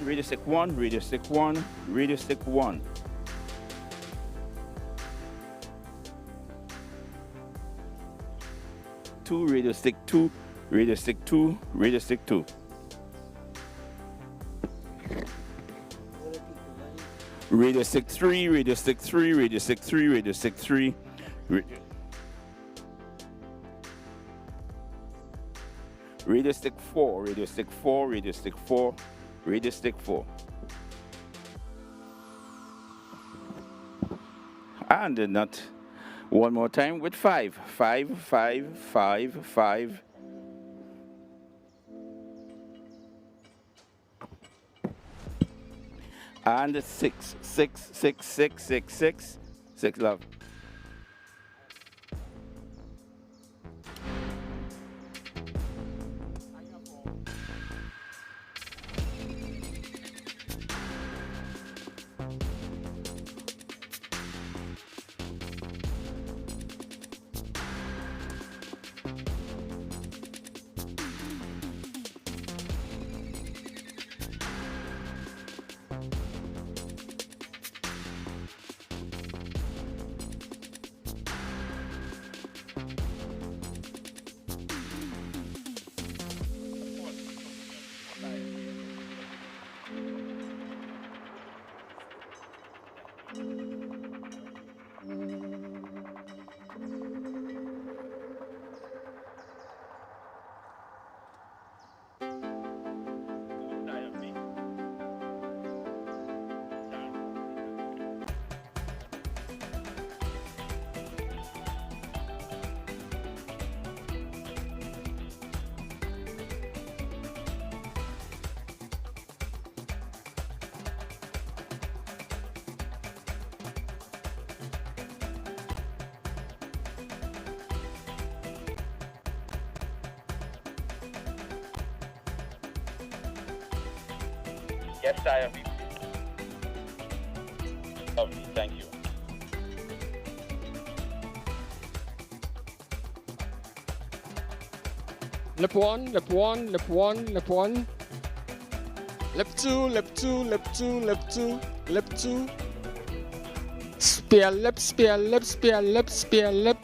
radio stick 1, radio stick 1, radio stick 1. Two, radio stick 2, radio stick 2, radio stick 2. Radio stick 3, radio stick 3, radio stick 3, radio stick 3. Radio stick 4, radio stick 4, radio stick 4, radio stick 4. And the nut. One more time with 5. 5, 5, 5, 5. And 6, 6, 6, 6, 6, 6, 6, love. Yes, I have. Lovely, thank you. Lip 1, lip 1, lip 1, lip 1. Lip 2, lip 2, lip 2, lip 2, lip 2. Spare lip, spare lip, spare lip, spare lip.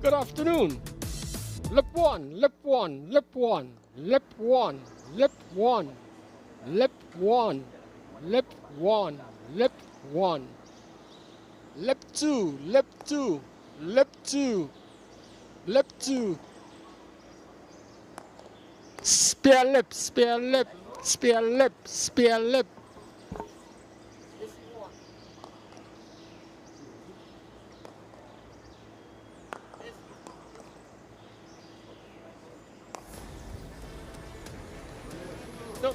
Good afternoon. Lip one, lip one, lip one, lip one, lip one, lip one, lip one, lip one, lip two, lip two, lip two, lip two. Spare lip, spare lip, spare lip, spare lip. No.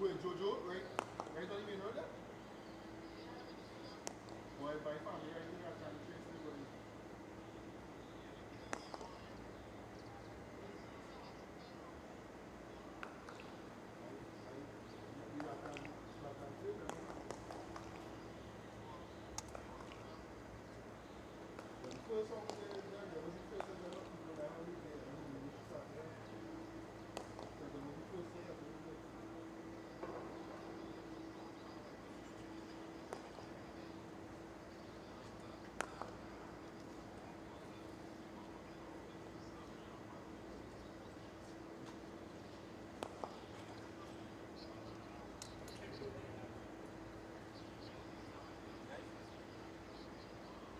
Wait, Jojo, right? Right on the main road there? Boy, by family, right here, I can't trace anybody. First one was there was the first of the people that only there, and we started there. So the first day of the week.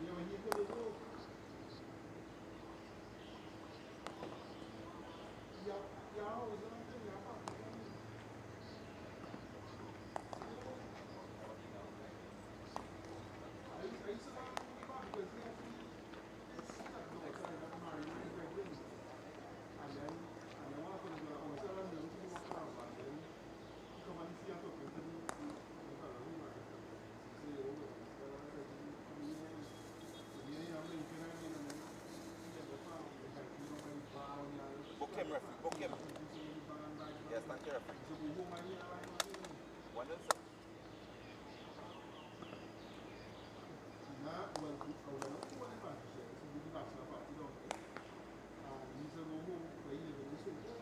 Yeah, when you go to go, yeah, I was on the yeah, I used to like to be back because they actually stuck outside that married really great thing. And then one of them was also around them to walk around and then he come and see and talk and tell me the fellow who married them. Say, oh, well, this fellow married me, I'm linking and then he never found the guy, you know, when he bow and Book him, referee. Book him. Yes, thank you, referee. so we home and here right now. One is Nah, well, I was not too advantage there, so we did bachelor party down there. And he said, go home, but he live in this way.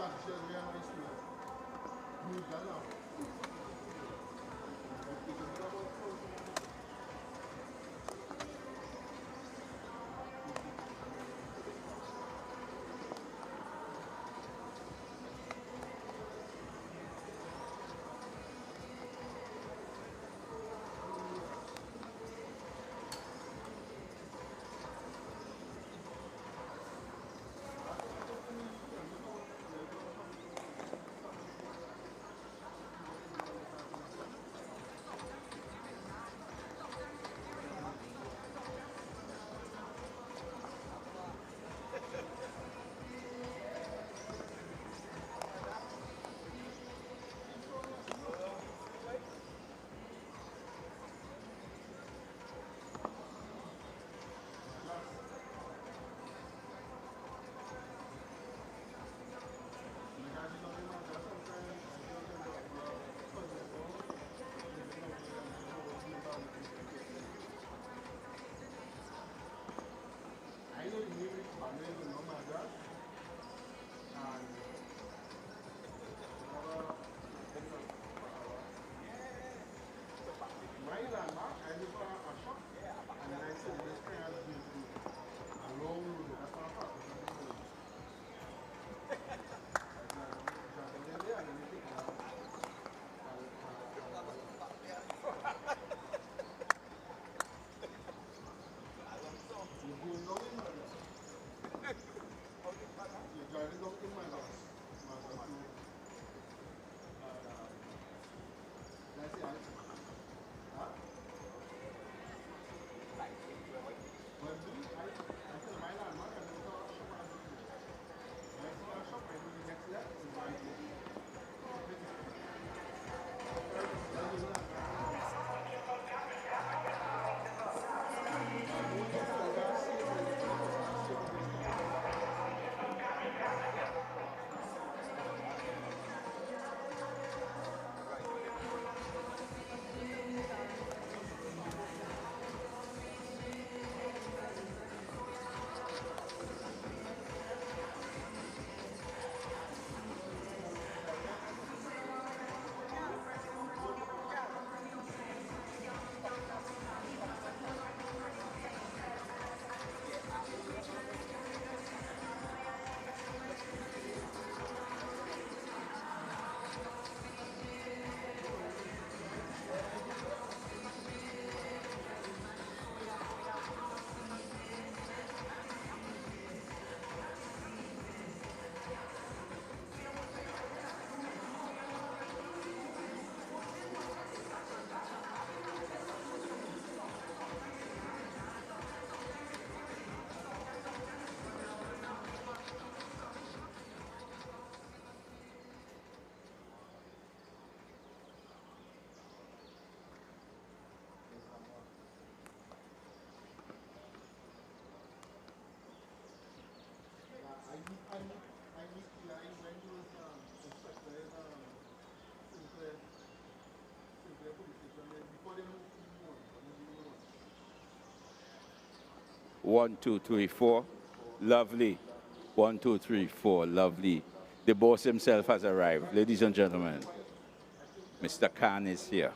transition very nicely. Move that now. I know the lyrics, but I don't know my dad. And my landmark, I live a shop. And then I said, this guy has been to a long road. That's not a fact. You're going down in my house. You're driving down in my house. That's it. Huh? Well, I tell my landmark, I don't know how to shop. I saw a shop, I know the next left is right here. I need the line when he was inspector in Sinclair police station before they moved to the one. One, two, three, four. Lovely. One, two, three, four. Lovely. The boss himself has arrived. Ladies and gentlemen, Mr. Khan is here.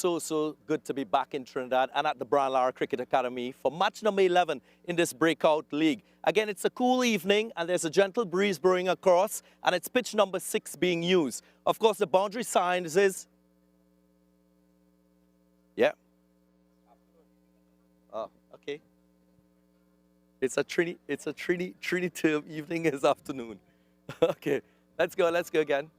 So good to be back in Trinidad and at the Brian Lara Cricket Academy for match number 11 in this Breakout League. Again, it's a cool evening and there's a gentle breeze brewing across and it's pitch number 6 being used. Of course, the boundary signs is... Yeah. Oh, okay. It's a Trini term evening is afternoon. Okay, let's go again.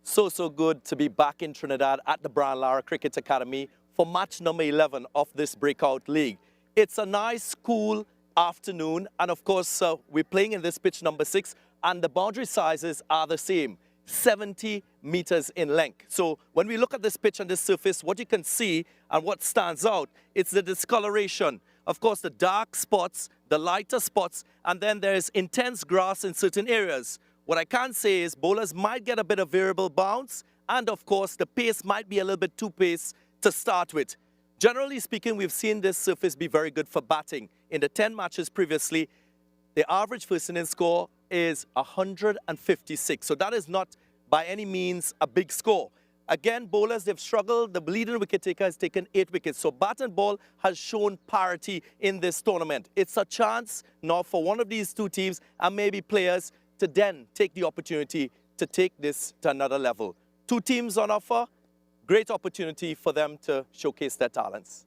So good to be back in Trinidad at the Brian Lara Cricket Academy for match number 11 of this Breakout League. It's a nice, cool afternoon, and of course, we're playing in this pitch number 6, and the boundary sizes are the same, 70 meters in length. So when we look at this pitch and this surface, what you can see and what stands out, it's the discoloration. Of course, the dark spots, the lighter spots, and then there's intense grass in certain areas. What I can say is bowlers might get a bit of variable bounce, and of course, the pace might be a little bit too pace to start with. Generally speaking, we've seen this surface be very good for batting. In the 10 matches previously, the average first innings score is 156. So that is not by any means a big score. Again, bowlers, they've struggled. The leading wicket taker has taken 8 wickets. So bat and ball has shown parity in this tournament. It's a chance now for one of these two teams and maybe players to then take the opportunity to take this to another level. Two teams on offer, great opportunity for them to showcase their talents.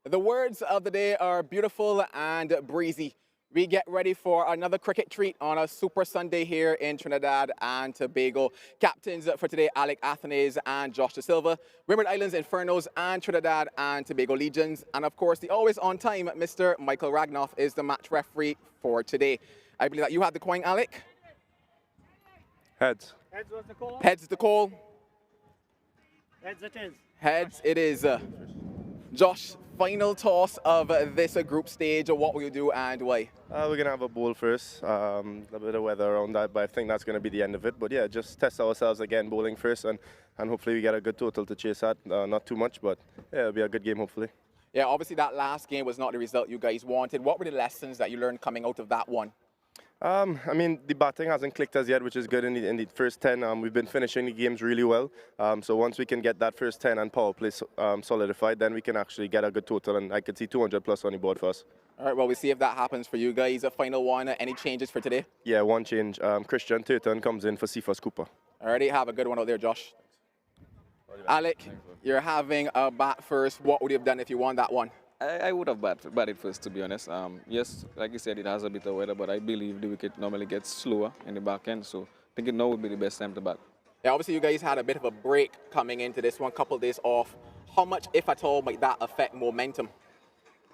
The words of the day are beautiful and breezy. We get ready for another cricket treat on a Super Sunday here in Trinidad and Tobago. Captains for today, Alec Athenaeus and Josh De Silva. Windward Islands, Infernos, and Trinidad and Tobago Legions. And of course, the always on time, Mr. Michael Ragnoff is the match referee for today. I believe that you have the coin, Alec. Heads. Heads was the call? Heads the call. Heads it is. Heads it is. Josh, final toss of this group stage. What will you do and why? We're going to have a bowl first, a bit of weather around that, but I think that's going to be the end of it. But yeah, just test ourselves again, bowling first, and hopefully we get a good total to chase at. Not too much, but yeah, it'll be a good game, hopefully. Yeah, obviously that last game was not the result you guys wanted. What were the lessons that you learned coming out of that one? I mean, the batting hasn't clicked as yet, which is good in the first 10. We've been finishing the games really well. So once we can get that first 10 and power play solidified, then we can actually get a good total, and I could see 200 plus on the board for us. All right, well, we'll see if that happens for you guys. A final one, any changes for today? Yeah, one change. Christian Turton comes in for Cephas Cooper. All righty, have a good one out there, Josh. Alec, you're having a bat first. What would you have done if you won that one? I would have batted first, to be honest. Yes, like you said, it has a bit of weather, but I believe the wicket normally gets slower in the back end, so I think now would be the best time to bat. Yeah, obviously you guys had a bit of a break coming into this one, couple of days off. How much, if at all, might that affect momentum?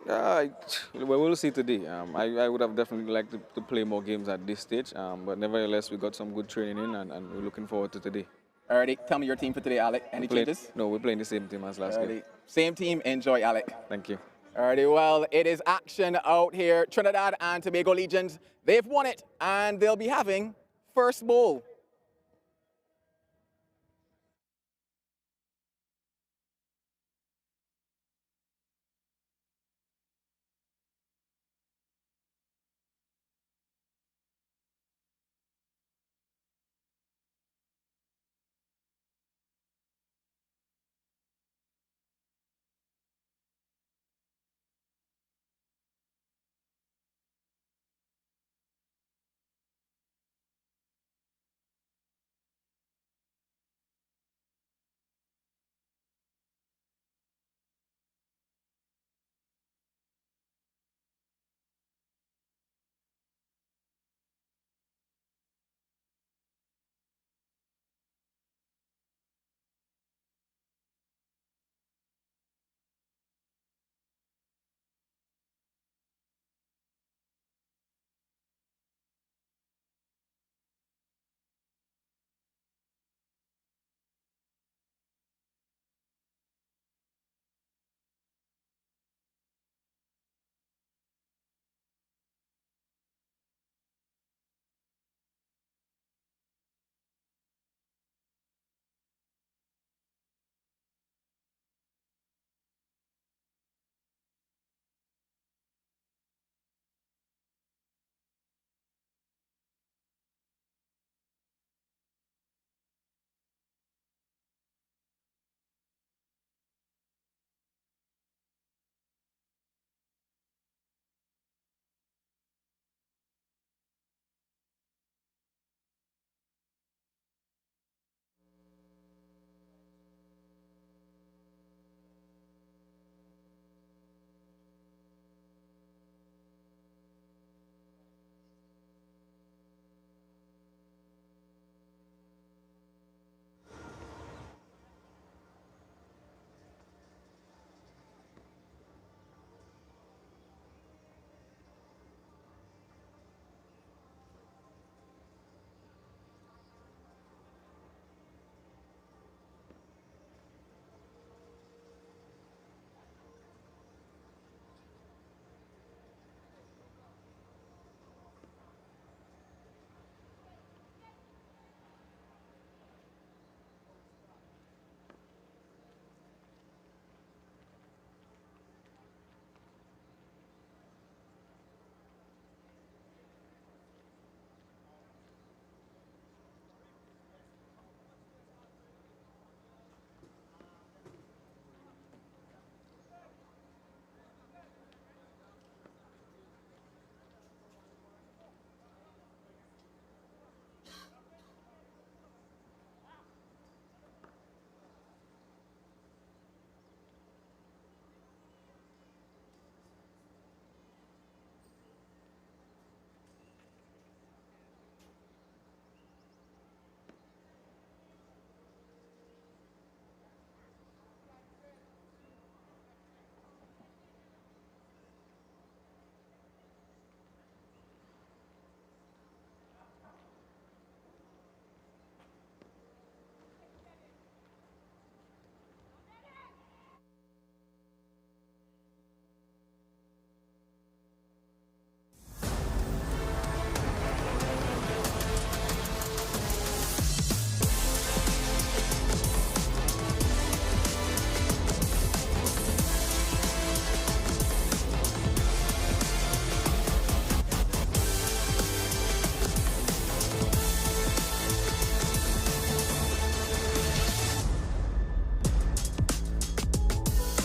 We'll see today. I would have definitely liked to play more games at this stage, but nevertheless, we got some good training in, and we're looking forward to today. Alrighty, tell me your team for today, Alec. Any changes? No, we're playing the same team as last game. Same team, enjoy, Alec. Thank you. Alrighty, well, it is action out here. Trinidad and Tobago Legions, they've won it, and they'll be having first bowl.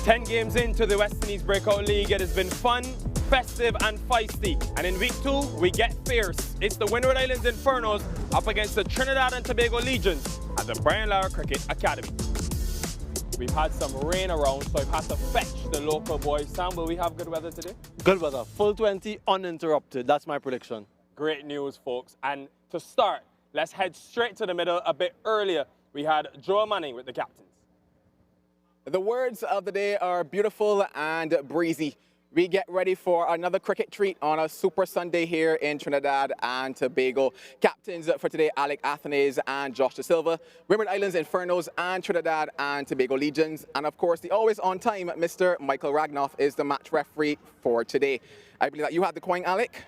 10 games into the West Indies Breakout League, it has been fun, festive and feisty. And in week 2, we get fierce. It's the Windward Islands Infernos up against the Trinidad and Tobago Legions at the Brian Lara Cricket Academy. We've had some rain around, so I've had to fetch the local boys. Sam, will we have good weather today? Good weather, full 20, uninterrupted. That's my prediction. Great news, folks. And to start, let's head straight to the middle. A bit earlier, we had Joe Manning with the captains. The words of the day are beautiful and breezy. We get ready for another cricket treat on a Super Sunday here in Trinidad and Tobago. Captains for today, Alec Athanaze and Josh De Silva. Windward Islands Infernos and Trinidad and Tobago Legions. And of course, the always on time, Mr. Michael Ragnoff is the match referee for today. I believe that you have the coin, Alec.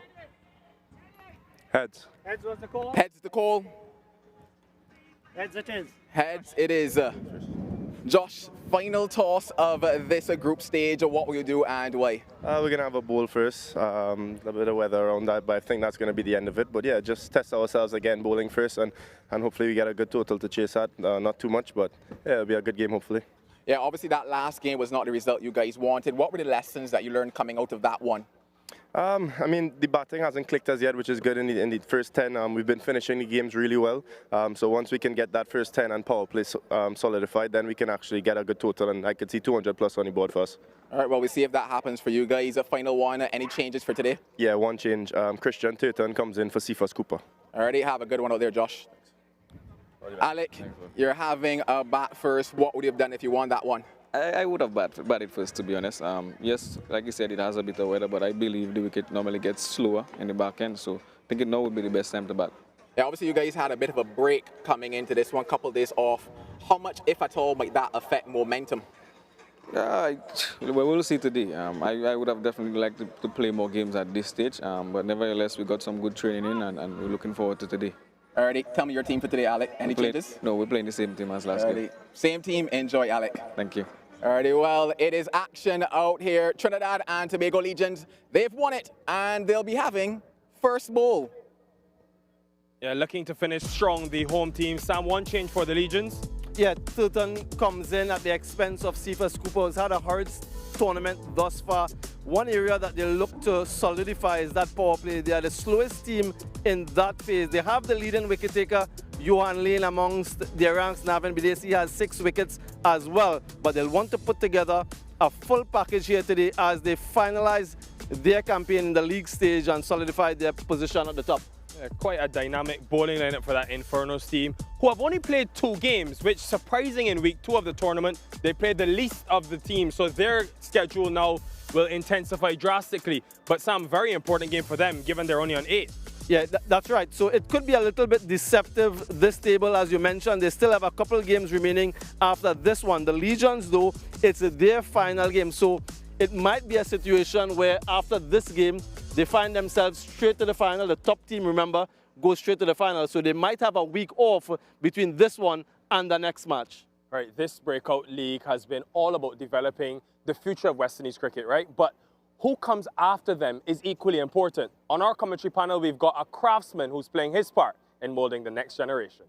Heads. Heads was the call. Heads the call. Heads it is. Heads it is. Josh, final toss of this group stage. What will you do and why? We're going to have a bowl first, a bit of weather around that, but I think that's going to be the end of it. But yeah, just test ourselves again, bowling first, and hopefully we get a good total to chase at. Not too much, but yeah, it'll be a good game, hopefully. Yeah, obviously that last game was not the result you guys wanted. What were the lessons that you learned coming out of that one? I mean, the batting hasn't clicked as yet, which is good in the first 10. We've been finishing the games really well. So once we can get that first 10 and power play solidified, then we can actually get a good total, and I could see 200 plus on the board for us. All right, well, we'll see if that happens for you guys. A final one, any changes for today? Yeah, one change. Christian Turton comes in for Cephas Cooper. All righty, have a good one out there, Josh. Alec, you're having a bat first. What would you have done if you won that one? I would have batted first, to be honest. Yes, like you said, it has a bit of weather, but I believe the wicket normally gets slower in the back end, so I think it now would be the best time to bat. Yeah, obviously you guys had a bit of a break coming into this one, couple days off. How much, if at all, might that affect momentum? We'll see today. I would have definitely liked to play more games at this stage, but nevertheless, we got some good training in, and we're looking forward to today. Alrighty, tell me your team for today, Alec. Any changes? No, we're playing the same team as last game. Same team, enjoy, Alec. Thank you. Alrighty, well, it is action out here. Trinidad and Tobago Legions, they've won it, and they'll be having first bowl. Yeah, looking to finish strong, the home team. Sam, one change for the Legions. Yeah, Turton comes in at the expense of Cephas Cooper, who's had a hard tournament thus far. One area that they look to solidify is that power play. They are the slowest team in that phase. They have the leading wicket taker, Johan Lane, amongst their ranks. Navin Bidesi has 6 wickets as well. But they'll want to put together a full package here today as they finalize their campaign in the league stage and solidify their position at the top. Quite a dynamic bowling lineup for that Infernos team, who have only played 2 games, which surprising in week 2 of the tournament. They played the least of the team, so their schedule now will intensify drastically. But Sam, very important game for them, given they're only on 8. Yeah, that's right. So it could be a little bit deceptive, this table, as you mentioned. They still have a couple games remaining after this one. The Legions, though, it's their final game. So it might be a situation where after this game, they find themselves straight to the final. The top team, remember, goes straight to the final. So they might have a week off between this one and the next match. Right, this Breakout League has been all about developing the future of West Indies cricket, right? But who comes after them is equally important. On our commentary panel, we've got a craftsman who's playing his part in molding the next generation.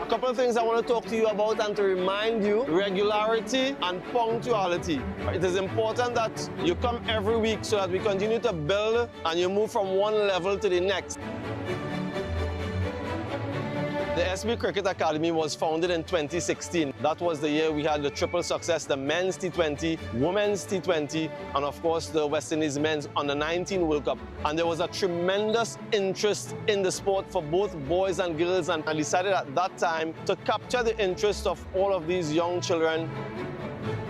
A couple of things I want to talk to you about and to remind you: regularity and punctuality. It is important that you come every week so that we continue to build and you move from one level to the next. The SB Cricket Academy was founded in 2016. That was the year we had the triple success, the men's T20, women's T20, and of course the West Indies men's under-19 World Cup. And there was a tremendous interest in the sport for both boys and girls, and I decided at that time to capture the interest of all of these young children.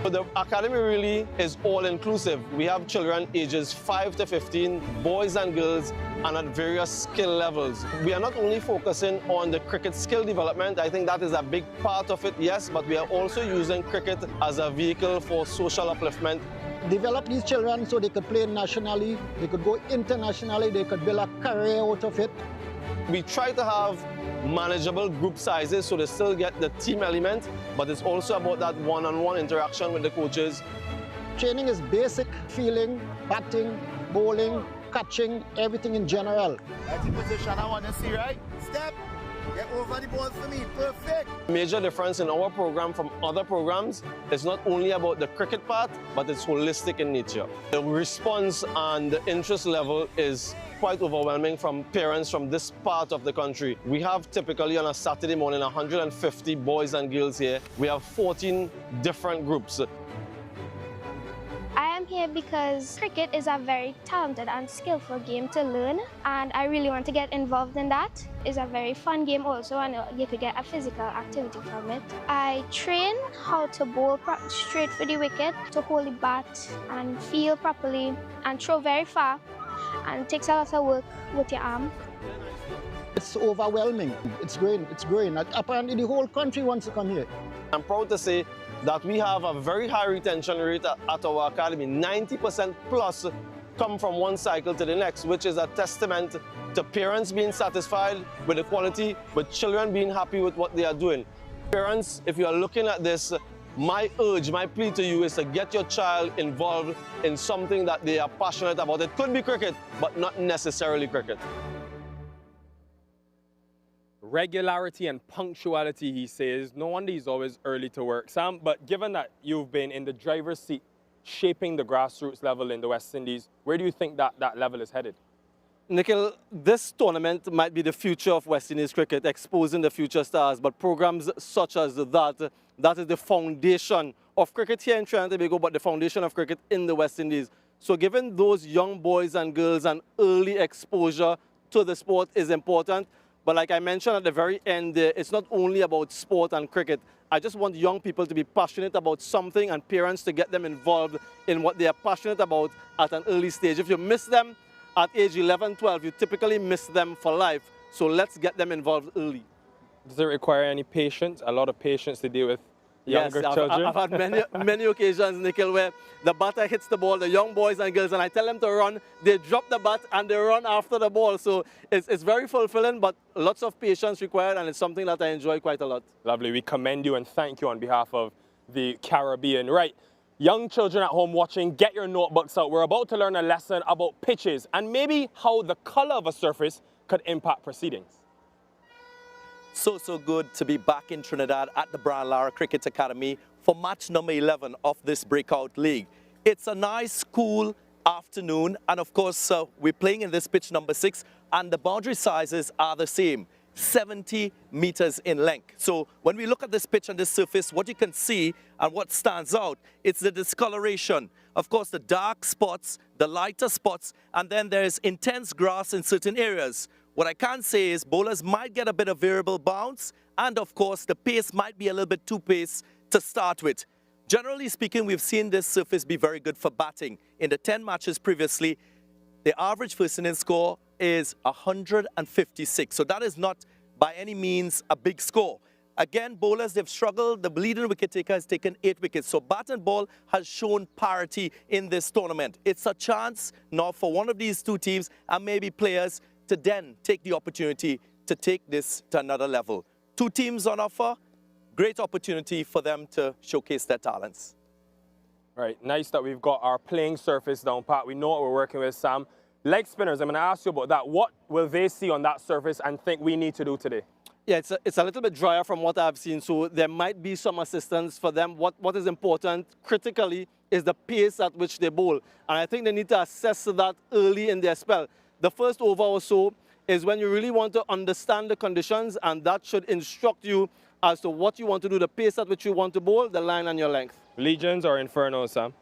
So the academy really is all-inclusive. We have children ages 5 to 15, boys and girls, and at various skill levels. We are not only focusing on the cricket skill development, I think that is a big part of it, yes, but we are also using cricket as a vehicle for social upliftment. Develop these children so they could play nationally, they could go internationally, they could build a career out of it. We try to have manageable group sizes so they still get the team element, but it's also about that one-on-one interaction with the coaches. Training is basic: fielding, batting, bowling, catching, everything in general. That's the position I want to see, right? Step. Get over the ball for me. Perfect. Major difference in our program from other programs is not only about the cricket part, but it's holistic in nature. The response and the interest level is quite overwhelming from parents from this part of the country. We have typically on a Saturday morning 150 boys and girls here. We have 14 different groups. I am here because cricket is a very talented and skillful game to learn, and I really want to get involved in that. It's a very fun game also, and you could get a physical activity from it. I train how to bowl straight for the wicket, to hold the bat and feel properly and throw very far, and it takes a lot of work with your arm. It's overwhelming. It's growing. It's growing. Apparently the whole country wants to come here. I'm proud to say that we have a very high retention rate at our academy. 90% plus come from one cycle to the next, which is a testament to parents being satisfied with the quality, with children being happy with what they are doing. Parents, if you are looking at this, my urge, my plea to you is to get your child involved in something that they are passionate about. It could be cricket, but not necessarily cricket. Regularity and punctuality, he says. No wonder he's always early to work. Sam, but given that you've been in the driver's seat shaping the grassroots level in the West Indies, where do you think that level is headed? Nikhil, this tournament might be the future of West Indies cricket, exposing the future stars, but programs such as that is the foundation of cricket here in Trinidad and Tobago, but the foundation of cricket in the West Indies. So giving those young boys and girls an early exposure to the sport is important. But like I mentioned at the very end, it's not only about sport and cricket. I just want young people to be passionate about something and parents to get them involved in what they are passionate about at an early stage. If you miss them at age 11, 12, you typically miss them for life. So let's get them involved early. Does it require any patience, a lot of patience to deal with younger children? I've had many occasions, Nikhil, where the batter hits the ball, the young boys and girls, and I tell them to run, they drop the bat and they run after the ball. So it's very fulfilling, but lots of patience required, and it's something that I enjoy quite a lot. Lovely. We commend you and thank you on behalf of the Caribbean. Right, young children at home watching, get your notebooks out. We're about to learn a lesson about pitches and maybe how the color of a surface could impact proceedings. So good to be back in Trinidad at the Brian Lara Cricket Academy for match number 11 of this Breakout League. It's a nice, cool afternoon, and of course, we're playing in this pitch number 6, and the boundary sizes are the same, 70 meters in length. So when we look at this pitch and this surface, what you can see and what stands out, it's the discoloration. Of course, the dark spots, the lighter spots, and then there's intense grass in certain areas. What I can say is bowlers might get a bit of variable bounce, and of course the pace might be a little bit too pace to start with. Generally speaking, we've seen this surface be very good for batting. In the 10 matches previously, the average first innings score is 156. So that is not by any means a big score. Again, bowlers, they've struggled. The leading wicket taker has taken 8 wickets. So bat and ball has shown parity in this tournament. It's a chance now for one of these two teams and maybe players to then take the opportunity to take this to another level. Two teams on offer, great opportunity for them to showcase their talents. Right, nice that we've got our playing surface down pat. We know what we're working with, Sam. Leg spinners, I'm going to ask you about that. What will they see on that surface and think we need to do today? Yeah, it's a little bit drier from what I've seen, so there might be some assistance for them. What is important critically is the pace at which they bowl, and I think they need to assess that early in their spell. The first over or so is when you really want to understand the conditions, and that should instruct you as to what you want to do, the pace at which you want to bowl, the line and your length. Legions or Infernos, Sam?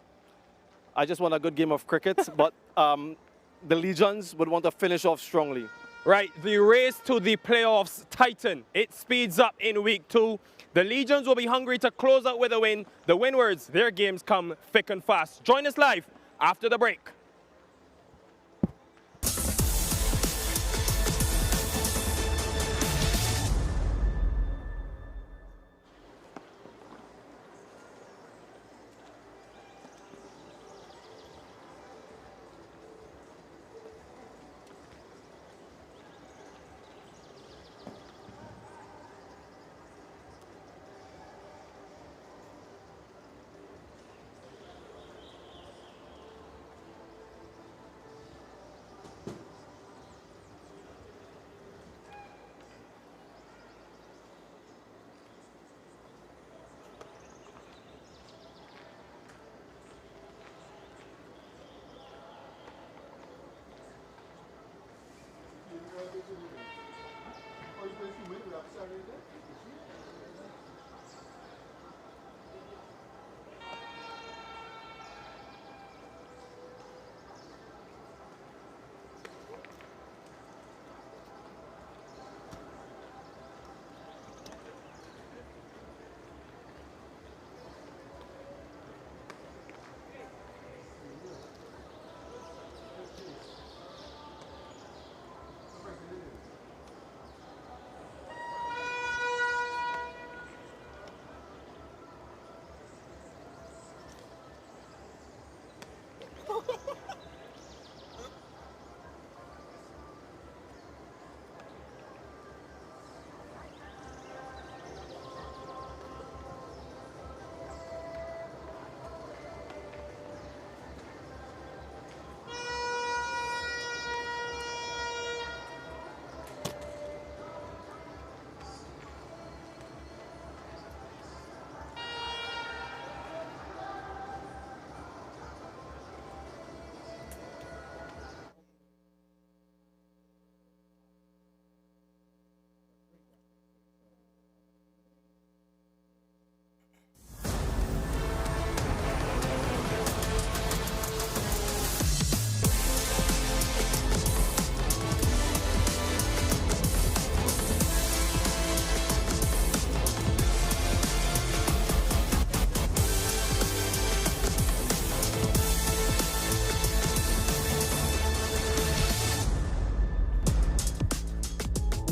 I just want a good game of cricket, but the Legions would want to finish off strongly. Right, the race to the playoffs tighten. It speeds up in week 2. The Legions will be hungry to close out with a win. The Windwards, their games come thick and fast. Join us live after the break.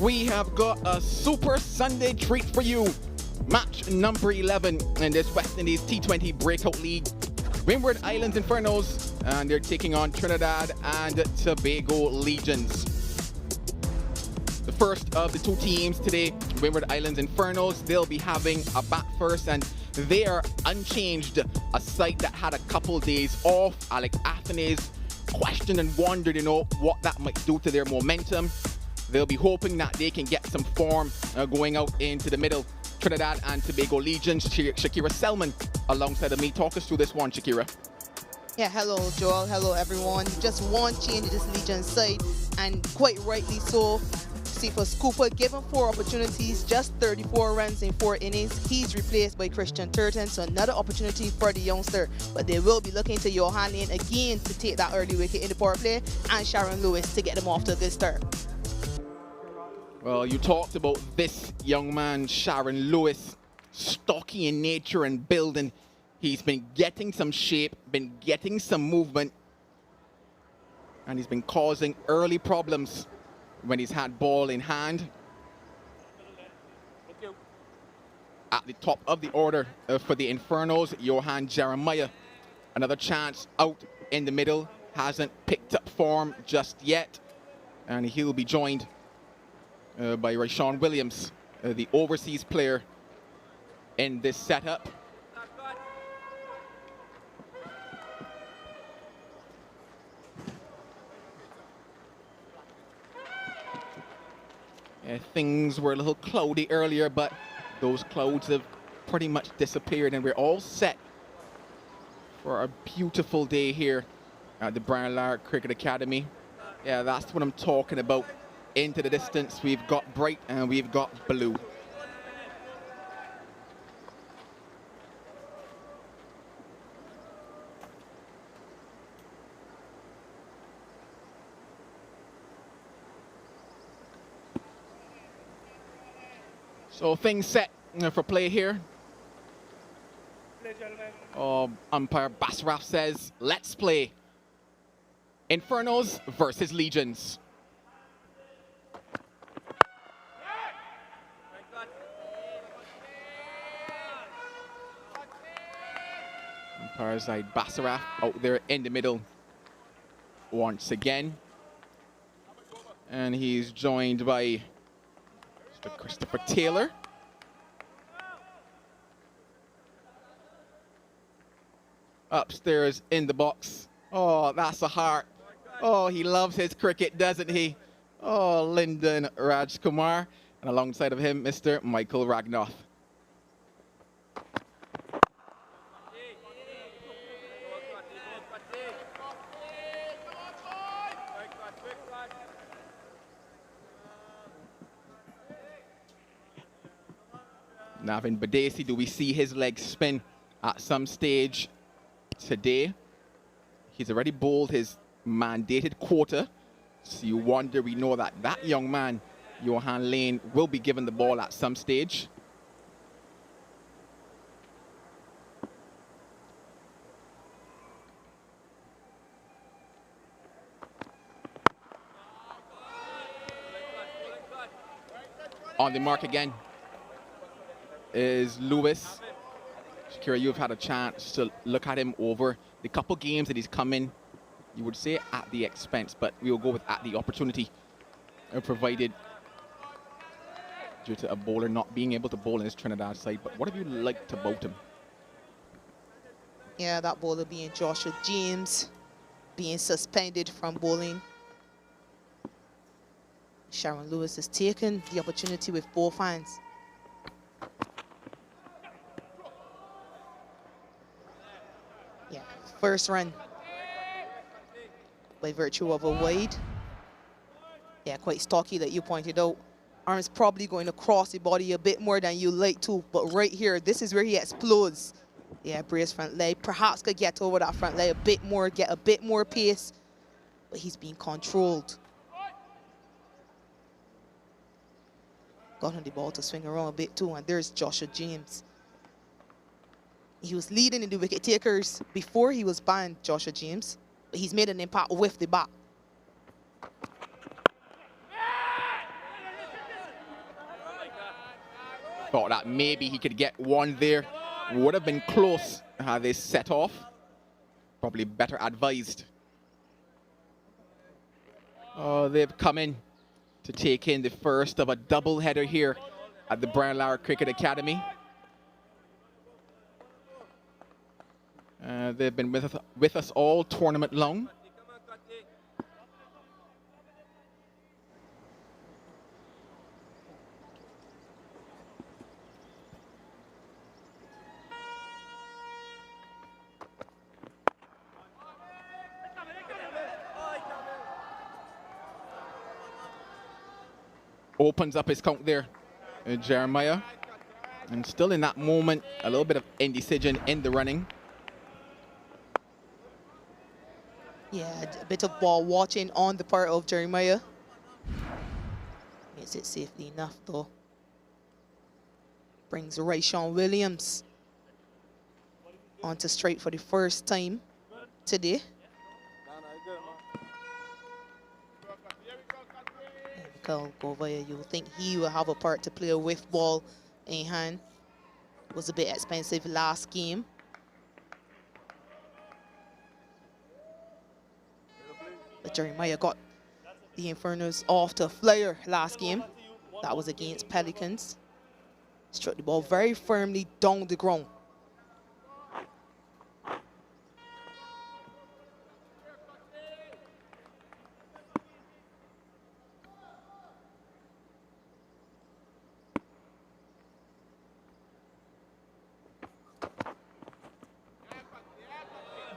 we have got a Super Sunday treat for you. Match number 11 in this West Indies T20 Breakout League. Windward Islands Infernos, and they're taking on Trinidad and Tobago Legions. The first of the two teams today, Windward Islands Infernos, they'll be having a bat first, and they are unchanged. A side that had a couple days off. Alec Athanaze questioned and wondered, what that might do to their momentum. They'll be hoping that they can get some form going out into the middle. Trinidad and Tobago Legions, Shakira Selman alongside of me. Talk us through this one, Shakira. Yeah, hello Joel, hello everyone. Just one change in this Legion side, and quite rightly so. Cephas Cooper given 4 opportunities, just 34 runs in 4 innings. He's replaced by Christian Turton, so another opportunity for the youngster. But they will be looking to Johan Lane again to take that early wicket in the power play, and Sharon Lewis to get them off to a good start. Well, you talked about this young man, Sharon Lewis, stocky in nature and building. He's been getting some shape, been getting some movement, and he's been causing early problems when he's had ball in hand. At the top of the order for the Infernos, Johan Jeremiah. Another chance out in the middle, hasn't picked up form just yet, and he'll be joined by Rashawn Williams, the overseas player in this setup. Things were a little cloudy earlier, but those clouds have pretty much disappeared, and we're all set for a beautiful day here at the Brian Lara Cricket Academy. Yeah, that's what I'm talking about. Into the distance, we've got bright and we've got blue. So things set for play here. Umpire Basraf says, let's play. Infernos versus Legions. Umpire Zaid Basraf out there in the middle once again. And he's joined by Mr. Christopher Taylor. Upstairs in the box. Oh, that's a heart. Oh, he loves his cricket, doesn't he? Oh, Lyndon Rajkumar. And alongside of him, Mr. Michael Ragnoff. Navin Badesi, do we see his legs spin at some stage today? He's already bowled his mandated quarter. So you wonder, we know that that young man, Johan Lane, will be given the ball at some stage. On the mark again is Lewis. Shakira, you've had a chance to look at him over the couple games that he's come in. You would say at the expense, but we will go with at the opportunity provided due to a bowler not being able to bowl in his Trinidad side. But what have you liked about him? Yeah, that bowler being Joshua James, being suspended from bowling. Sharon Lewis has taken the opportunity with both hands. Yeah, first run by virtue of a wide. Yeah, quite stocky that you pointed out. Arms probably going to cross the body a bit more than you like to, but right here, this is where he explodes. Yeah, brace front leg. Perhaps could get over that front leg a bit more, get a bit more pace, but he's being controlled. Got on the ball to swing around a bit too, and there's Joshua James. He was leading in the wicket takers before he was banned, Joshua James, but he's made an impact with the bat. Thought that maybe he could get one there. Would have been close had they set off. Probably better advised. Oh, they've come in to take in the first of a double header here at the Brian Lara Cricket Academy. They've been with us all tournament long. Opens up his count there, Jeremiah. And still in that moment, a little bit of indecision in the running. Yeah, a bit of ball watching on the part of Jeremiah. Makes it safely enough though. Brings Rayshawn Williams onto straight for the first time today. Go over here. You would think he will have a part to play with ball in hand. Was a bit expensive last game. But Jeremiah got the Infernos off to a flyer last game. That was against Pelicans. Struck the ball very firmly down the ground.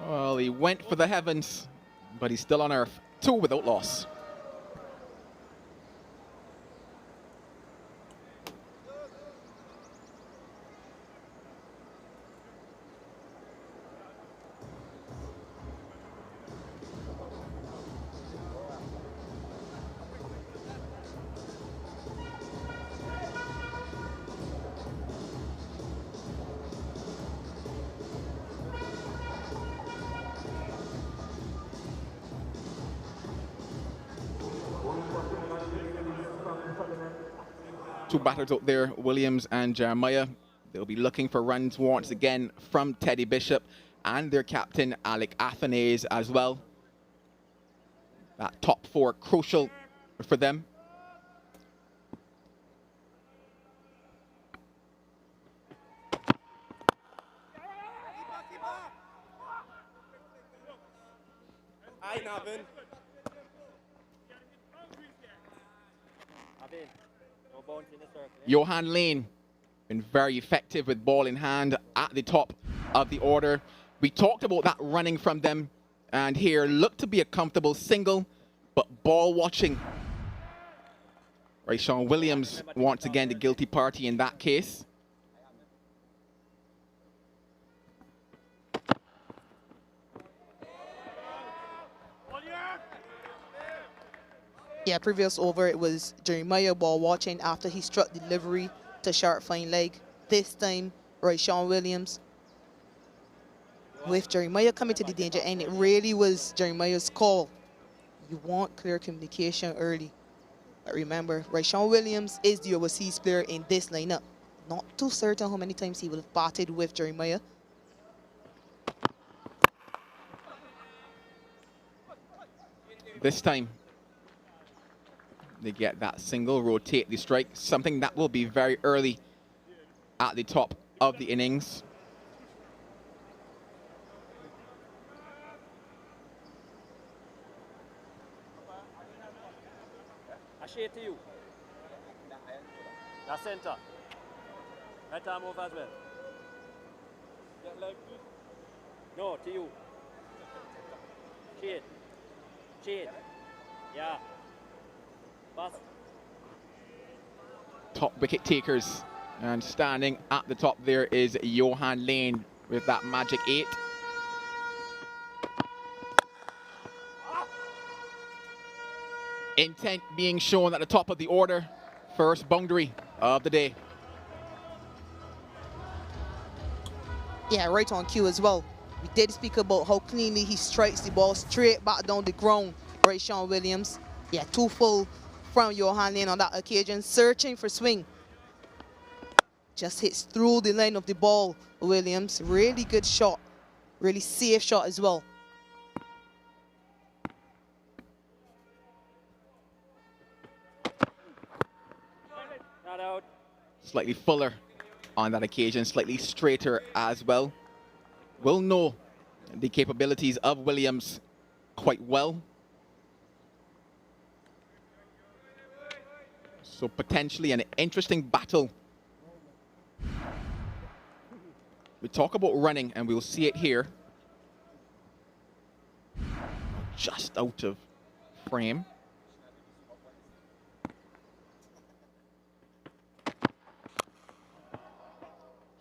Well, he went for the heavens, but he's still on earth. 2 without loss. Two batters out there, Williams and Jeremiah. They'll be looking for runs once again from Teddy Bishop and their captain, Alec Athanaze, as well. That top 4 crucial for them. Johan Lane been very effective with ball in hand at the top of the order. We talked about that running from them, and here looked to be a comfortable single, but ball watching. Rayshawn Williams once again the guilty party in that case. Yeah, previous over it was Jeremiah ball watching after he struck delivery to sharp fine leg. This time, Rayshawn Williams with Jeremiah coming to the danger, and it really was Jeremiah's call. You want clear communication early. But remember, Rayshawn Williams is the overseas player in this lineup. Not too certain how many times he will have batted with Jeremiah. This time, they get that single, rotate the strike, something that will be very early at the top of the innings. I share to you. That's center. Right arm over as well. No, to you. Shade. Shade. Yeah. Pass. Top wicket takers, and standing at the top there is Johan Lane with that magic 8. Intent being shown at the top of the order. First boundary of the day. Yeah, right on cue as well. We did speak about how cleanly he strikes the ball straight back down the ground. Rayshawn Williams. Yeah, 2 full from Johan Lane on that occasion, searching for swing. Just hits through the line of the ball, Williams. Really good shot. Really safe shot as well. Not out. Slightly fuller on that occasion, slightly straighter as well. We'll know the capabilities of Williams quite well. So potentially an interesting battle. We talk about running, and we'll see it here. Just out of frame.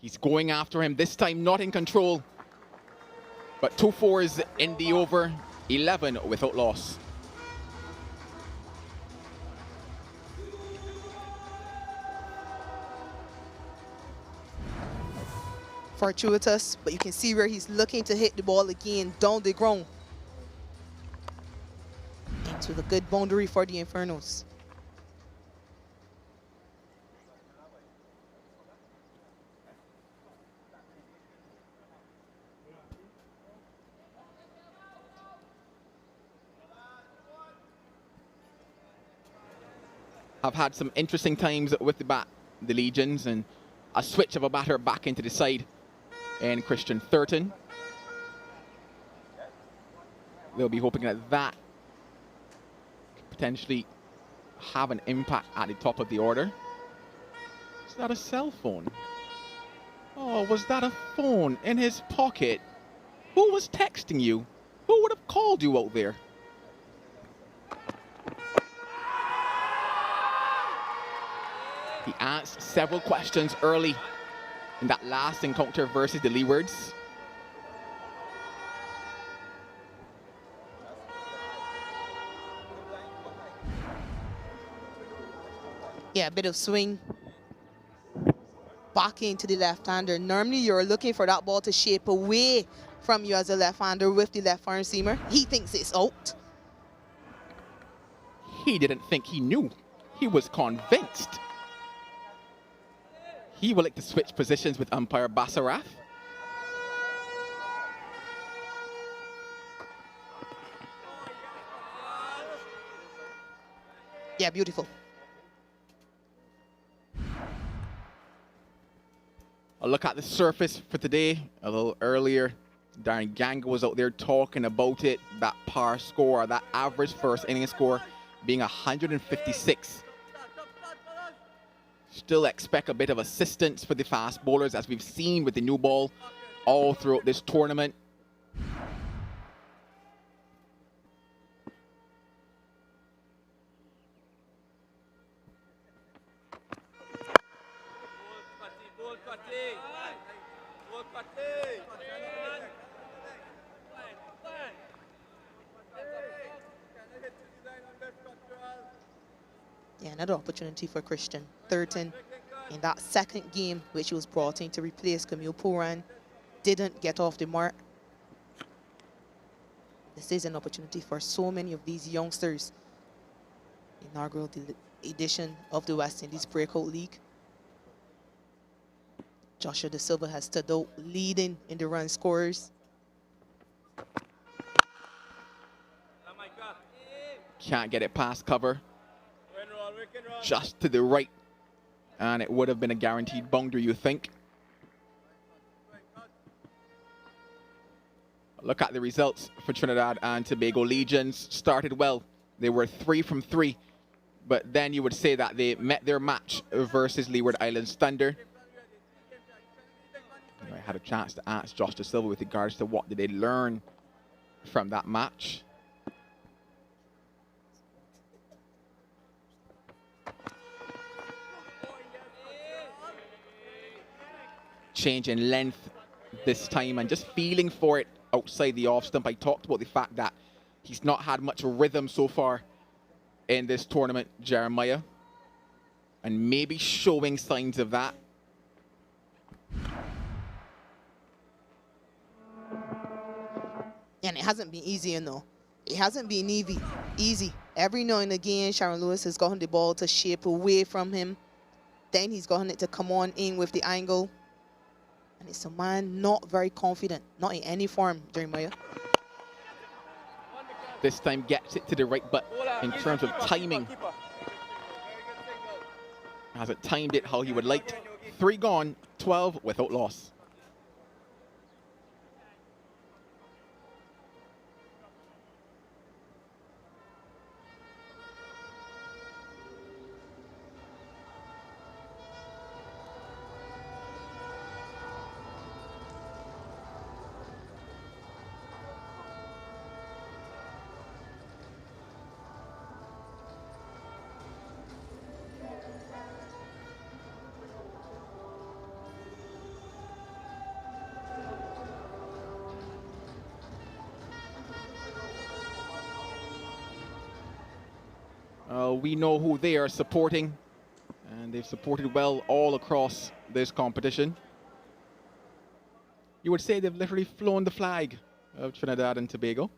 He's going after him, this time not in control. But 2 fours in the over, 11 without loss. Fortuitous, but you can see where he's looking to hit the ball again down the ground. Into the good boundary for the Infernos. Have had some interesting times with the bat, the Legions, and a switch of a batter back into the side. And Christian Thurton. They'll be hoping that that could potentially have an impact at the top of the order. Is that a cell phone? Oh, was that a phone in his pocket? Who was texting you? Who would have called you out there? He asked several questions early in that last encounter versus the Leewards. Yeah, a bit of swing. Back into the left-hander. Normally you're looking for that ball to shape away from you as a left-hander with the left arm seamer. He thinks it's out. He didn't think he knew. He was convinced. He would like to switch positions with umpire Basaraf. Yeah, beautiful. A look at the surface for today. A little earlier, Darren Ganga was out there talking about it. That par score, that average first inning score being 156. Still expect a bit of assistance for the fast bowlers, as we've seen with the new ball all throughout this tournament. Yeah, another opportunity for Christian Thurton in that second game, which he was brought in to replace Camille Puran. Didn't get off the mark. This is an opportunity for so many of these youngsters. Inaugural edition of the West Indies Breakout League. Joshua De Silva has stood out leading in the run scorers. Can't get it past cover. Just to the right. And it would have been a guaranteed boundary, you think. Look at the results for Trinidad and Tobago. Legions started well. They were 3 from 3. But then you would say that they met their match versus Leeward Islands Thunder. I had a chance to ask Josh De Silva with regards to what did they learn from that match. Change in length this time and just feeling for it outside the off stump. I talked about the fact that he's not had much rhythm so far in this tournament, Jeremiah, and maybe showing signs of that. And it hasn't been easy, you know. It hasn't been easy. Every now and again, Sharon Lewis has gotten the ball to shape away from him. Then he's gotten it to come on in with the angle. And it's a man not very confident, not in any form, Jeremiah. This time gets it to the right, but in terms of timing, hasn't timed it how he would like. 3 gone, 12 without loss. We know who they are supporting, and they've supported well all across this competition. You would say they've literally flown the flag of Trinidad and Tobago.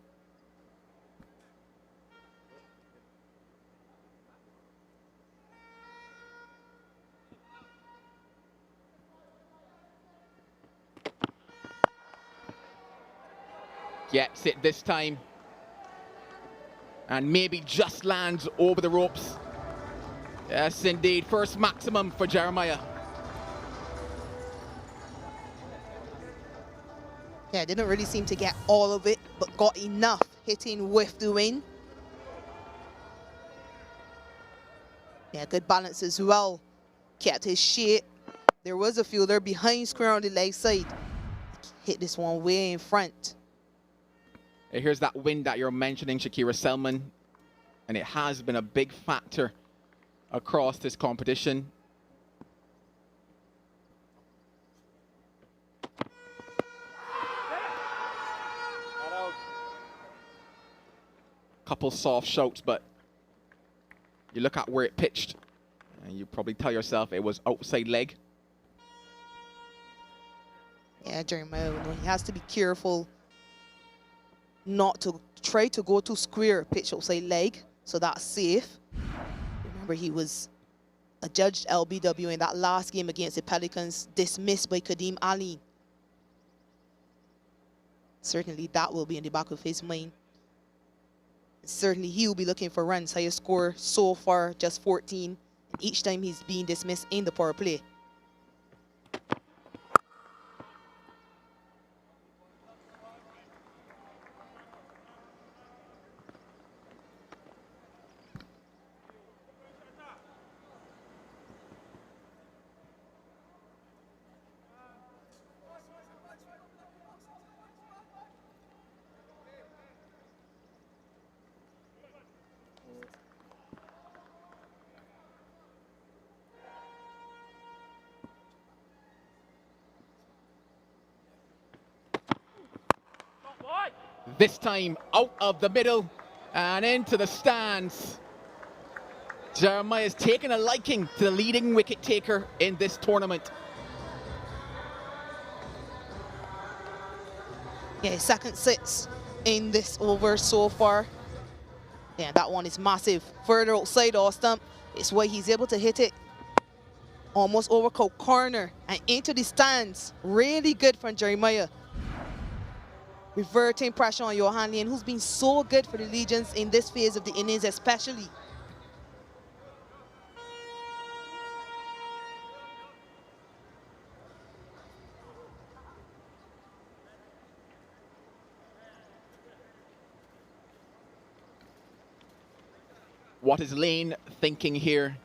Gets it this time. And maybe just lands over the ropes. Yes, indeed. First maximum for Jeremiah. Yeah, didn't really seem to get all of it, but got enough hitting with the win. Yeah, good balance as well. Kept his shape. There was a fielder behind square on the leg side. Hit this one way in front. Here's that win that you're mentioning, Shakira Selman. And it has been a big factor across this competition. Couple soft shots, but you look at where it pitched, and you probably tell yourself it was outside leg. Yeah, Jeremiah, he has to be careful not to try to go to square pitch outside leg, so that's safe. Remember, he was adjudged LBW in that last game against the Pelicans, dismissed by Kadeem Ali. Certainly that will be in the back of his mind. Certainly he will be looking for runs. Highest score so far, just 14. And each time he's being dismissed in the power play. This time out of the middle and into the stands. Jeremiah's taken a liking to the leading wicket taker in this tournament. Yeah, second 6 in this over so far. Yeah, that one is massive. Further outside off stump. It's why he's able to hit it almost over corner and into the stands. Really good from Jeremiah. Reverting pressure on Johan Lien, who's been so good for the Legions in this phase of the innings especially. What is Lane thinking here?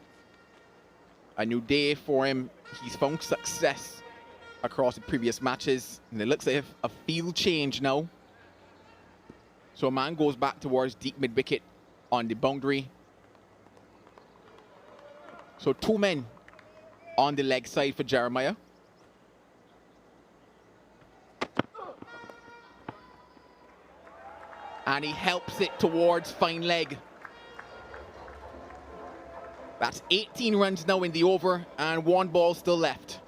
A new day for him. He's found success across the previous matches, and it looks like a field change now. So a man goes back towards deep mid-wicket on the boundary. So 2 men on the leg side for Jeremiah. And he helps it towards fine leg. That's 18 runs now in the over and 1 ball still left.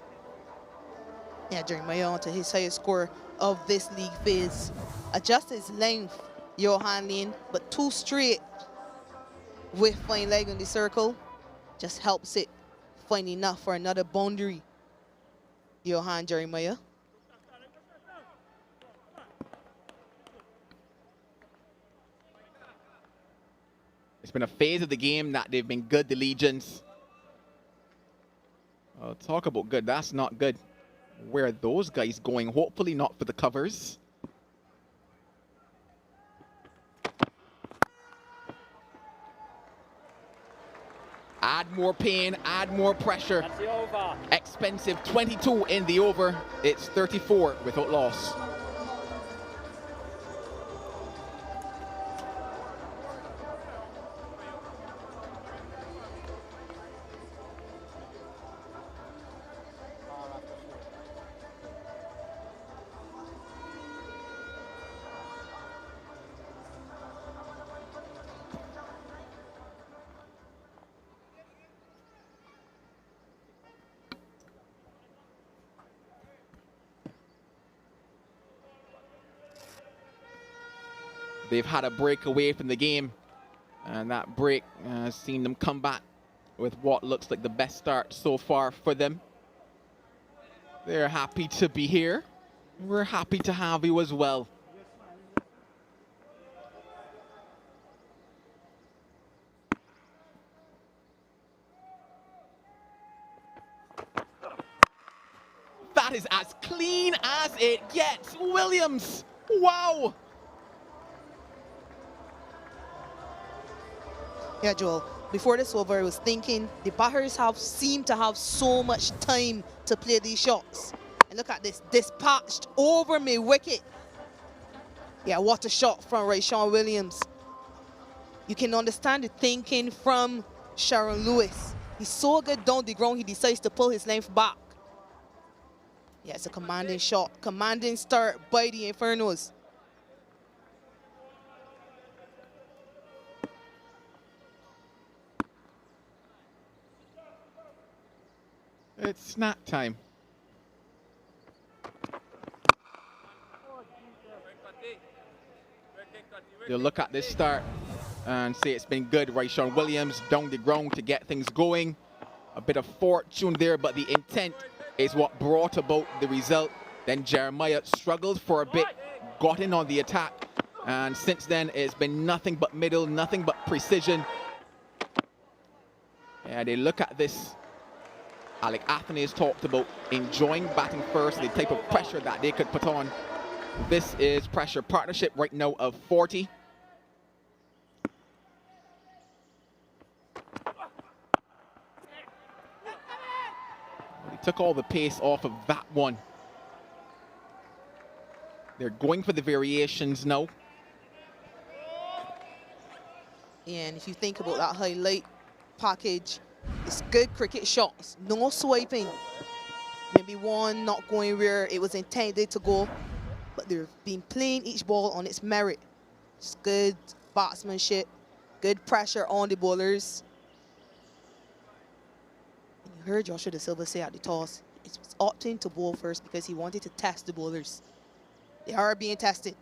Yeah, Jeremiah on to his highest score of this league phase. Adjust his length, Johan Lien, but 2 straight with fine leg on the circle. Just helps it find enough for another boundary. Johan Jeremiah. It's been a phase of the game that they've been good, the Legions. Talk about good, that's not good. Where are those guys going? Hopefully not for the covers. Add more pain, add more pressure. That's the over. Expensive, 22 in the over. It's 34 without loss. They've had a break away from the game, and that break has seen them come back with what looks like the best start so far for them. They're happy to be here. We're happy to have you as well. That is as clean as it gets. Williams, wow. Yeah, Joel. Before this over, I was thinking the batters seem to have so much time to play these shots. And look at this, dispatched over my wicket. Yeah, what a shot from Rayshawn Williams. You can understand the thinking from Sharon Lewis. He's so good down the ground, he decides to pull his length back. Yeah, it's a commanding shot, commanding start by the Infernos. It's snack time. You'll look at this start and say it's been good. Rayshawn Williams down the ground to get things going. A bit of fortune there, but the intent is what brought about the result. Then Jeremiah struggled for a bit, got in on the attack, and since then it's been nothing but middle, nothing but precision. Yeah, they look at this. Alec Athene has talked about enjoying batting first, the type of pressure that they could put on. This is pressure partnership right now of 40. He took all the pace off of that one. They're going for the variations now. And if you think about that highlight package, it's good cricket shots, no swiping. Maybe one not going where it was intended to go, but they've been playing each ball on its merit. It's good batsmanship, good pressure on the bowlers. And you heard Joshua De Silva say at the toss, it's opting to bowl first because he wanted to test the bowlers. They are being tested.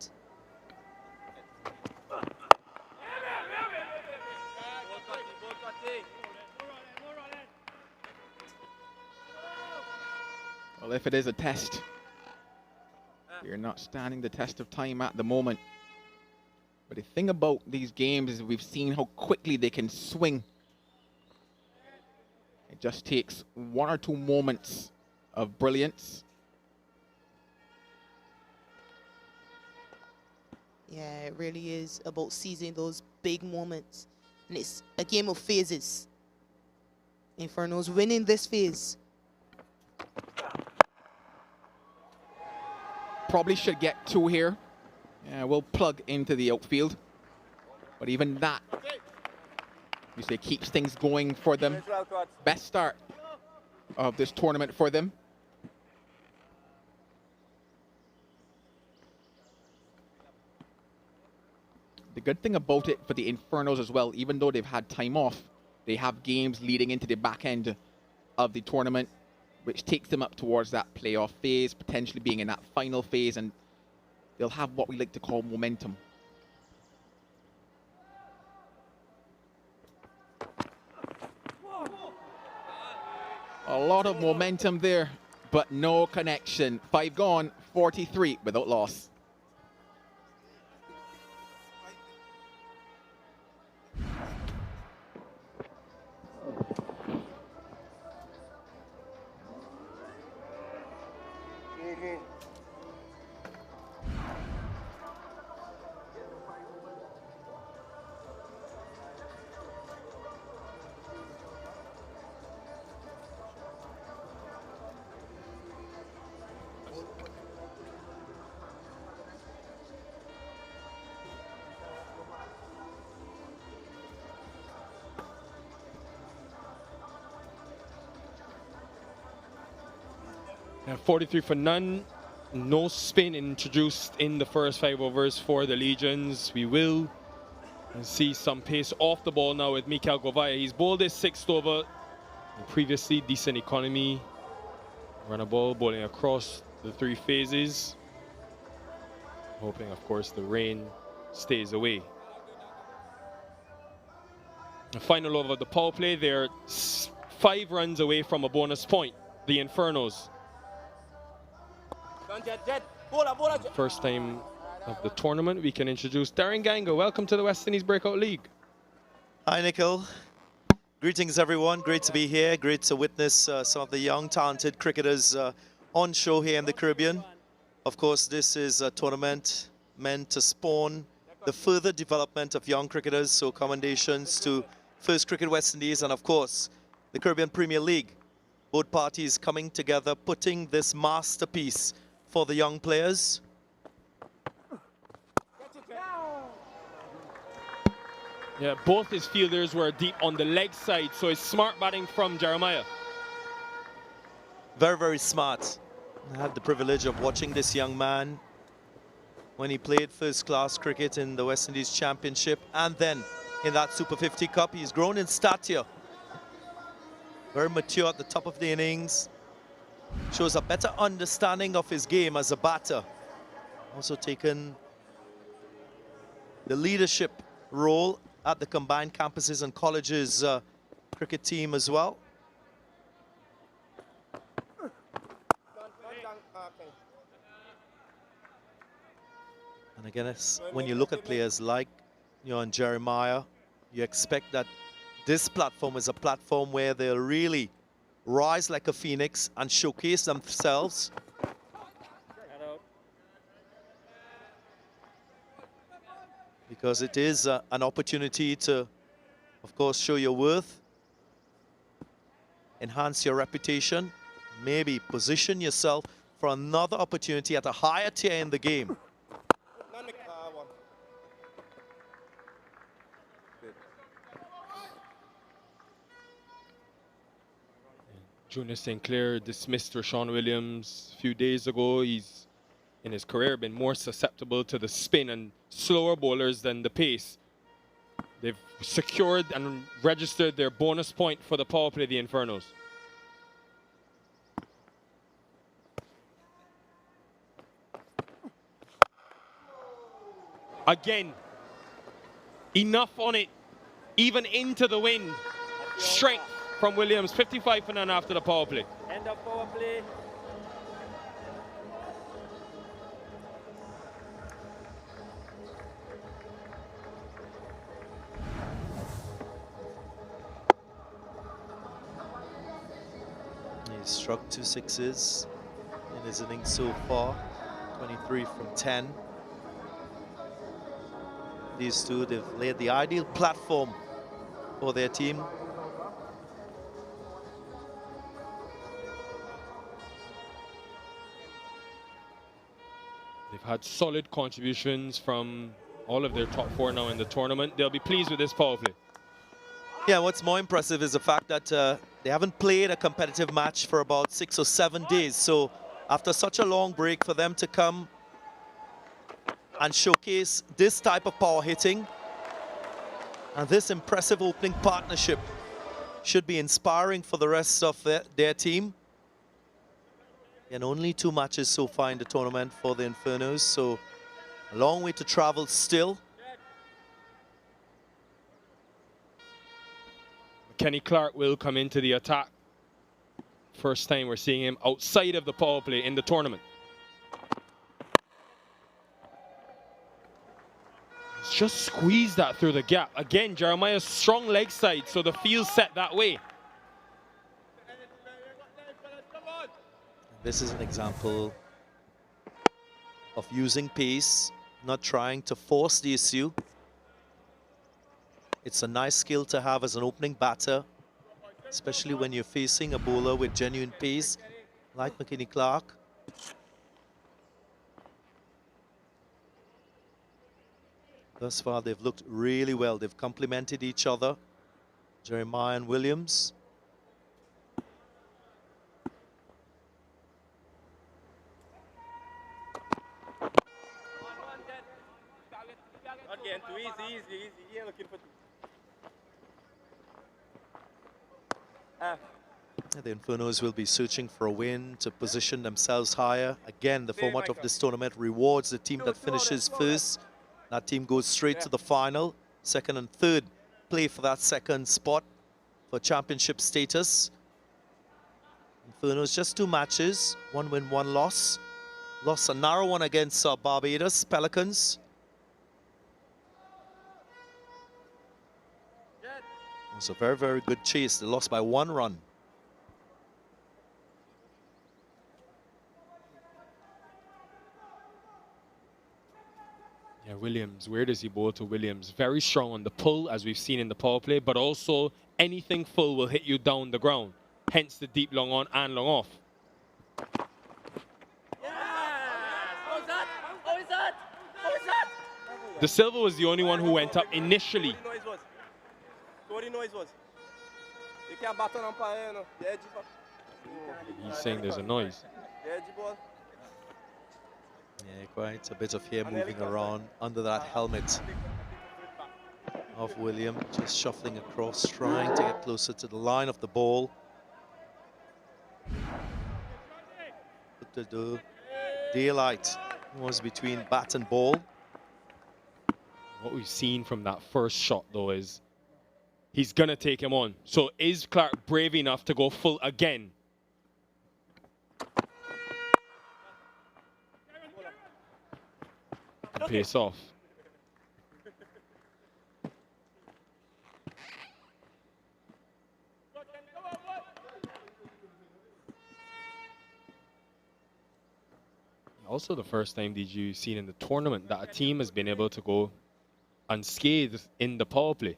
Well, if it is a test, you're not standing the test of time at the moment. But the thing about these games is we've seen how quickly they can swing. It just takes one or two moments of brilliance. Yeah, it really is about seizing those big moments. And it's a game of phases. Inferno's winning this phase. Probably should get two here. Yeah, we'll plug into the outfield. But even that, you say, keeps things going for them. Best start of this tournament for them. The good thing about it for the Infernos as well, even though they've had time off, they have games leading into the back end of the tournament, which takes them up towards that playoff phase, potentially being in that final phase, and they'll have what we like to call momentum. A lot of momentum there, but no connection. 5 gone, 43 without loss. And 43 for none. No spin introduced in the first 5 overs for the Legions. We will see some pace off the ball now with Mikael Govaya. He's bowled his 6th over. Previously, decent economy. Run a ball, bowling across the 3 phases. Hoping, of course, the rain stays away. The final over of the power play, they're 5 runs away from a bonus point. The Infernos. First time of the tournament, we can introduce Darren Ganga. Welcome to the West Indies Breakout League. Hi, Nikhil. Greetings, everyone. Great to be here. Great to witness some of the young, talented cricketers on show here in the Caribbean. Of course, this is a tournament meant to spawn the further development of young cricketers. So commendations to First Cricket West Indies and, of course, the Caribbean Premier League. Both parties coming together, putting this masterpiece for the young players. Yeah, both his fielders were deep on the leg side, so it's smart batting from Jeremiah. Very, very smart. I had the privilege of watching this young man when he played first-class cricket in the West Indies Championship and then in that Super 50 Cup. He's grown in stature. Very mature at the top of the innings. Shows a better understanding of his game as a batter. Also taken the leadership role at the combined campuses and colleges cricket team as well. And again, when you look at players like and Jeremiah, you expect that this platform is a platform where they'll really rise like a phoenix and showcase themselves. Because it is an opportunity to, of course, show your worth, enhance your reputation, maybe position yourself for another opportunity at a higher tier in the game. Junior St. Clair dismissed Rashawn Williams a few days ago. He's, in his career, been more susceptible to the spin and slower bowlers than the pace. They've secured and registered their bonus point for the power play, the Infernos. Again, enough on it, even into the wind. Strength from Williams, 55 for none after the power play. End of power play. He's struck 2 sixes in his innings so far, 23 from 10. These two, they've laid the ideal platform for their team. They've had solid contributions from all of their top 4 now in the tournament. They'll be pleased with this power play. Yeah, what's more impressive is the fact that they haven't played a competitive match for about 6 or 7 days. So after such a long break, for them to come and showcase this type of power hitting and this impressive opening partnership should be inspiring for the rest of their team. And only 2 matches so far in the tournament for the Infernos, so a long way to travel still. Kenny Clark will come into the attack First time we're seeing him outside of the power play in the tournament. Just squeeze that through the gap. Again, Jeremiah's strong leg side, so the field's set that way. This is an example of using pace, not trying to force the issue. It's a nice skill to have as an opening batter, especially when you're facing a bowler with genuine pace like McKinney Clark. Thus far, they've looked really well. They've complemented each other, Jeremiah and Williams. Again, too easy. You're looking for. The Infernos will be searching for a win to position themselves higher. Again, the format of this tournament rewards the team that finishes first. That team goes straight to the final. Second and third play for that second spot for championship status. Infernos just 2 matches, 1 win, 1 loss. Lost a narrow one against Barbados Pelicans. It was a very, very good chase. They lost by 1 run. Yeah, Williams, where does he bowl to Williams? Very strong on the pull, as we've seen in the power play, but also anything full will hit you down the ground. Hence the deep long on and long off. De Silva was the only one who went up initially. He's saying there's a noise. Yeah, quite a bit of hair moving around under that helmet of William. Just shuffling across, trying to get closer to the line of the ball. But the daylight was between bat and ball. What we've seen from that first shot, though, is he's going to take him on. So is Clark brave enough to go full again? And pace off. Also the first time did you seen in the tournament that a team has been able to go unscathed in the power play.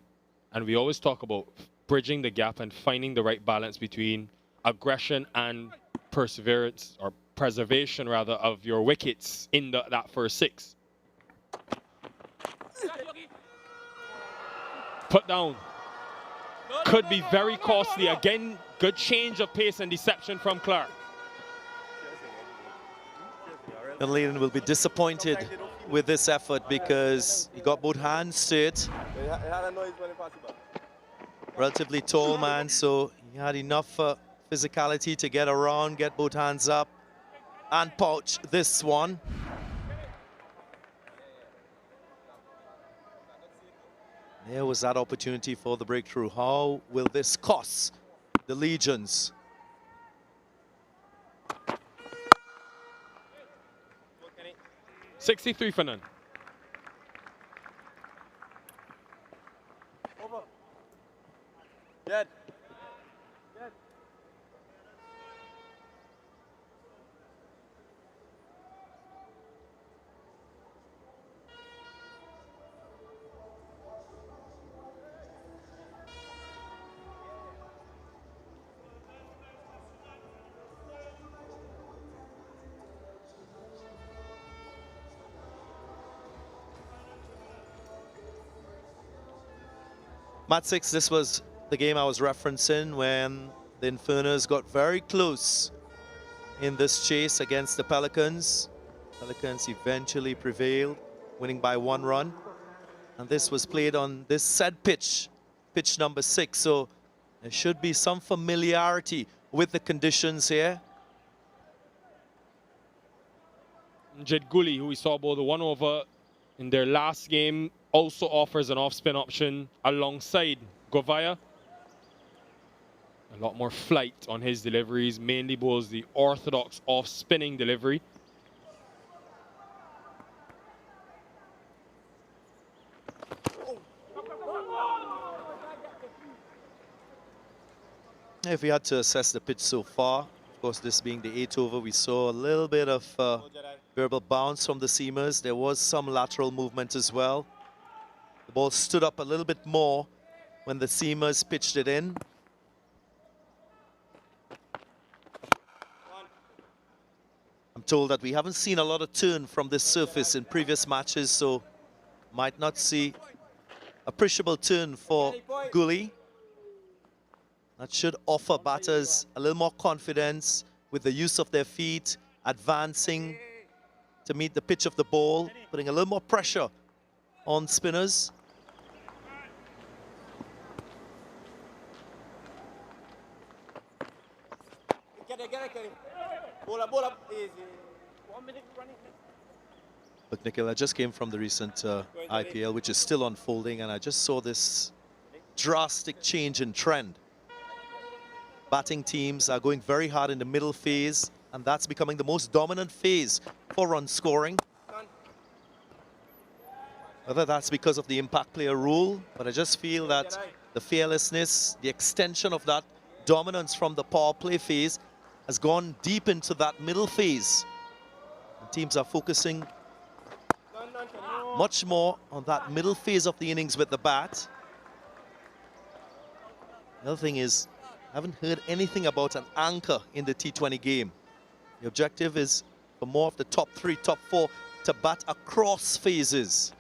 And we always talk about bridging the gap and finding the right balance between aggression and perseverance, or preservation rather, of your wickets in that first 6. Put down. Could be very costly. Again, good change of pace and deception from Clark. And Leland will be disappointed with this effort because he got both hands straight. Relatively tall man, so he had enough physicality to get around, get both hands up, and pouch this one. There was that opportunity for the breakthrough. How will this cost the Legions? $63 for none. Over. Dead. Match 6, this was the game I was referencing when the Infernos got very close in this chase against the Pelicans. Pelicans eventually prevailed, winning by 1 run. And this was played on this said pitch, pitch number 6. So there should be some familiarity with the conditions here. Jed Gully, who we saw bowl the 1 over in their last game, also offers an off-spin option alongside Govaya. A lot more flight on his deliveries, mainly bowls the orthodox off-spinning delivery. If we had to assess the pitch so far, of course, this being the 8th over, we saw a little bit of verbal bounce from the seamers. There was some lateral movement as well. The ball stood up a little bit more when the seamers pitched it in. I'm told that we haven't seen a lot of turn from this surface in previous matches, so might not see appreciable turn for Gully. That should offer batters a little more confidence with the use of their feet, advancing to meet the pitch of the ball, putting a little more pressure on spinners. Ball up, easy. 1 minute running. Look, Nikhil, I just came from the recent IPL, which is still unfolding, and I just saw this drastic change in trend. Batting teams are going very hard in the middle phase, and that's becoming the most dominant phase for run scoring. Whether that's because of the impact player rule, but I just feel that the fearlessness, the extension of that dominance from the power play phase has gone deep into that middle phase. And teams are focusing much more on that middle phase of the innings with the bat. The other thing is, I haven't heard anything about an anchor in the T20 game. The objective is for more of the top 3, top 4 to bat across phases.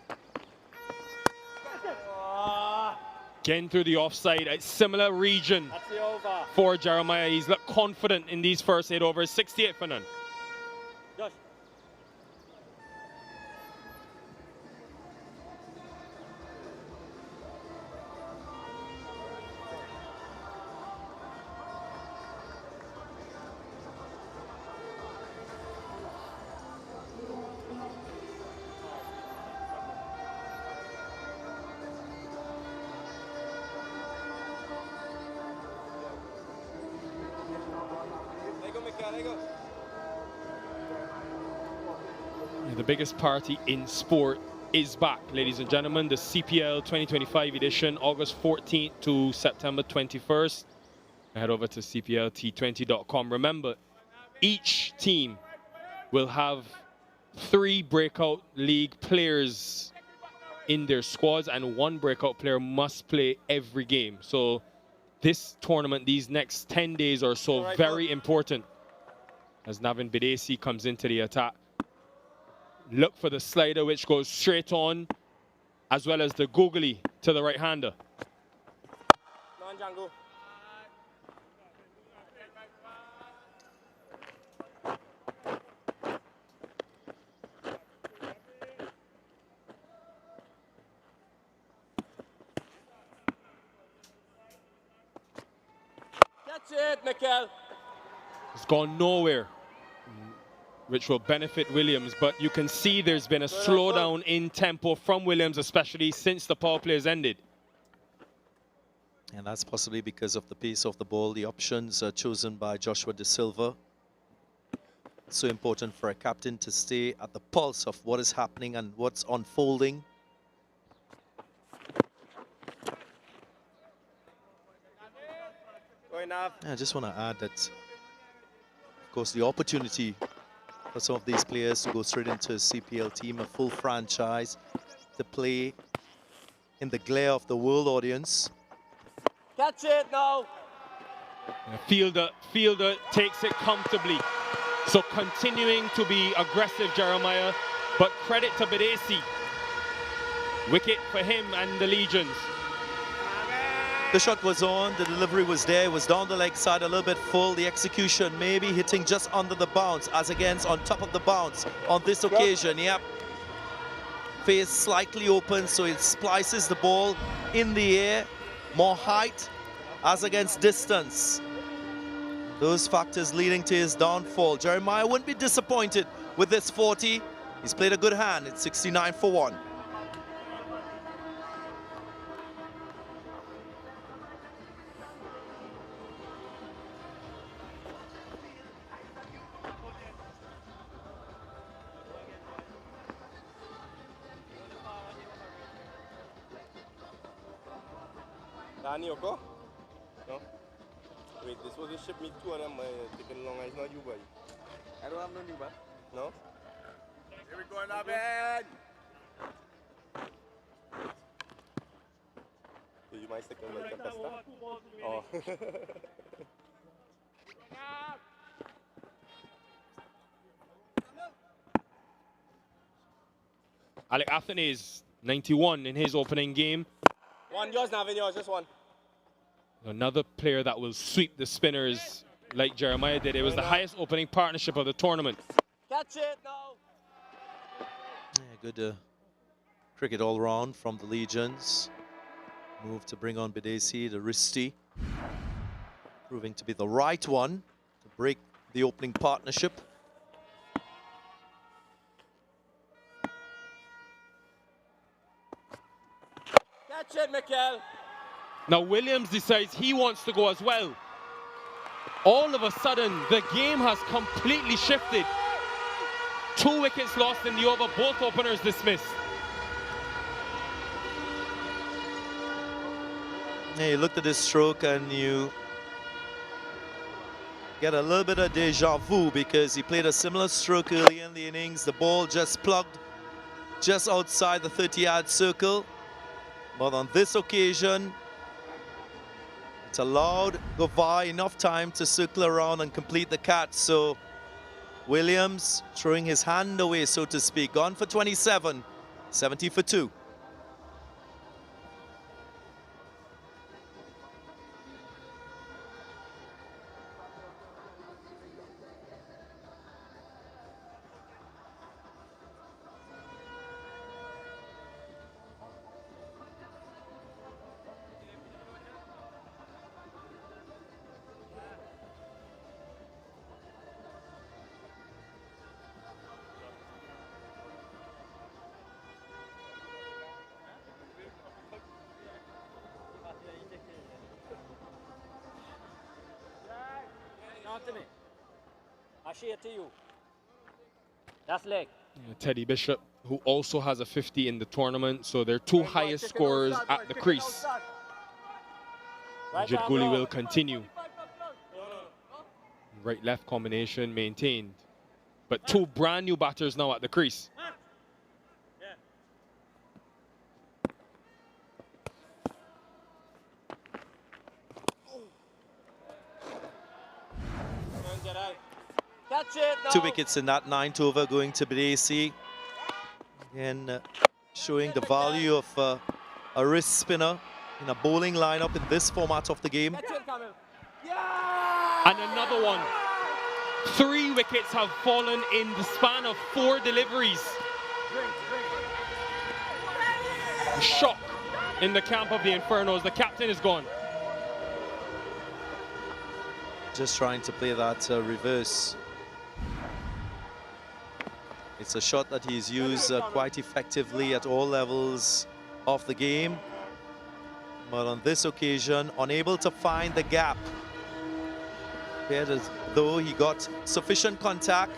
Getting through the offside, a similar region for Jeremiah. He's looked confident in these first 8 overs, 68 for none. The biggest party in sport is back, ladies and gentlemen. The CPL 2025 edition, August 14th to September 21st. Head over to cplT20.com. Remember, each team will have 3 Breakout League players in their squads, and 1 Breakout player must play every game. So this tournament, these next 10 days or so, very important as Navin Bidesi comes into the attack. Look for the slider, which goes straight on, as well as the googly to the right-hander. Non-Django. That's it, Mikel. It's gone nowhere, which will benefit Williams, but you can see there's been a slowdown in tempo from Williams, especially since the power play has ended. And that's possibly because of the pace of the ball. The options are chosen by Joshua De Silva. It's so important for a captain to stay at the pulse of what is happening and what's unfolding. I just want to add that, of course, the opportunity for some of these players to go straight into a CPL team, a full franchise, to play in the glare of the world audience. Catch it now. Fielder takes it comfortably. So continuing to be aggressive, Jeremiah, but credit to Bidesi. Wicket for him and the Legions. The shot was on, the delivery was there, it was down the leg side, a little bit full. The execution maybe hitting just under the bounce, as against on top of the bounce on this occasion. Yep. Face slightly open, so it splices the ball in the air. More height as against distance. Those factors leading to his downfall. Jeremiah wouldn't be disappointed with this 40. He's played a good hand. It's 69 for 1. Danny Oko? No? Wait, this was a ship me two of them taking long. It's not you, boy. I don't have no new bat. No? Here we go, Navin. You might stick on like the pasta. Oh. Alec Athanaze, 91 in his opening game. One yours, Navin, yours, just one. Another player that will sweep the spinners like Jeremiah did. It was the highest opening partnership of the tournament. Catch it now. Yeah, good cricket all round from the Legions. Move to bring on Bidesi, the wristy. Proving to be the right one to break the opening partnership. Catch it, Mikel. Now Williams decides he wants to go as well. All of a sudden, the game has completely shifted. 2 wickets lost in the over, both openers dismissed. Yeah, you looked at this stroke and you get a little bit of deja vu because he played a similar stroke early in the innings. The ball just plugged just outside the 30-yard circle. But on this occasion, it's allowed Govai enough time to circle around and complete the catch. So Williams throwing his hand away, so to speak. Gone for 27, 70 for 2. Anthony, I share it to you. That's leg. Teddy Bishop, who also has a 50 in the tournament, so they're 2 highest scorers at the crease. Jid Guli will continue. Right-left combination maintained. But 2 brand new batters now at the crease. Catch it now. 2 wickets in that 9th over going to Bidesi. Again, showing the value of a wrist spinner in a bowling lineup in this format of the game. Catch it, Camille. And another one. 3 wickets have fallen in the span of 4 deliveries. Shock in the camp of the Infernos. The captain is gone. Just trying to play that reverse. It's a shot that he's used quite effectively at all levels of the game. But on this occasion, unable to find the gap. Appeared as though he got sufficient contact,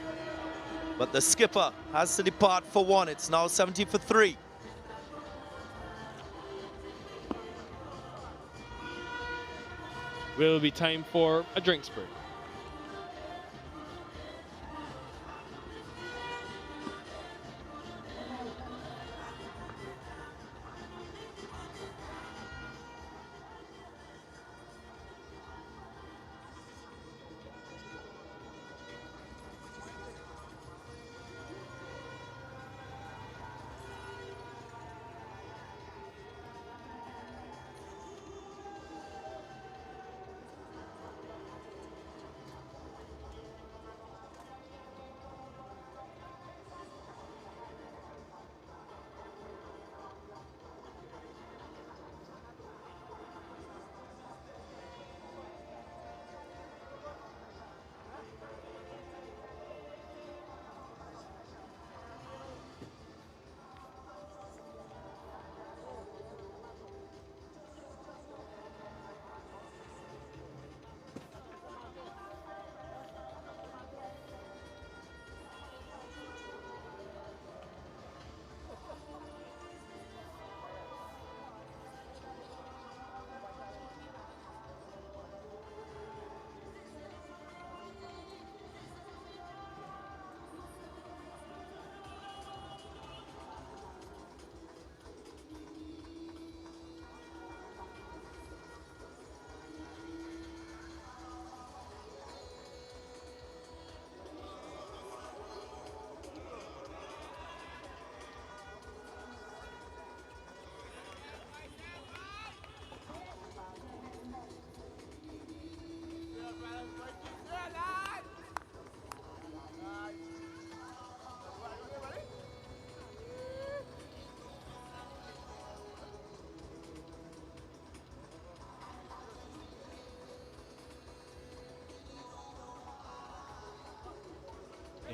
but the skipper has to depart for 1. It's now 70 for 3. Will be time for a drinks break.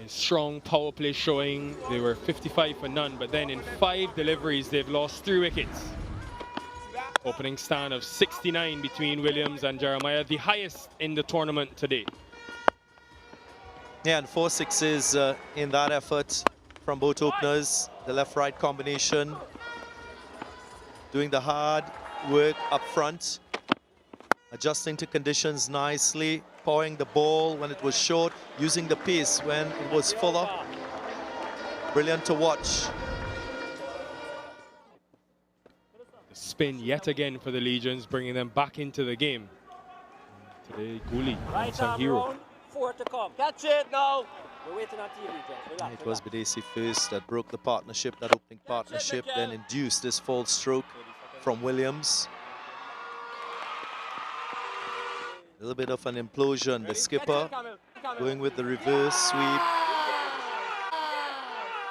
A strong power play showing. They were 55 for none, but then in 5 deliveries, they've lost 3 wickets. Opening stand of 69 between Williams and Jeremiah, the highest in the tournament today. Yeah, and 4 sixes in that effort from both openers. The left-right combination. Doing the hard work up front. Adjusting to conditions nicely. Powering the ball when it was short. Using the pace when it was fuller. Brilliant to watch. The spin yet again for the Legions, bringing them back into the game. Today, Guli, Right some arm hero. round, 4 to come. Catch it now. We're waiting on TV, gents. Relax, It was Bidesi first that broke the partnership, that opening partnership, then induced this false stroke from Williams. A little bit of an implosion. The skipper going with the reverse sweep.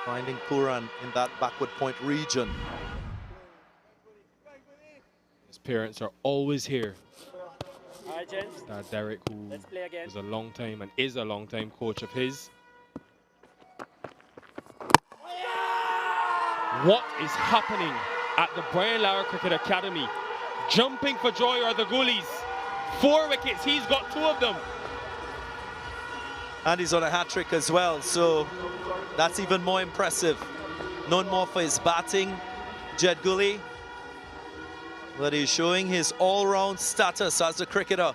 Finding Puran in that backward point region. His parents are always here. All right, gents. Derek, who Let's play again. was a long time and is a long time coach of his. What is happening at the Brian Lara Cricket Academy? Jumping for joy are the goalies. 4 wickets, he's got 2 of them. And he's on a hat-trick as well, so that's even more impressive. Known more for his batting, Jed Gully, but he's showing his all-round status as a cricketer.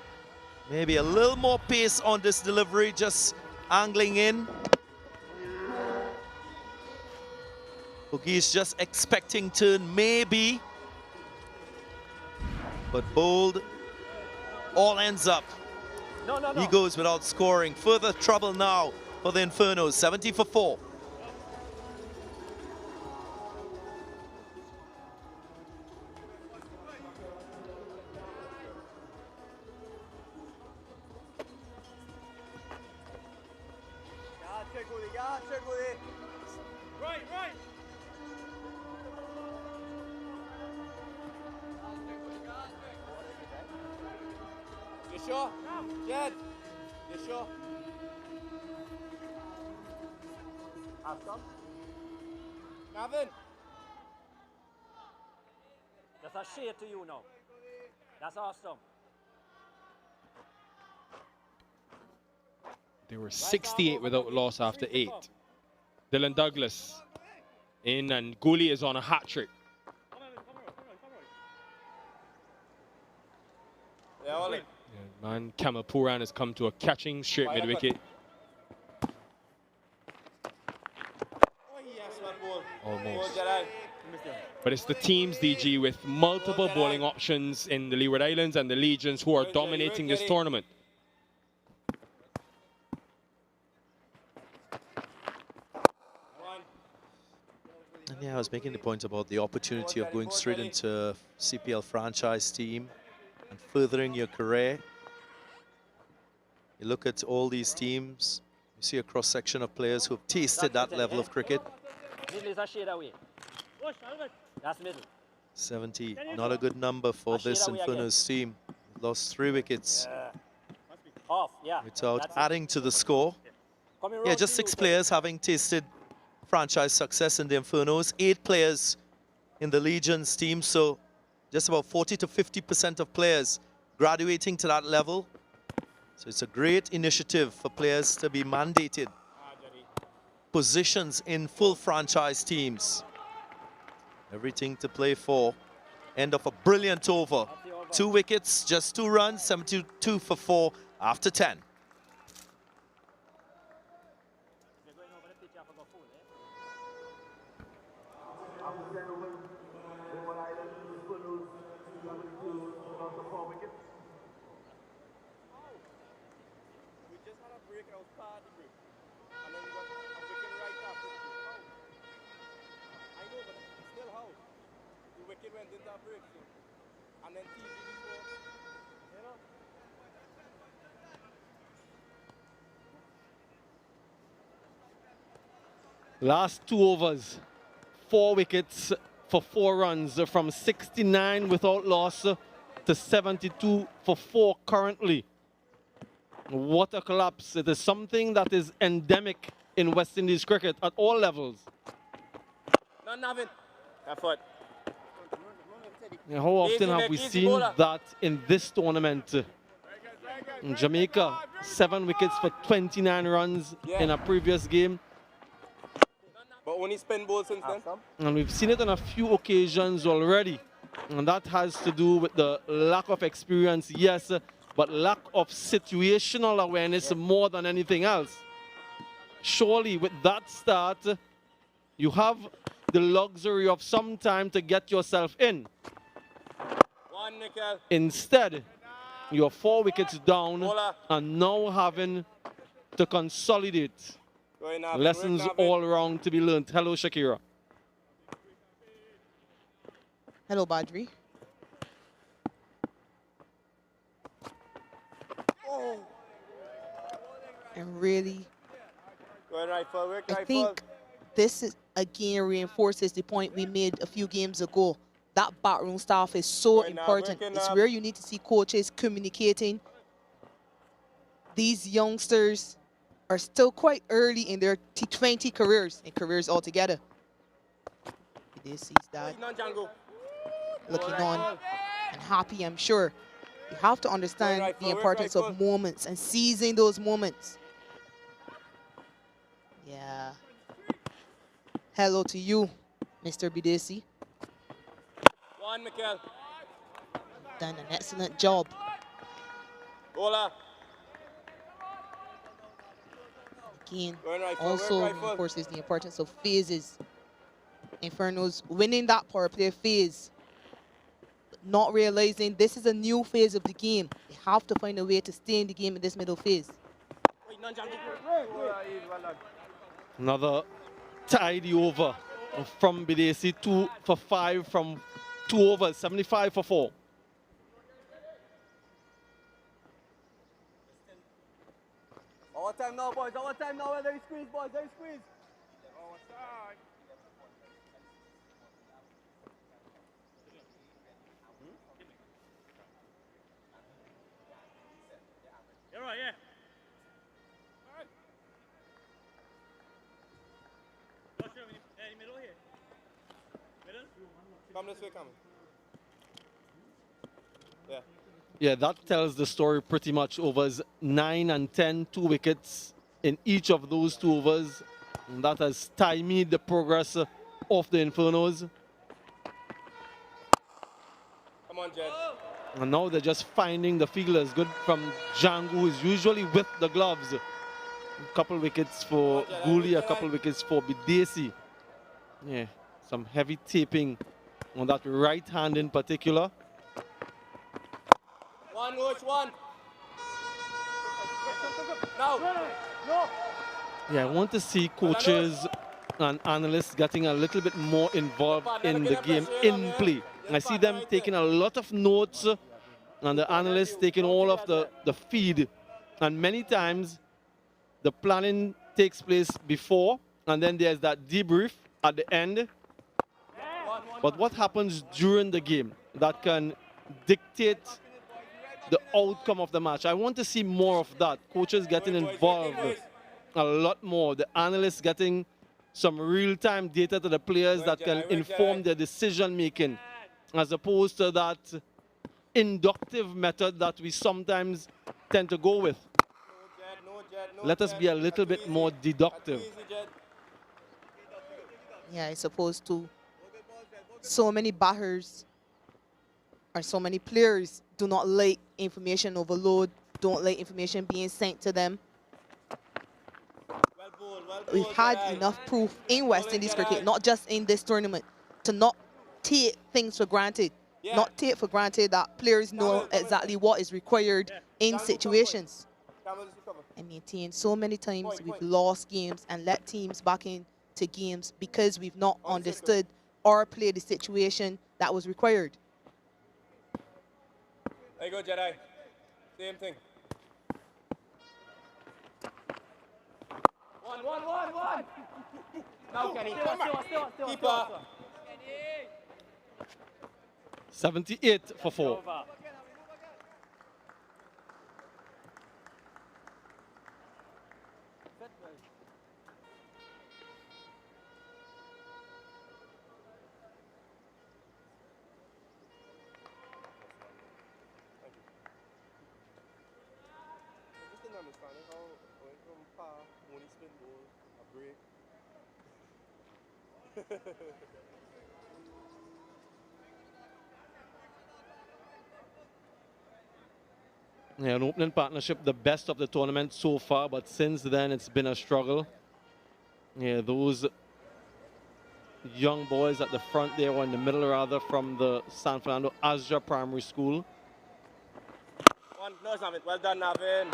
Maybe a little more pace on this delivery, just angling in. He's just expecting turn, maybe. But bold, all ends up. No. He goes without scoring. Further trouble now for the Infernos, 70 for 4. Right. You sure? Jed, you sure? Have some. Marvin. That's a shade to you now. That's awesome. They were 68 without loss after 8. Dylan Douglas in, and Guli is on a hat-trick. Yeah, Ollie. Man, Kamal Puran has come to a catching straight mid-wicket. Almost. But it's the teams, DG, with multiple bowling options in the Leeward Islands and the Legions who are dominating this tournament. And yeah, I was making the point about the opportunity of going straight into CPL franchise team and furthering your career. You look at all these teams, you see a cross-section of players who have tasted that level of cricket. Middle is a shade away. That's middle. 70, not a good number for this Infernos team. Lost 3 wickets Off, yeah. without adding to the score. Yeah, just 6 players having tasted franchise success in the Infernos, 8 players in the Legions team, so just about 40 to 50% of players graduating to that level. So it's a great initiative for players to be mandated positions in full franchise teams. Everything to play for. End of a brilliant over. 2 wickets, just 2 runs, 72 for 4 after 10. Last 2 overs, 4 wickets for 4 runs from 69 without loss to 72 for 4 currently. What a collapse. It is something that is endemic in West Indies cricket at all levels. Not nothing. That foot. And how often have we seen that in this tournament? In Jamaica, 7 wickets for 29 runs in a previous game. But only spin ball since then. And we've seen it on a few occasions already. And that has to do with the lack of experience, yes, but lack of situational awareness more than anything else. Surely with that start, you have the luxury of some time to get yourself in. Instead, you're 4 wickets down and now having to consolidate. Lessons all around to be learned. Hello, Shakira. Hello, Badri. And really, I think this is again reinforces the point we made a few games ago. That backroom staff is so important. It's where you need to see coaches communicating. These youngsters are still quite early in their T20 careers and careers altogether. This is that looking on and happy, I'm sure. You have to understand the importance of moments and seizing those moments. Yeah. Hello to you, Mr. Bidesi. Mikel. Done an excellent job. Bola. Again, also reinforces the importance of phases. Infernos winning that power play phase, but not realizing this is a new phase of the game. They have to find a way to stay in the game in this middle phase. Another tidy over from Bidesi, 2 for 5 from 2 overs, 75 for 4. Our time now, boys. Our time now. Very squeeze, boys. Very squeeze. You're right, yeah. Middle here. Middle? Come this way, come. Yeah. Yeah, that tells the story pretty much. Overs 9 and 10, 2 wickets in each of those 2 overs. And that has stymied the progress of the Infernos. Come on, Jed. And now they're just finding the fielders. Good from Django, who's usually with the gloves. A couple wickets for Gooley, a couple wickets for Bidesi. Yeah, some heavy taping on that right hand in particular. One, Roach, one. Now. No. Yeah, I want to see coaches and analysts getting a little bit more involved in the game in play. I see them taking a lot of notes and the analysts taking all of the feed. And many times the planning takes place before and then there's that debrief at the end. But what happens during the game that can dictate the outcome of the match? I want to see more of that. Coaches getting involved a lot more. The analysts getting some real-time data to the players that can inform their decision-making, as opposed to that inductive method that we sometimes tend to go with. Let us be a little bit more deductive. Yeah, I suppose too. So many batters or so many players do not like information overload, don't like information being sent to them. We've had enough proof in West Indies cricket, not just in this tournament, to not take things for granted. Not take for granted that players know exactly what is required in situations. I maintain so many times we've lost games and let teams back into games because we've not understood or played the situation that was required. There you go, Jedi. Same thing. One. Now, Kenny. Still. Keeper. 78 for 4. understanding how going from par, only spin ball, a break. Yeah, an opening partnership, the best of the tournament so far, but since then it's been a struggle. Yeah, those young boys at the front there, or in the middle rather, from the San Fernando Azra Primary School. No, Navin. Well done, Navin.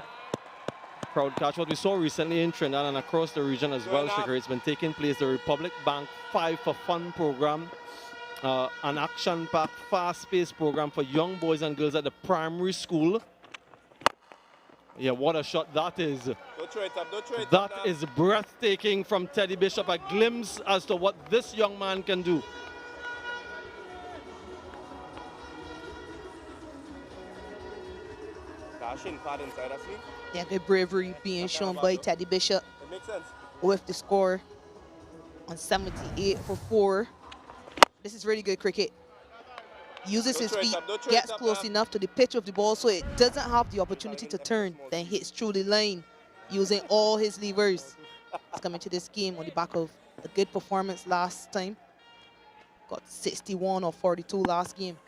Proud catch. What we saw recently in Trinidad and across the region as well, Shaker, it's been taking place, the Republic Bank 5 for Fun program, an action-packed, fast-paced program for young boys and girls at the primary school. Yeah, what a shot that is. Don't throw it up, don't throw it That up. is breathtaking from Teddy Bishop, a glimpse as to what this young man can do. Dashing pad inside us, me. Yeah, good bravery being shown by Teddy Bishop It makes sense. with the score on 78 for 4. This is really good cricket. Uses his feet, gets close enough to the pitch of the ball so it doesn't have the opportunity to turn, then hits through the line using all his levers. He's coming to this game on the back of a good performance last time. Got 61 or 42 last game.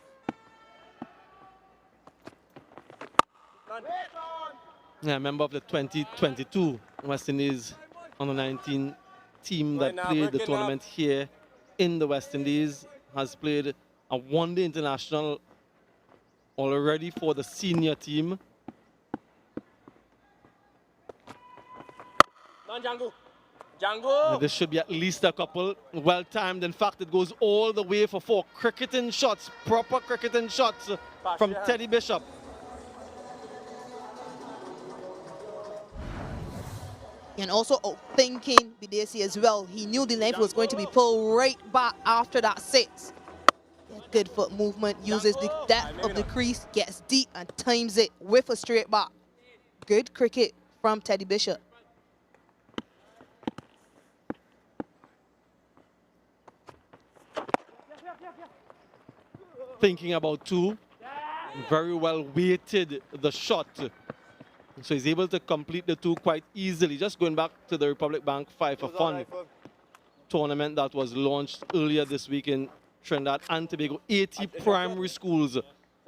Yeah, member of the 2022 West Indies under-19 team that played the tournament here in the West Indies, has played a one-day international already for the senior team. This should be at least a couple. Well-timed. In fact, it goes all the way for 4. Cricketing shots, proper cricketing shots from Teddy Bishop. And also thinking Bidesi as well. He knew the length was going to be pulled right back after that 6. Yeah, good foot movement, uses the depth of the crease, gets deep and times it with a straight back. Good cricket from Teddy Bishop. Thinking about 2. Very well weighted the shot. So he's able to complete the 2 quite easily. Just going back to the Republic Bank 5 for Fun tournament that was launched earlier this week in Trinidad and Tobago. 80 primary schools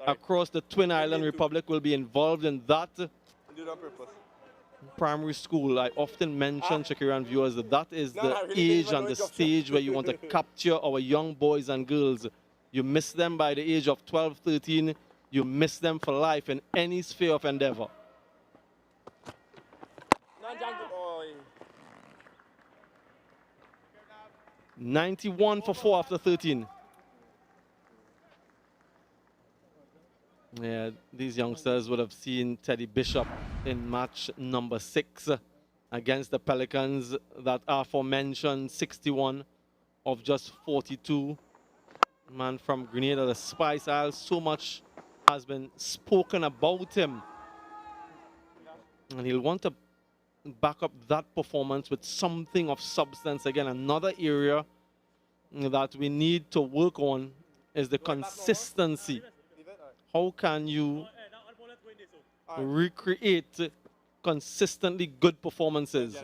across the Twin Island Republic will be involved in that primary school. I often mention, Shakira and viewers, that is the age and the stage where you want to capture our young boys and girls. You miss them by the age of 12, 13, you miss them for life in any sphere of endeavor. 91 for 4 after 13. Yeah, these youngsters would have seen Teddy Bishop in match number 6 against the Pelicans, that aforementioned 61 of just 42. Man from Grenada, the Spice Isles, so much has been spoken about him. And he'll want to back up that performance with something of substance. Again, another area that we need to work on is the consistency. How can you recreate consistently good performances?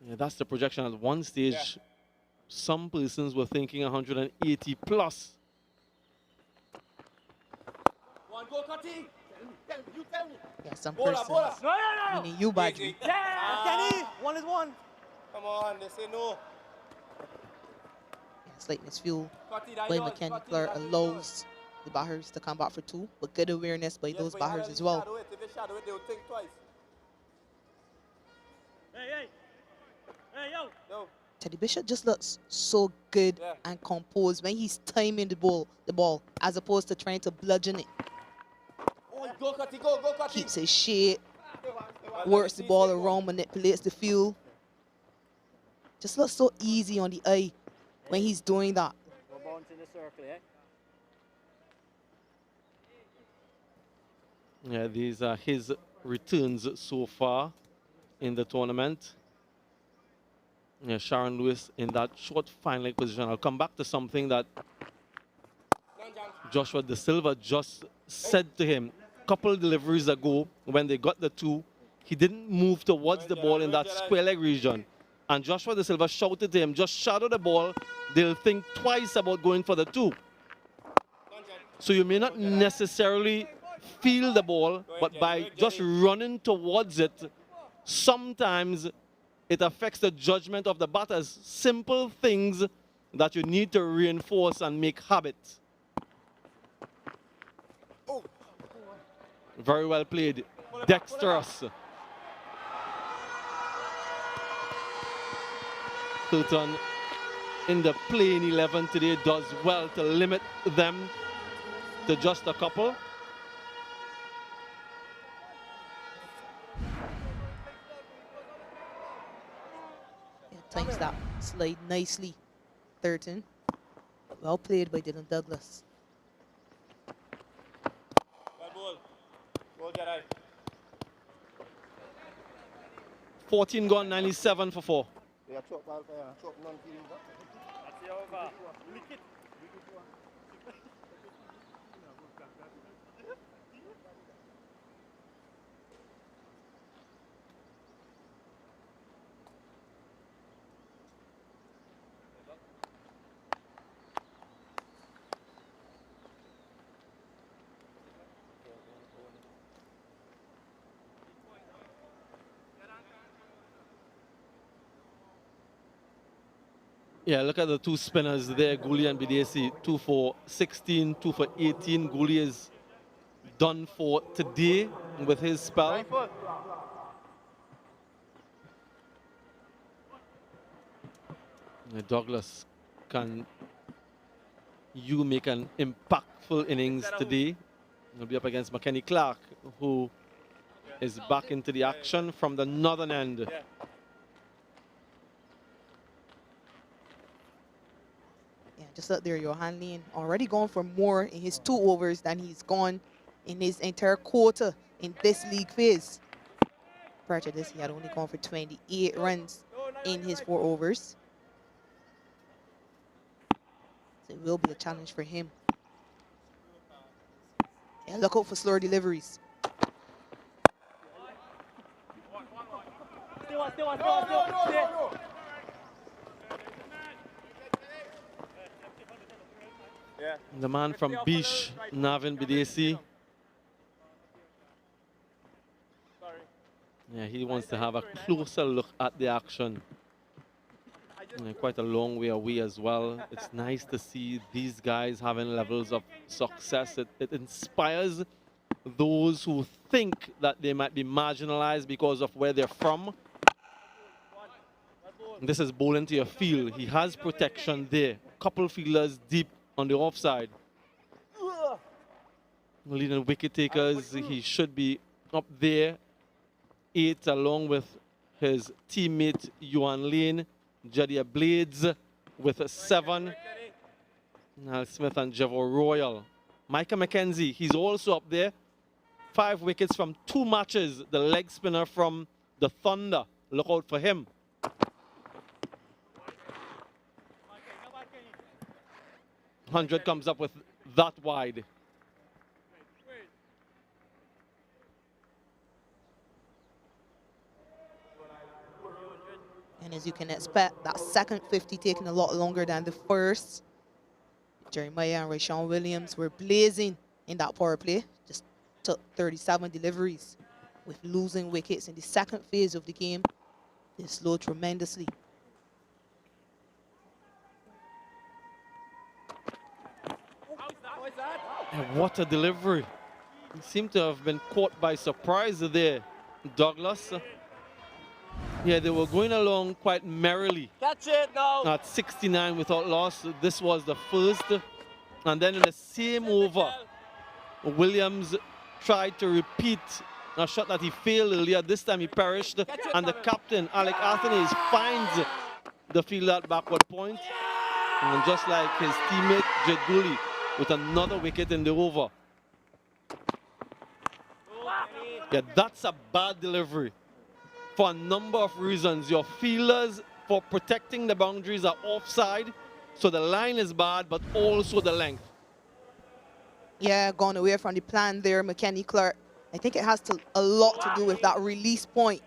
Yeah, that's the projection. At one stage, some persons were thinking 180 plus. Yeah, some persons, meaning you, Badri. Kenny, 1 is 1. Come on, they say no. Yeah, slight misfuel by McKenny Clark allows the batters to come back for 2, but good awareness by those batters as well. If they shadow it, they'll think twice. Hey, yo. Teddy Bishop just looks so good and composed when he's timing the ball, as opposed to trying to bludgeon it. Go, Cutty, go, Cutty. Keeps his shape, works the ball around, manipulates the field. Just looks so easy on the eye when he's doing that. Go bounce in the circle, eh? Yeah, these are his returns so far in the tournament. Yeah, Sharon Lewis in that short fine leg position. I'll come back to something that Joshua De Silva just said to him couple deliveries ago when they got the 2, he didn't move towards the ball in that square leg region. And Joshua De Silva shouted to him, just shadow the ball, they'll think twice about going for the 2. So you may not necessarily feel the ball, but by just running towards it, sometimes it affects the judgment of the batters. Simple things that you need to reinforce and make habits. Very well played. Dexterous. Hilton in the playing 11 today does well to limit them to just a couple. Yeah, times that slide nicely. 13. Well played by Dylan Douglas. 14 gone, 97 for 4. Yeah, look at the 2 spinners there, Gooley and Bidesi. 2 for 16, 2 for 18. Gooley is done for today with his spell. Douglas, can you make an impactful innings today? He'll be up against McKenny Clark, who is back into the action from the northern end. Just out there, Johan Lane already gone for more in his 2 overs than he's gone in his entire quarter in this league phase. Prior to this, he had only gone for 28 runs in his 4 overs. So it will be a challenge for him. Yeah, look out for slower deliveries. The man from Bish, Navin Bidesi. Yeah, he wants to have a closer look at the action. Quite a long way away as well. It's nice to see these guys having levels of success. It inspires those who think that they might be marginalized because of where they're from. This is bowling to your field. He has protection there. Couple fielders deep on the offside. Leading wicket takers, he should be up there. 8 along with his teammate Yuan Lane. Jadier Blades with a 7. Nal Smith and Jevo Royal. Micah McKenzie, he's also up there. 5 wickets from 2 matches. The leg spinner from the Thunder. Look out for him. .100 comes up with that wide. And as you can expect, that second 50 taking a lot longer than the first. Jeremiah and Rashawn Williams were blazing in that power play. Just took 37 deliveries with losing wickets in the second phase of the game. They slowed tremendously. And what a delivery. He seemed to have been caught by surprise there, Douglas. Yeah, they were going along quite merrily. Catch it now. At 69 without loss. This was the first. And then in the same over, Williams tried to repeat a shot that he failed earlier. This time he perished. And the captain, Alec Athenaeus, finds the field at backward point. And just like his teammate, Jed Gooley, with another wicket in the over. Yeah, that's a bad delivery. For a number of reasons. Your fielders, for protecting the boundaries, are offside. So the line is bad, but also the length. Yeah, gone away from the plan there, McKenny Clark. I think it has a lot to do with that release point.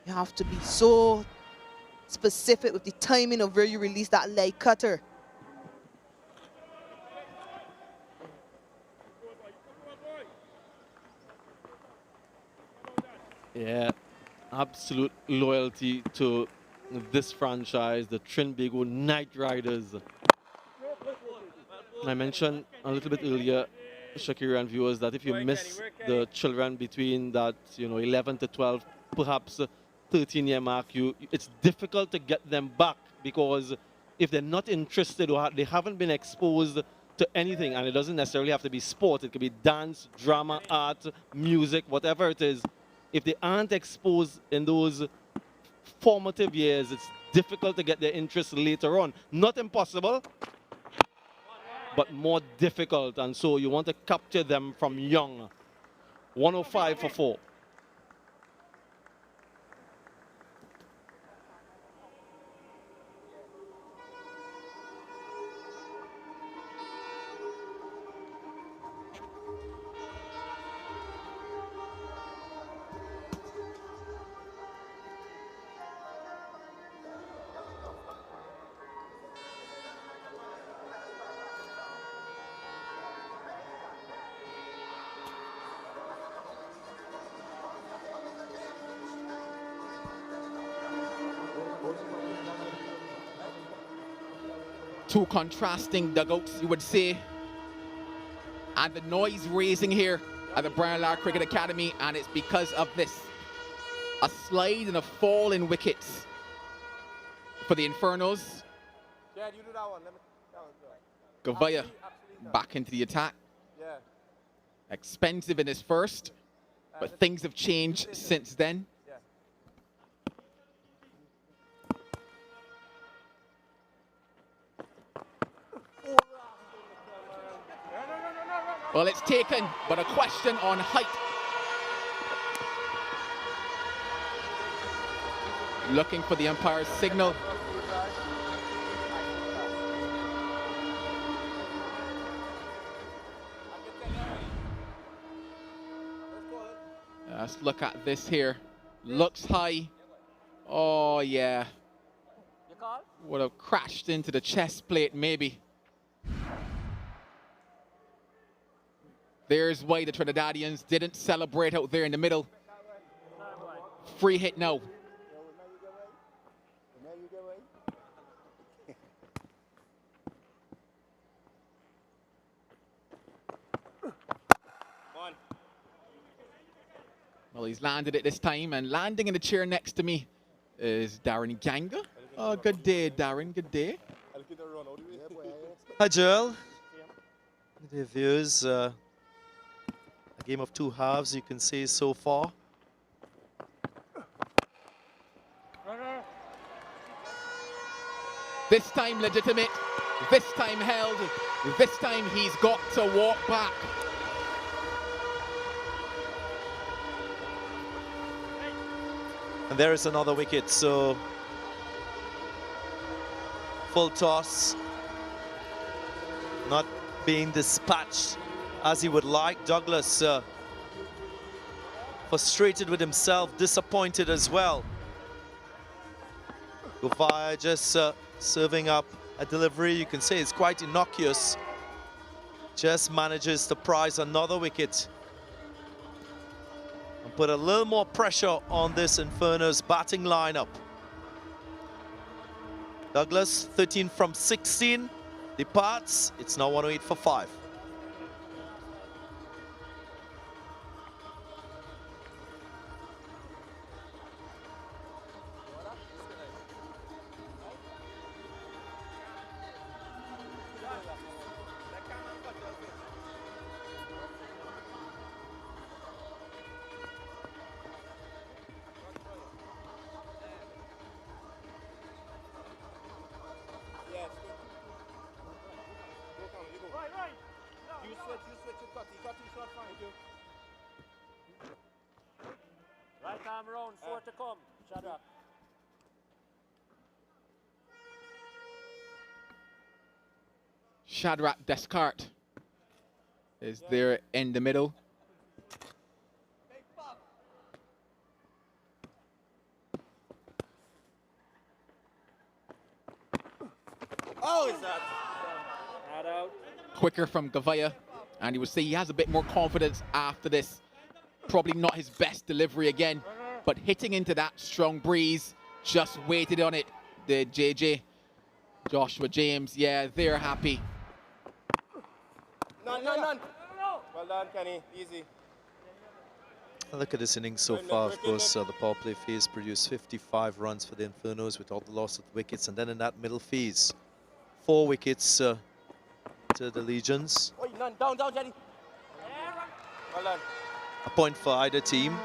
You have to be so specific with the timing of where you release that leg cutter. Yeah, absolute loyalty to this franchise, the Trinbago Knight Riders. I mentioned a little bit earlier, Shakira and viewers, that if you miss the children between that, 11 to 12, perhaps 13-year mark, it's difficult to get them back, because if they're not interested or they haven't been exposed to anything, and it doesn't necessarily have to be sport, it could be dance, drama, art, music, whatever it is. If they aren't exposed in those formative years, it's difficult to get their interest later on. Not impossible, but more difficult, and so you want to capture them from young. 105 for 4. Two contrasting dugouts, you would say. And the noise raising here at the Brian Lara Cricket Academy, and it's because of this. A slide and a fall in wickets for the Infernos. Yeah, you do that one. Let me, that one. Gavaya back into the attack. Yeah. Expensive in his first, but things have changed since then. Well, it's taken, but a question on height. Looking for the umpire's signal. Let's look at this here. Looks high. Oh, yeah. Would have crashed into the chest plate, maybe. There's why the Trinidadians didn't celebrate out there in the middle. Free hit now. Well, he's landed it this time, and landing in the chair next to me is Darren Ganga. Oh, good day, Darren, good day. Hi, Joel. Good day, viewers. A game of two halves, you can say so far. This time legitimate, this time held, this time he's got to walk back. And there is another wicket, so full toss, not being dispatched as he would like. Douglas frustrated with himself, disappointed as well. Guvaya just serving up a delivery, you can say it's quite innocuous. Just manages to prize another wicket and put a little more pressure on this Inferno's batting lineup. Douglas, 13 from 16, departs. It's now 108 for 5. Right arm round, 4 to come. Shadrach. Shadrach Descartes is there in the middle. Oh, is that? Not out. Quicker from Gavaya, and he would say he has a bit more confidence after this. Probably not his best delivery again, but hitting into that strong breeze, just waited on it. The JJ, Joshua James, yeah, they're happy. None. Well done, Kenny. Easy. Look at this inning so far. Of course, the power play phase produced 55 runs for the Infernos without the loss of wickets. And then in that middle phase, 4 wickets to the Legions. Oi, none. Down, Jenny. Well done. A point for either team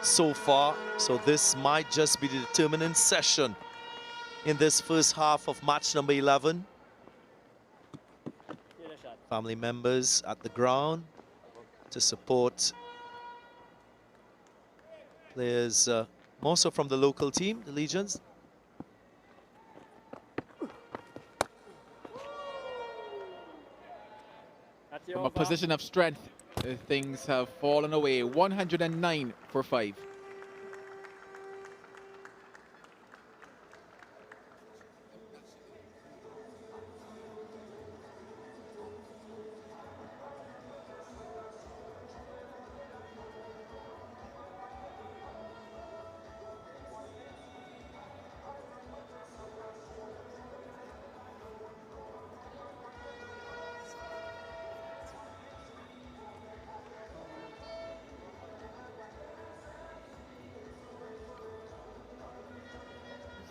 so far. So this might just be the determining session in this first half of match number 11. Family members at the ground to support players, more so from the local team, the Legions. From a position of strength, things have fallen away. 109 for 5.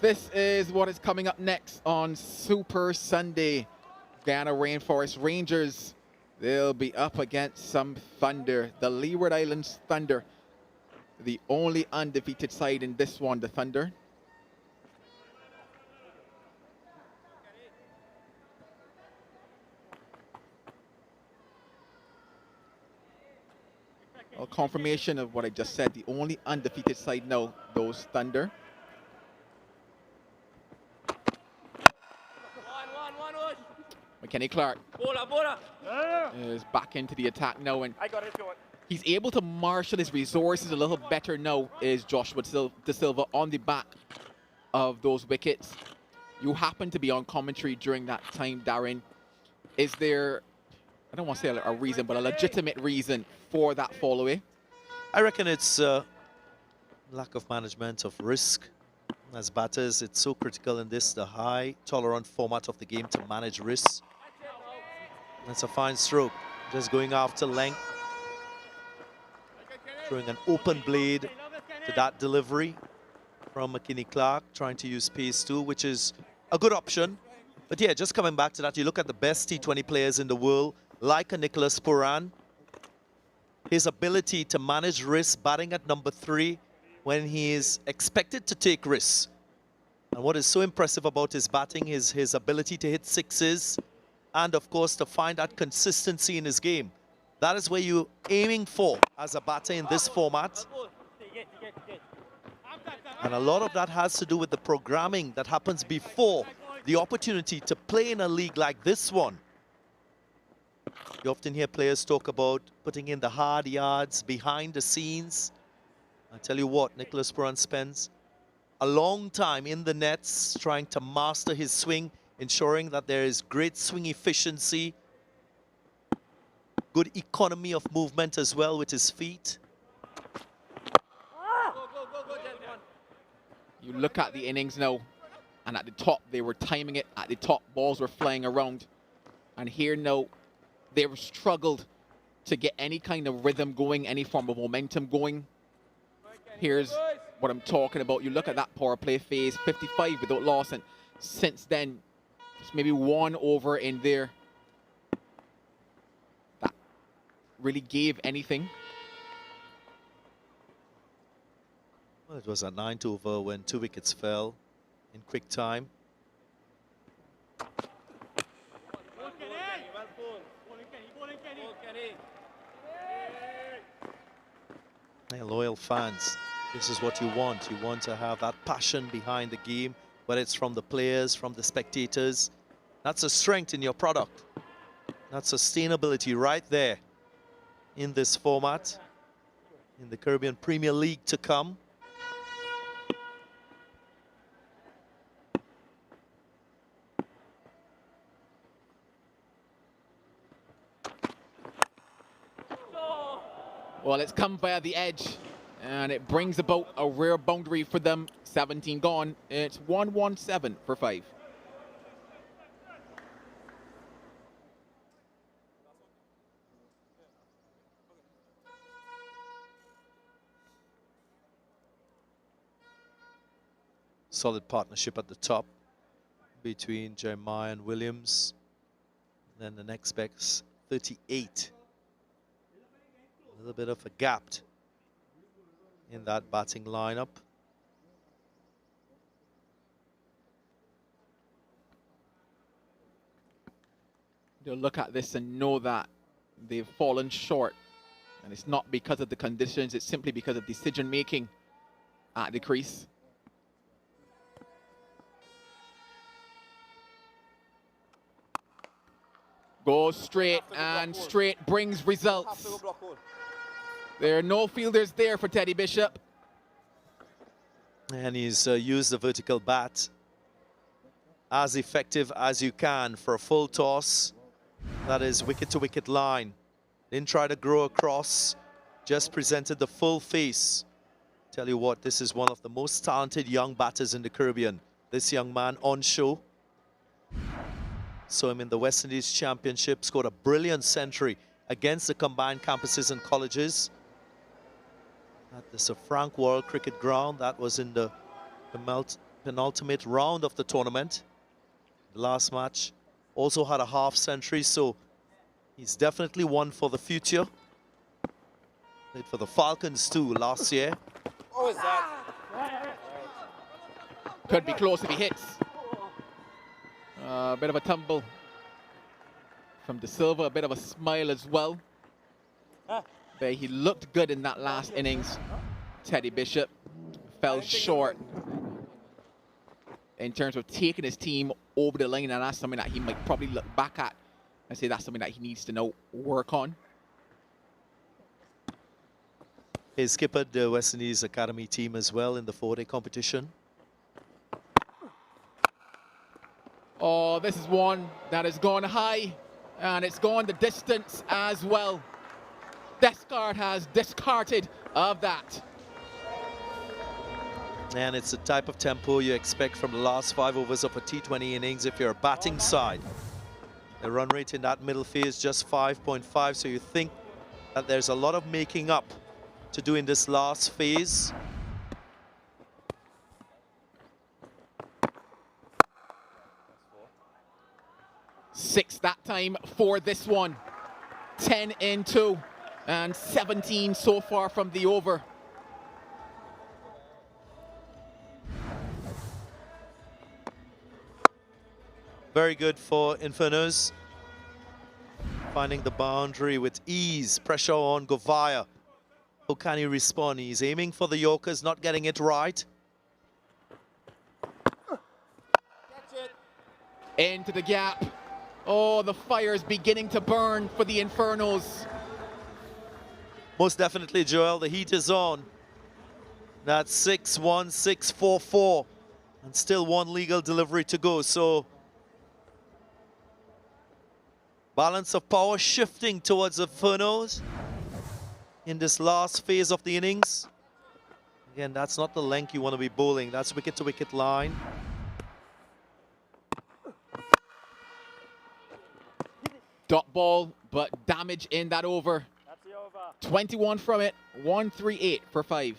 This is what is coming up next on Super Sunday. Guyana Rainforest Rangers, they'll be up against some Thunder. The Leeward Islands Thunder, the only undefeated side in this one, the Thunder. A confirmation of what I just said, the only undefeated side now, those Thunder. Kenny Clark is back into the attack now, and I got it if you want. he's able to marshal his resources a little better now, is Joshua De Silva on the back of those wickets. You happen to be on commentary during that time, Darren. Is there, I don't want to say a reason, but a legitimate reason for that fall away? I reckon it's lack of management of risk. As batters, it's so critical in this, the high tolerant format of the game, to manage risks. That's a fine stroke, just going after length, throwing an open blade to that delivery from McKinney Clark, trying to use pace too, which is a good option. But yeah, just coming back to that, you look at the best T20 players in the world, like a Nicholas Puran, his ability to manage risks, batting at number 3 when he is expected to take risks. And what is so impressive about his batting is his ability to hit sixes, and of course to find that consistency in his game. That is where you're aiming for as a batter in this format. And a lot of that has to do with the programming that happens before the opportunity to play in a league like this one. You often hear players talk about putting in the hard yards behind the scenes. I tell you what, Nicholas Puran spends a long time in the nets trying to master his swing, ensuring that there is great swing efficiency, good economy of movement as well with his feet. You look at the innings now, and at the top, they were timing it. At the top, balls were flying around. And here now, they've struggled to get any kind of rhythm going, any form of momentum going. Here's what I'm talking about. You look at that power play phase, 55 without loss, and since then, just maybe one over in there that really gave anything. Well, it was a 9th over when 2 wickets fell in quick time. Hey, loyal fans, this is what you want. You want to have that passion behind the game, whether it's from the players, from the spectators. That's a strength in your product. That's sustainability right there. in this format, in the Caribbean Premier League to come. Well, it's come via the edge, and it brings about a rare boundary for them. 17 gone. It's 1-1-7 for 5. Solid partnership at the top between Jeremiah and Williams. Then the next back's 38. A little bit of a gap in that batting lineup. They'll look at this and know that they've fallen short. And it's not because of the conditions, it's simply because of decision making at the crease. Goes straight, and straight brings results. There are no fielders there for Teddy Bishop. And he's used the vertical bat as effective as you can for a full toss. That is wicket to wicket line. Didn't try to grow across, just presented the full face. Tell you what, this is one of the most talented young batters in the Caribbean. This young man on show. Saw him in the West Indies Championship, scored a brilliant century against the combined campuses and colleges at the Sir Frank World Cricket Ground. That was in the penultimate round of the tournament. The last match also had a half century, so he's definitely one for the future. Played for the Falcons too last year. Oh, is that? Could be close if he hits. A bit of a tumble from De Silva, a bit of a smile as well. But he looked good in that last innings. Teddy Bishop fell short in terms of taking his team over the line, and that's something that he might probably look back at and say that's something that he needs to now work on. He skippered the West Indies Academy team as well in the 4-day competition. Oh, this is one that has gone high, and it's gone the distance as well. Descart has discarded of that. And it's the type of tempo you expect from the last 5 overs of a T20 innings if you're a batting side. The run rate in that middle phase just 5.5, so you think that there's a lot of making up to do in this last phase. Six that time for this one. 10 in 2 and 17 so far from the over. Very good for Infernos. Finding the boundary with ease. Pressure on Govaya. How can he respond? He's aiming for the Yorkers, not getting it right. Into the gap. Oh, the fire is beginning to burn for the Infernos. Most definitely, Joel, the heat is on. That's 6-1, 6-4-4. And still one legal delivery to go. So balance of power shifting towards the Infernos in this last phase of the innings. Again, that's not the length you want to be bowling. That's wicket to wicket line. Dot ball, but damage in that over. That's the over. 21 from it, 138 for 5.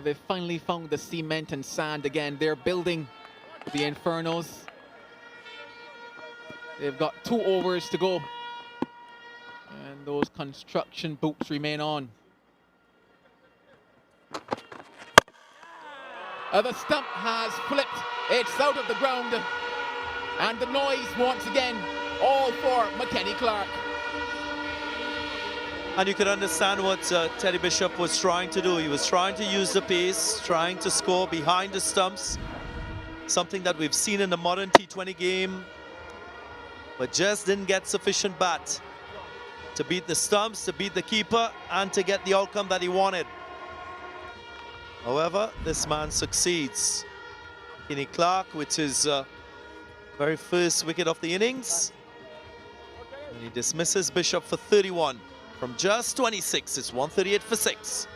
They finally found the cement and sand again. They're building the Infernos. They've got 2 overs to go. And those construction boots remain on. The stump has flipped. It's out of the ground. And the noise once again, all for McKenny Clark. And you can understand what Teddy Bishop was trying to do. He was trying to use the pace, trying to score behind the stumps. Something that we've seen in the modern T20 game, but just didn't get sufficient bat to beat the stumps, to beat the keeper, and to get the outcome that he wanted. However, this man succeeds. Kenny Clark with his very first wicket of the innings. And he dismisses Bishop for 31 from just 26. It's 138 for 6.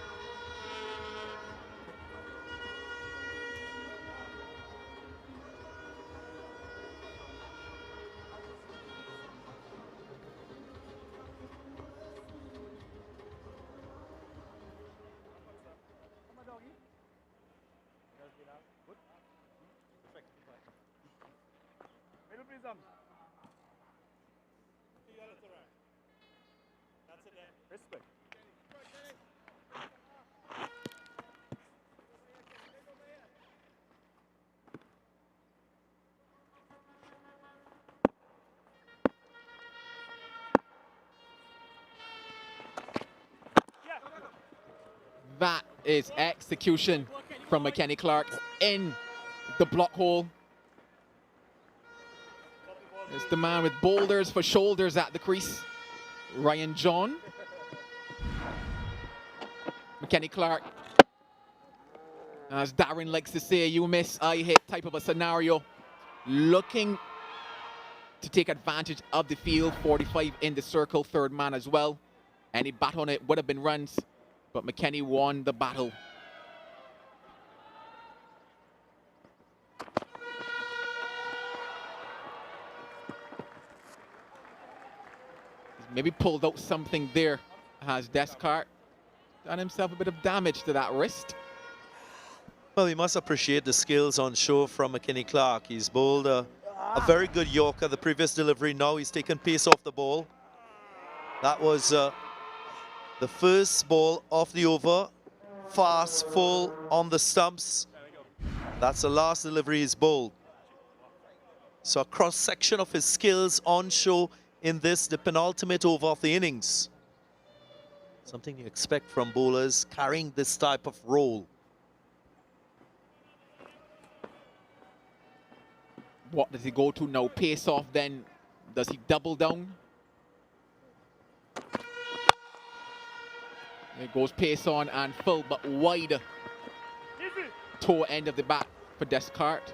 That is execution from McKenny Clark in the block hole. It's the man with boulders for shoulders at the crease, Ryan John. McKenny Clark, as Darren likes to say, you miss, I hit type of a scenario. Looking to take advantage of the field, 45 in the circle, third man as well. Any bat on it would have been runs, but McKenny won the battle. He's maybe pulled out something there. Has Descartes done himself a bit of damage to that wrist? Well, we must appreciate the skills on show from McKenny Clark. He's bowled a very good Yorker the previous delivery. Now he's taken pace off the ball. That was the first ball of the over. Fast, full on the stumps. That's the last delivery he's bowled. So a cross-section of his skills on show in this, the penultimate over of the innings. Something you expect from bowlers carrying this type of role. What does he go to now? Pace off then? Does he double down? It goes pace on and full, but wide toe end of the bat for Descartes.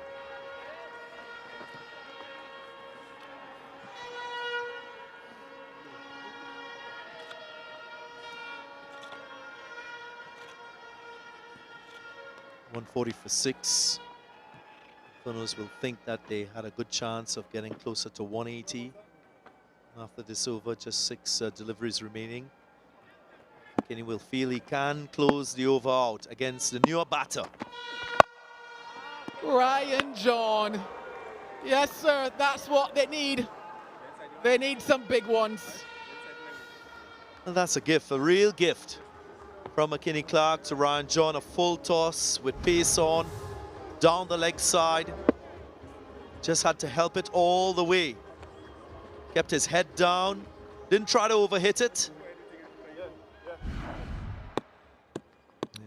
.140 for 6. Infernos will think that they had a good chance of getting closer to 180. After this over, just 6 deliveries remaining. Kenny will feel he can close the over out against the newer batter. Ryan John. Yes, sir, that's what they need. They need some big ones. And that's a gift, a real gift from McKenny Clark to Ryan John. A full toss with pace on, down the leg side. Just had to help it all the way. Kept his head down, didn't try to overhit it.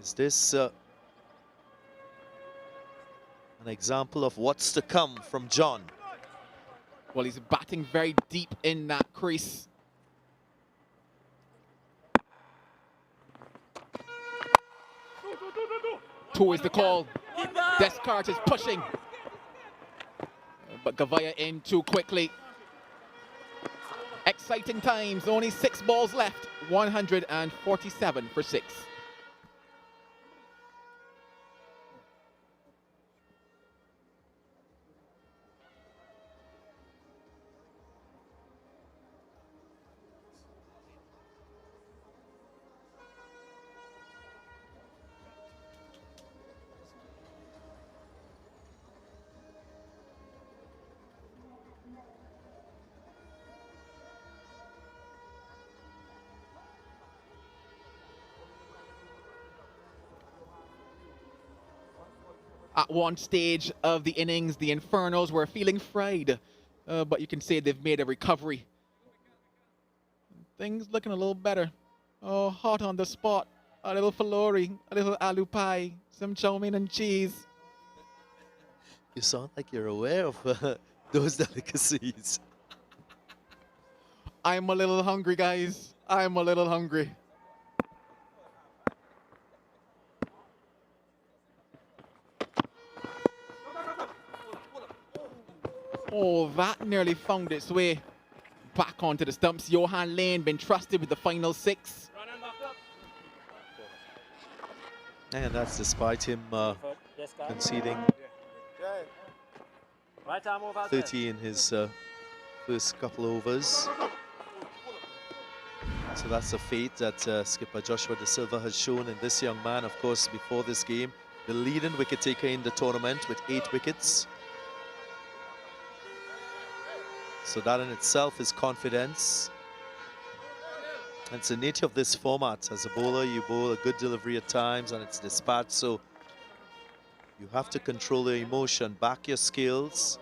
Is this an example of what's to come from John? Well, he's batting very deep in that crease. Two is the call. Descartes is pushing. But Gavaya in too quickly. Exciting times, only 6 balls left. 147 for 6. At one stage of the innings, the Infernos were feeling fried, but you can say they've made a recovery. Things looking a little better. Oh, hot on the spot. A little falori, a little aloo pie, some chow mein and cheese. You sound like you're aware of those delicacies. I'm a little hungry, guys. I'm a little hungry. Oh, that nearly found its way back onto the stumps. Johan Lane been trusted with the final 6. And that's despite him conceding 30 in his first couple overs. So that's a fate that skipper Joshua De Silva has shown in this young man. Of course, before this game, the leading wicket taker in the tournament with 8 wickets. So that in itself is confidence. And it's the nature of this format. As a bowler, you bowl a good delivery at times and it's dispatched. So you have to control your emotion, back your skills,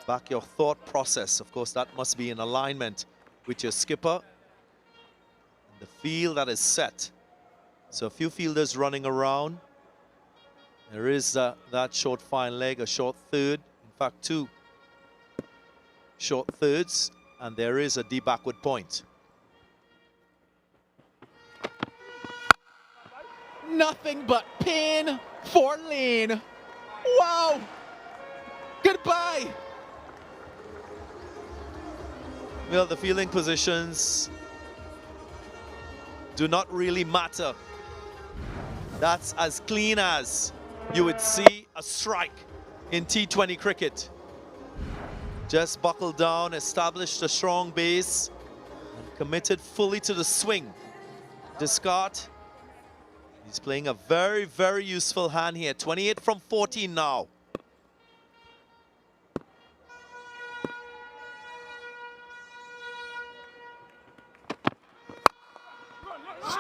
back your thought process. Of course, that must be in alignment with your skipper and the field that is set. So a few fielders running around. There is that short fine leg, a short third. In fact, 2 short thirds, and there is a deep backward point. Nothing but pain for Lane. Wow. Goodbye. Well, the fielding positions do not really matter. That's as clean as you would see a strike in T20 cricket. Just buckled down, established a strong base, and committed fully to the swing. Discard. He's playing a very, very useful hand here. 28 from 14 now.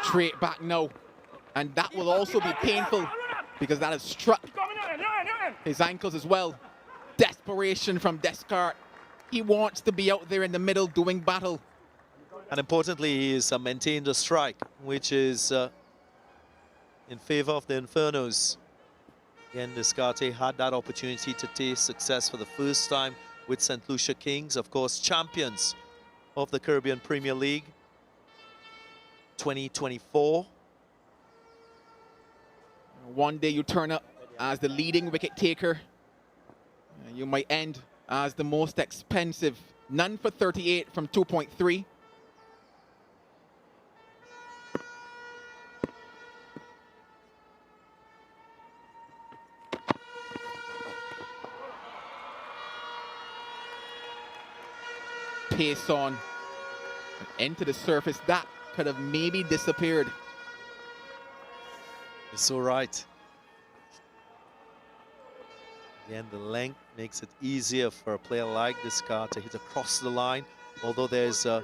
Straight back now. And that will also be painful because that has struck his ankles as well. Desperation from Descartes. He wants to be out there in the middle doing battle. And importantly, he has maintained a strike, which is in favor of the Infernos. Again, Descartes had that opportunity to taste success for the first time with St. Lucia Kings, of course, champions of the Caribbean Premier League 2024. One day you turn up as the leading wicket taker. You might end as the most expensive. None for 38 from 2.3. Pace on into the surface. That could have maybe disappeared. It's all right. Again, the length makes it easier for a player like Descartes to hit across the line. Although there's a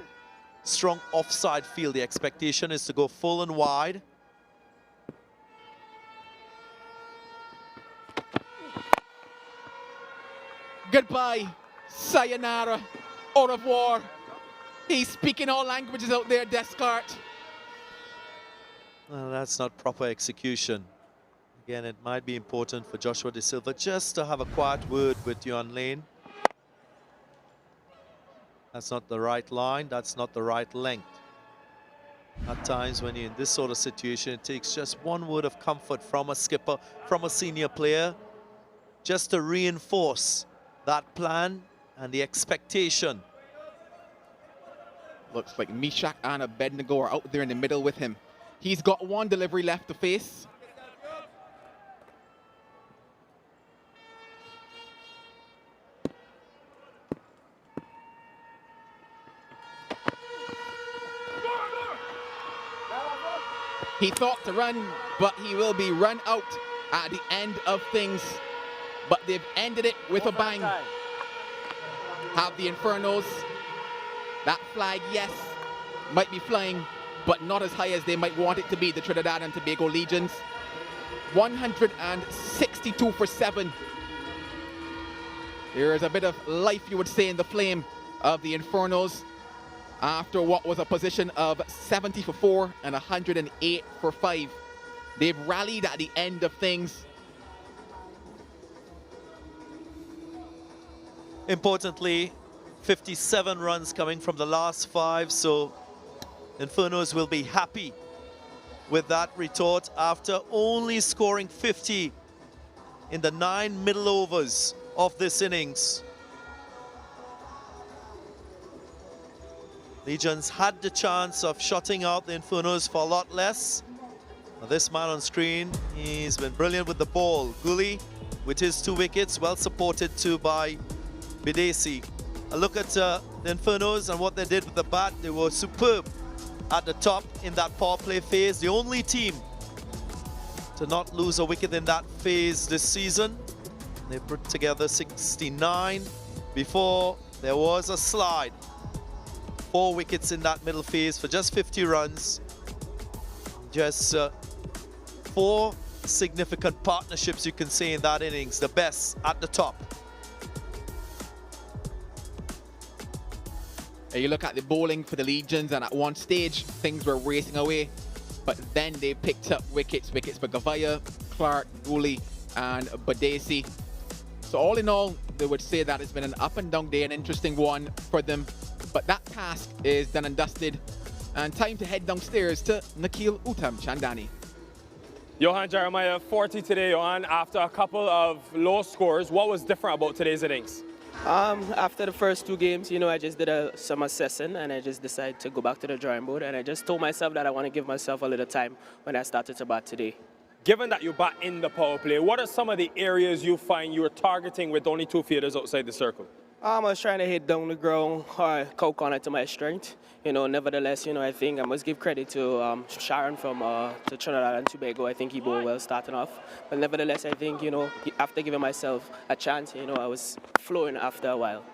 strong offside field, the expectation is to go full and wide. Goodbye, sayonara, au revoir. He's speaking all languages out there, Descartes. Well, that's not proper execution. Again, it might be important for Joshua De Silva just to have a quiet word with Johan Lane. That's not the right line, that's not the right length. At times when you're in this sort of situation, it takes just one word of comfort from a skipper, from a senior player, just to reinforce that plan and the expectation. Looks like Mishak and Abednego are out there in the middle with him. He's got one delivery left to face. He thought to run, but he will be run out at the end of things. But they've ended it with a bang. Have the Infernos. That flag, yes, might be flying, but not as high as they might want it to be, the Trinidad and Tobago Legions. 162 for 7. There's a bit of life, you would say, in the flame of the Infernos after what was a position of 70 for 4 and 108 for 5. They've rallied at the end of things. Importantly, 57 runs coming from the last 5, so Infernos will be happy with that retort after only scoring 50 in the 9 middle overs of this innings. Legions had the chance of shutting out the Infernos for a lot less. Now this man on screen, he's been brilliant with the ball. Gully with his 2 wickets, well supported too by Bidesi. A look at the Infernos and what they did with the bat. They were superb at the top in that power play phase. The only team to not lose a wicket in that phase this season. They put together 69 before there was a slide. 4 wickets in that middle phase for just 50 runs. Just 4 significant partnerships, you can say, in that innings. The best at the top. You look at the bowling for the Legions, and at one stage things were racing away, but then they picked up wickets for Gavaya, Clark, Gooley and Badesi. So all in all, they would say that it's been an up and down day, an interesting one for them, but that task is done and dusted, and time to head downstairs to Nikhil Uttam Chandani. Johan Jeremiah, 40 today, Johan, after a couple of low scores. What was different about today's innings? After the first 2 games, I just did some assessing, and I just decided to go back to the drawing board, and I just told myself that I want to give myself a little time when I started to bat today. Given that you bat in the power play, what are some of the areas you find you were targeting with only 2 fielders outside the circle? I was trying to hit down the ground or cow corner to my strength. Nevertheless, I think I must give credit to Sharon from to Trinidad and Tobago. I think he bowled well starting off. But nevertheless, I think, after giving myself a chance, I was flowing after a while.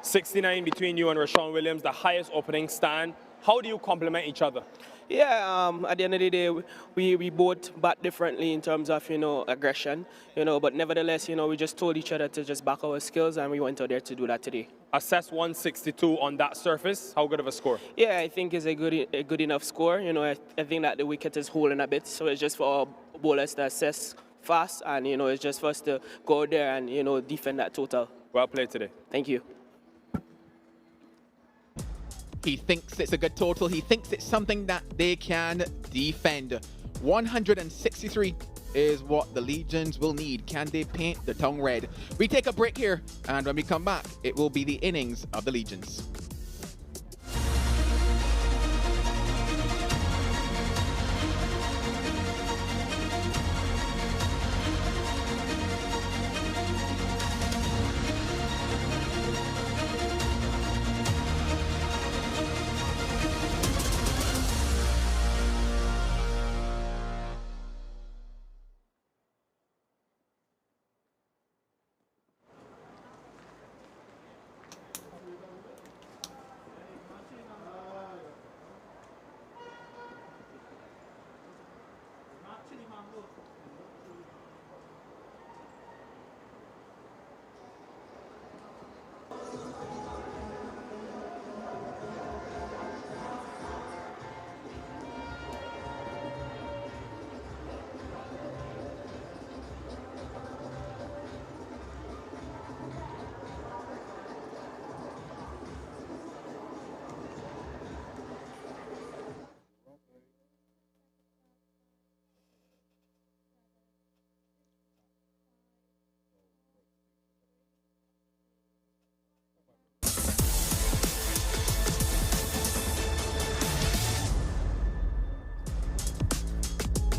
69 between you and Rashawn Williams, the highest opening stand. How do you complement each other? Yeah, at the end of the day, we both bat differently in terms of, aggression, but nevertheless, we just told each other to just back our skills, and we went out there to do that today. Assess 162 on that surface. How good of a score? Yeah, I think it's a good enough score. I think that the wicket is holding a bit, so it's just for our bowlers to assess fast, and, it's just for us to go out there and, defend that total. Well played today. Thank you. He thinks it's a good total. He thinks it's something that they can defend. 163 is what the Legions will need. Can they paint the tongue red? We take a break here, and when we come back, it will be the innings of the Legions.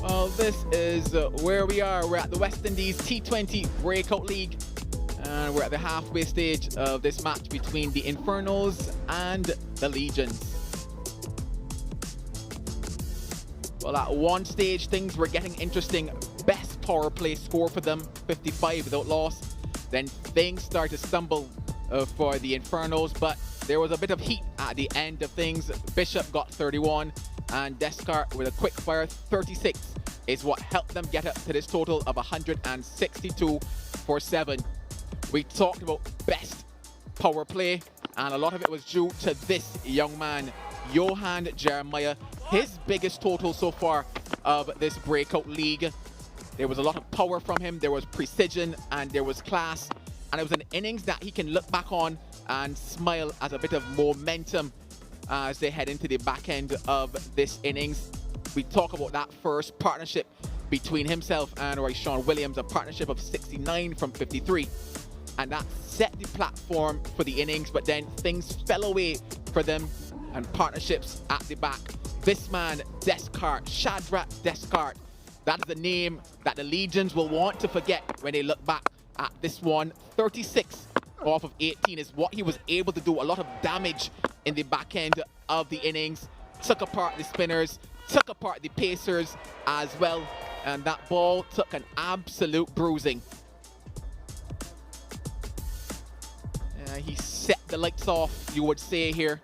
Well, this is where we are. We're at the West Indies T20 Breakout League, and we're at the halfway stage of this match between the Infernos and the Legions. Well, at one stage, things were getting interesting. Best power play score for them, 55 without loss. Then things started to stumble for the Infernos, but there was a bit of heat at the end of things. Bishop got 31, and Descartes with a quick fire 36 is what helped them get up to this total of 162 for 7. We talked about best power play, and a lot of it was due to this young man, Johan Jeremiah. His biggest total so far of this Breakout League. There was a lot of power from him, there was precision, and there was class. And it was an innings that he can look back on and smile as a bit of momentum as they head into the back end of this innings. We talk about that first partnership between himself and Royshawn Williams, a partnership of 69 from 53. And that set the platform for the innings, but then things fell away for them and partnerships at the back. This man, Descartes, Shadrach Descartes, that is the name that the Legions will want to forget when they look back at this one. 36 off of 18 is what he was able to do. A lot of damage in the back end of the innings. Took apart the spinners, took apart the pacers as well. And that ball took an absolute bruising. He set the lights off, you would say here.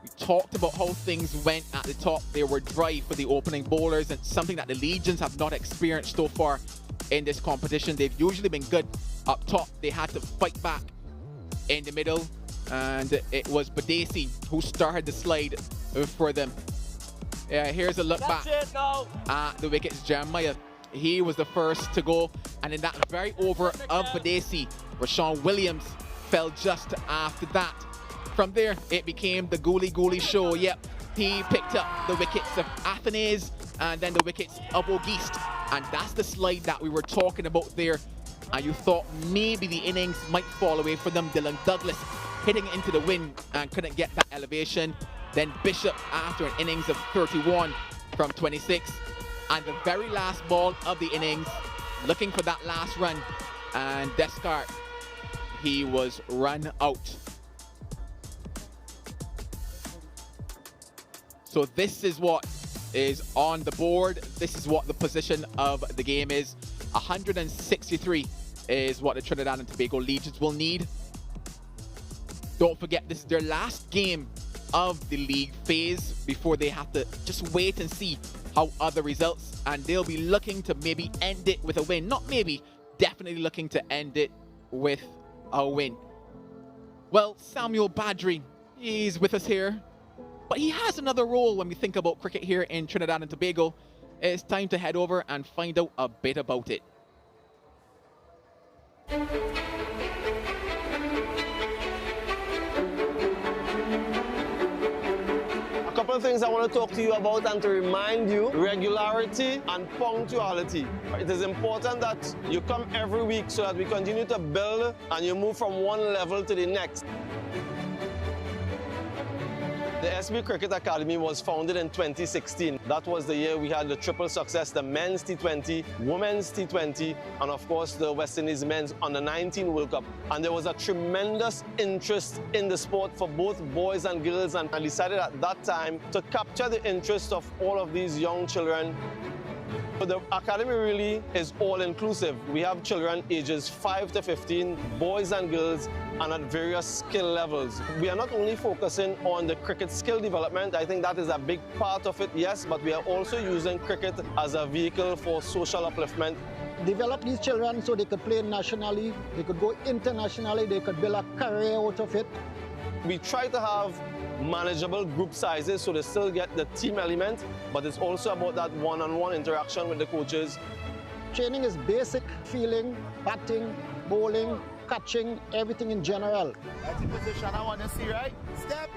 We talked about how things went at the top. They were dry for the opening bowlers, and something that the Legions have not experienced so far in this competition. They've usually been good up top. They had to fight back in the middle, and it was Badesi who started the slide for them. Here's a look back at the wickets. Jeremiah, he was the first to go, and in that very over of Badesi, Royshawn Williams fell just after that. From there, it became the Gooly show. Yep, he picked up the wickets of Athenaeus and then the wickets of Auguste. And that's the slide that we were talking about there. And you thought maybe the innings might fall away for them. Dylan Douglas hitting it into the wind and couldn't get that elevation. Then Bishop after an innings of 31 from 26. And the very last ball of the innings, looking for that last run. And Descartes, he was run out. So this is what is on the board. This is what the position of the game is. 163 is what the Trinidad and Tobago Legions will need. Don't forget, this is their last game of the league phase before they have to just wait and see how other results, and they'll be looking to maybe end it with a win. Not maybe, definitely looking to end it with a win. Well, Samuel Badri, he's with us here. But he has another role when we think about cricket here in Trinidad and Tobago. It's time to head over and find out a bit about it. A couple of things I want to talk to you about and to remind you: regularity and punctuality. It is important that you come every week so that we continue to build and you move from one level to the next. The SB Cricket Academy was founded in 2016. That was the year we had the triple success, the men's T20, women's T20, and of course the West Indies men's under-19 World Cup. And there was a tremendous interest in the sport for both boys and girls, and I decided at that time to capture the interest of all of these young children. So the academy really is all-inclusive. We have children ages 5 to 15, boys and girls, and at various skill levels. We are not only focusing on the cricket skill development, I think that is a big part of it, yes, but we are also using cricket as a vehicle for social upliftment. Develop these children so they could play nationally, they could go internationally, they could build a career out of it. We try to have manageable group sizes so they still get the team element, but it's also about that one-on-one interaction with the coaches. Training is basic: fielding, batting, bowling, catching, everything in general. That's the position I want to see, right? Step,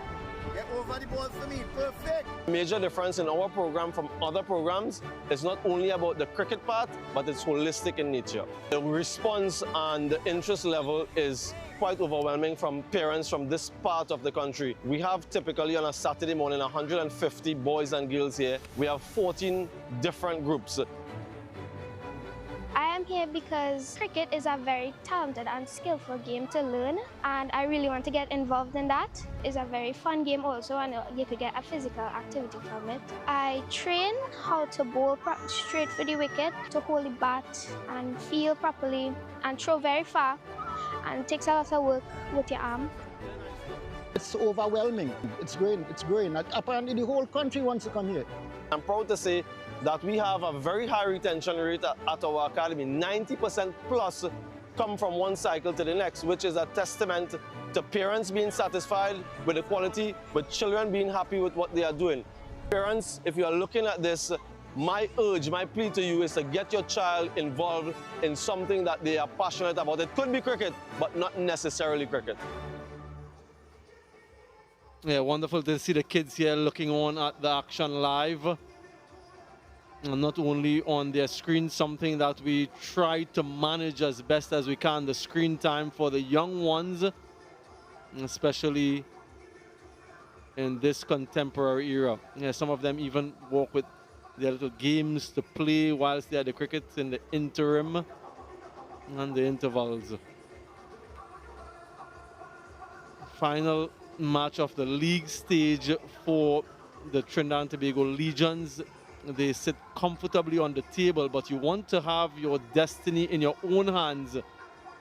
get over the ball for me, perfect. Major difference in our program from other programs is not only about the cricket part, but it's holistic in nature. The response and the interest level is quite overwhelming from parents from this part of the country. We have typically on a Saturday morning 150 boys and girls here. We have 14 different groups. I am here because cricket is a very talented and skillful game to learn, and I really want to get involved in that. It's a very fun game also, and you could get a physical activity from it. I train how to bowl straight for the wicket, to hold the bat and feel properly and throw very far, and it takes a lot of work with your arm. It's overwhelming. It's growing. It's growing. Apparently the whole country wants to come here. I'm proud to say that we have a very high retention rate at our academy. 90% plus come from one cycle to the next, which is a testament to parents being satisfied with the quality, with children being happy with what they are doing. Parents, if you are looking at this, my urge, my plea to you is to get your child involved in something that they are passionate about. It could be cricket, but not necessarily cricket. Yeah, wonderful to see the kids here looking on at the action live. And not only on their screen, something that we try to manage as best as we can, the screen time for the young ones, especially in this contemporary era. Yeah, some of them even walk with their little games to play whilst they're at the cricket in the interim and the intervals. Final match of the league stage for the Trinidad and Tobago Legions. They sit comfortably on the table, but you want to have your destiny in your own hands.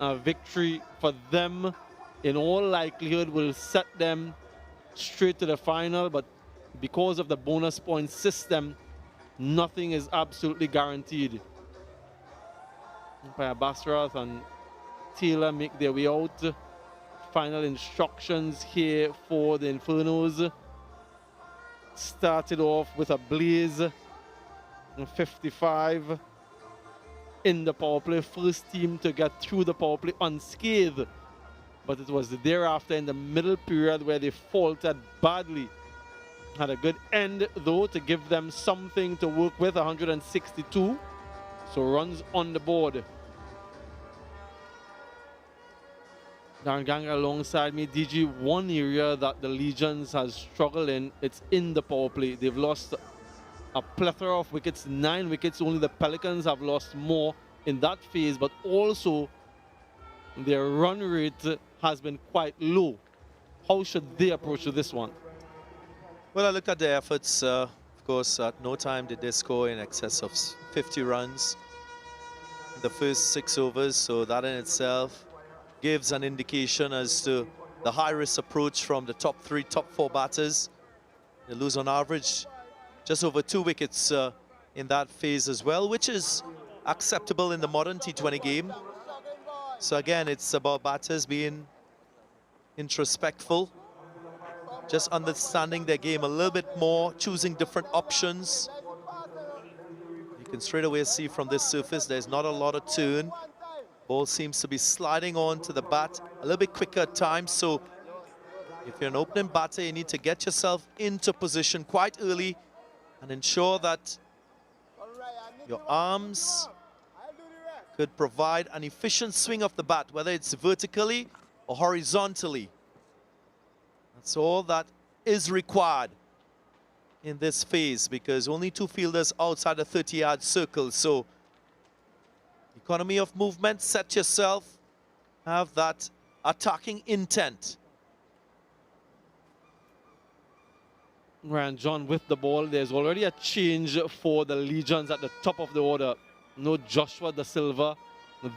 A victory for them, in all likelihood, will set them straight to the final, but because of the bonus point system, nothing is absolutely guaranteed. Umpire Basrath and Taylor make their way out. Final instructions here for the Infernos. Started off with a blaze. 55 in the power play. First team to get through the power play unscathed. But it was thereafter in the middle period where they faltered badly. Had a good end though to give them something to work with, 162. So runs on the board. Darren Gang alongside me. DG, one area that the Legions has struggled in, it's in the power play. They've lost a plethora of wickets, 9 wickets. Only the Pelicans have lost more in that phase, but also their run rate has been quite low. How should they approach this one? Well, I look at their efforts. Of course, at no time did they score in excess of 50 runs in the first 6 overs, so that in itself gives an indication as to the high-risk approach from the top 3, top 4 batters. They lose on average just over 2 wickets in that phase as well, which is acceptable in the modern T20 game. So again, it's about batters being introspectful, just understanding their game a little bit more, choosing different options. You can straight away see from this surface there's not a lot of turn. Ball seems to be sliding on to the bat a little bit quicker at times. So if you're an opening batter, you need to get yourself into position quite early and ensure that your arms could provide an efficient swing of the bat, whether it's vertically or horizontally. That's all that is required in this phase, because only 2 fielders outside the 30-yard circle. So economy of movement, set yourself, have that attacking intent. Ryan John with the ball. There's already a change for the Legions at the top of the order. No Joshua Da Silva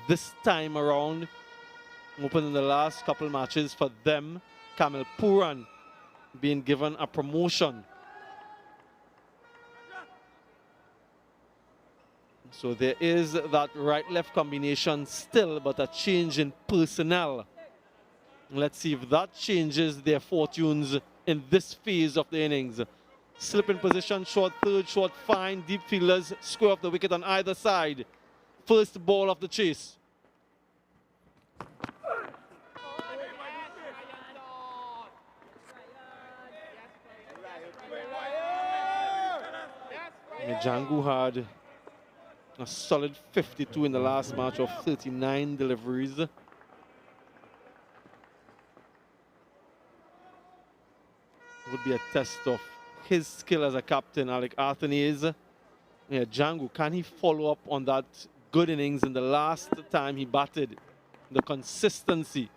this time around. Opened in the last couple matches for them. Kamil Puran being given a promotion. So there is that right-left combination still, but a change in personnel. Let's see if that changes their fortunes in this phase of the innings. Slip in position, short third, short fine, deep fielders, square off the wicket on either side. First ball of the chase. Jangu had a solid 52 in the last match of 39 deliveries. Would be a test of his skill as a captain, Alec Athanase. Yeah, Jangu, can he follow up on that good innings in the last time he batted? The consistency.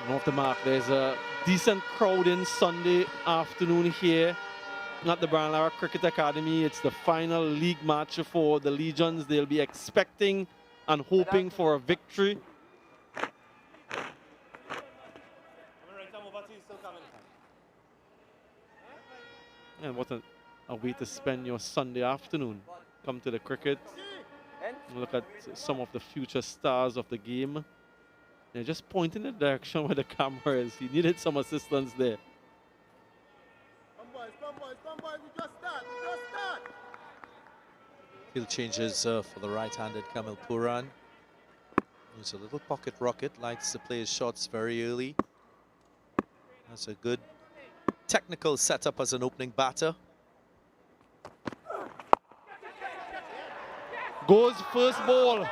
Off the mark, there's a decent crowd in Sunday afternoon here at the Brian Lara Cricket Academy. It's the final league match for the Legions. They'll be expecting and hoping for a victory. And what a way to spend your Sunday afternoon. Come to the cricket, look at some of the future stars of the game. And just point in the direction where the camera is. He needed some assistance there. Come boys, we just start. Field changes for the right-handed Kamil Puran. He's a little pocket rocket, likes to play his shots very early. That's a good technical setup as an opening batter. Goes first ball.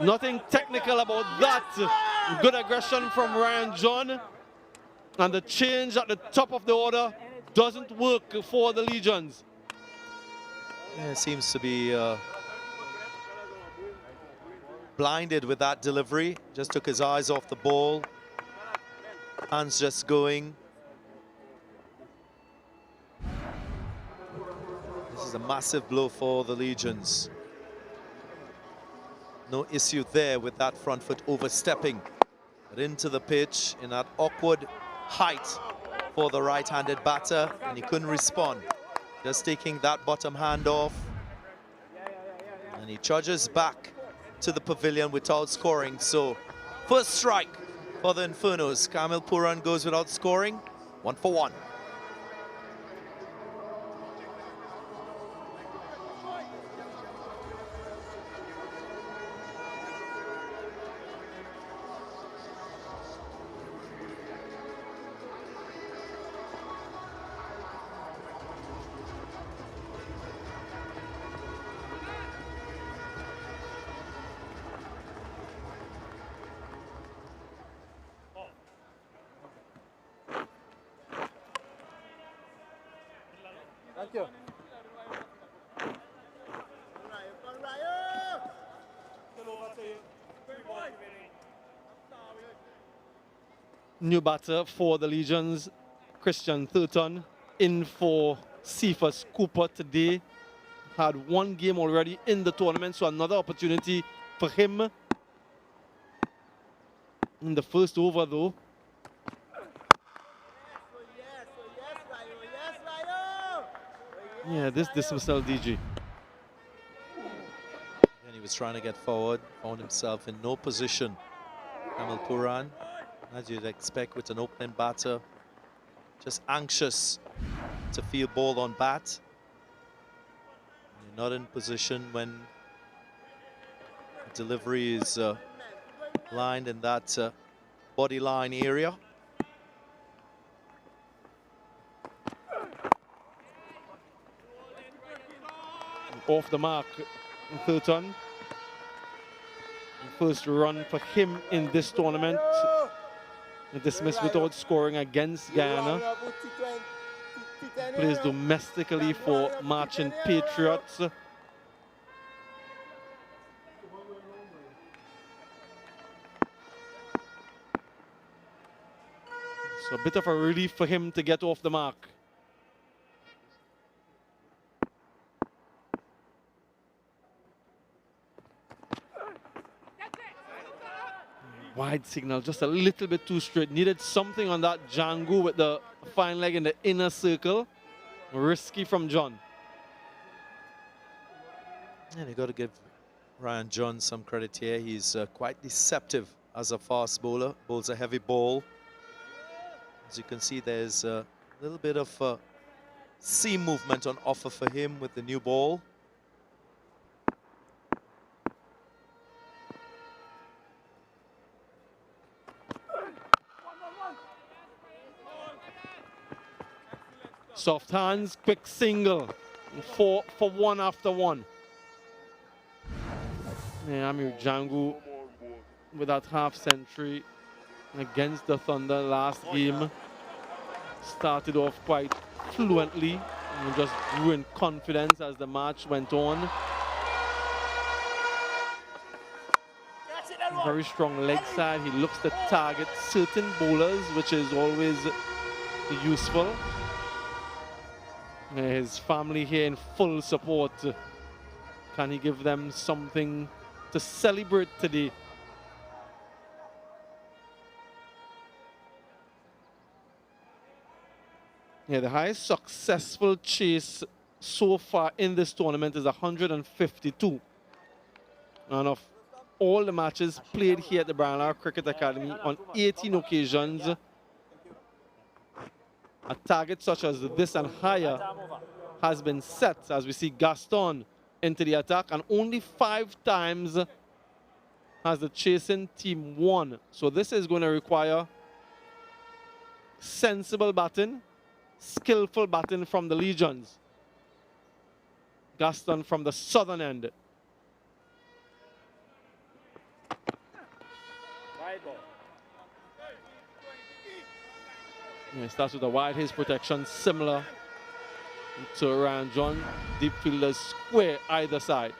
Nothing technical about that. Good aggression from Ryan John. And the change at the top of the order doesn't work for the Legions. Yeah, seems to be blinded with that delivery. Just took his eyes off the ball. Hands just going. This is a massive blow for the Legions. No issue there with that front foot overstepping. But into the pitch in that awkward height for the right-handed batter, and he couldn't respond. Just taking that bottom hand off. And he charges back to the pavilion without scoring. So first strike for the Infernos. Kamil Puran goes without scoring. 1 for 1. Thank you. New batter for the Legions, Christian Thurton, in for Cephas Cooper today. Had one game already in the tournament, so another opportunity for him. In the first over, though. Yeah, this dismissal, DG. And he was trying to get forward, found himself in no position. Kamil Puran, as you'd expect with an opening batter, just anxious to field ball on bat. You're not in position when delivery is lined in that body line area. Off the mark, Thurton. First run for him in this tournament. Dismissed without scoring against Guyana. Plays domestically for Marching Patriots. So a bit of a relief for him to get off the mark. Wide signal, just a little bit too straight. Needed something on that Django with the fine leg in the inner circle. Risky from John. And you got to give Ryan John some credit here. He's quite deceptive as a fast bowler. Bowls a heavy ball. As you can see, there's a little bit of seam movement on offer for him with the new ball. Soft hands, quick single. 4 for 1 after 1. Yeah, Amir Django with that half century against the Thunder last game. Started off quite fluently and just grew in confidence as the match went on. Very strong leg side. He looks to target certain bowlers, which is always useful. His family here in full support. Can he give them something to celebrate today? Yeah, the highest successful chase so far in this tournament is 152. And of all the matches played here at the Brian Lara Cricket Academy, on 18 occasions, a target such as this and higher has been set, as we see Gaston into the attack, and only 5 times has the chasing team won. So this is going to require sensible batting, skillful batting from the Legions. Gaston from the southern end. Yeah, starts with a wide haze protection, similar to Ryan John. Deep fielders square either side.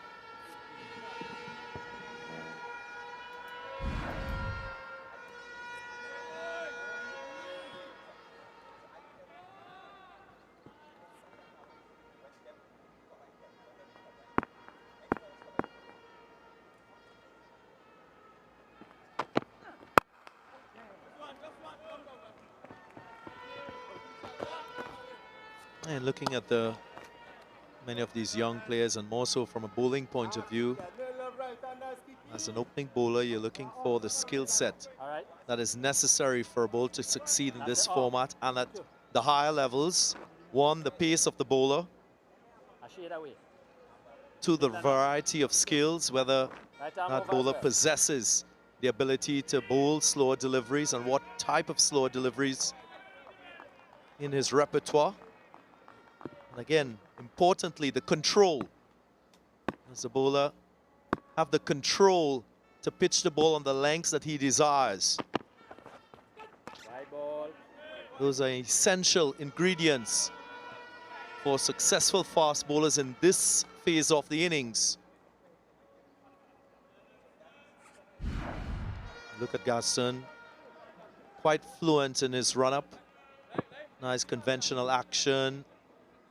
And looking at many of these young players, and more so from a bowling point of view, as an opening bowler, you're looking for the skill set that is necessary for a bowler to succeed in this format. And at the higher levels, 1, the pace of the bowler, 2, the variety of skills, whether that bowler possesses the ability to bowl slower deliveries and what type of slower deliveries in his repertoire. And again, importantly, the control. Does the bowler have the control to pitch the ball on the lengths that he desires? Those are essential ingredients for successful fast bowlers in this phase of the innings. Look at Gaston, quite fluent in his run-up. Nice conventional action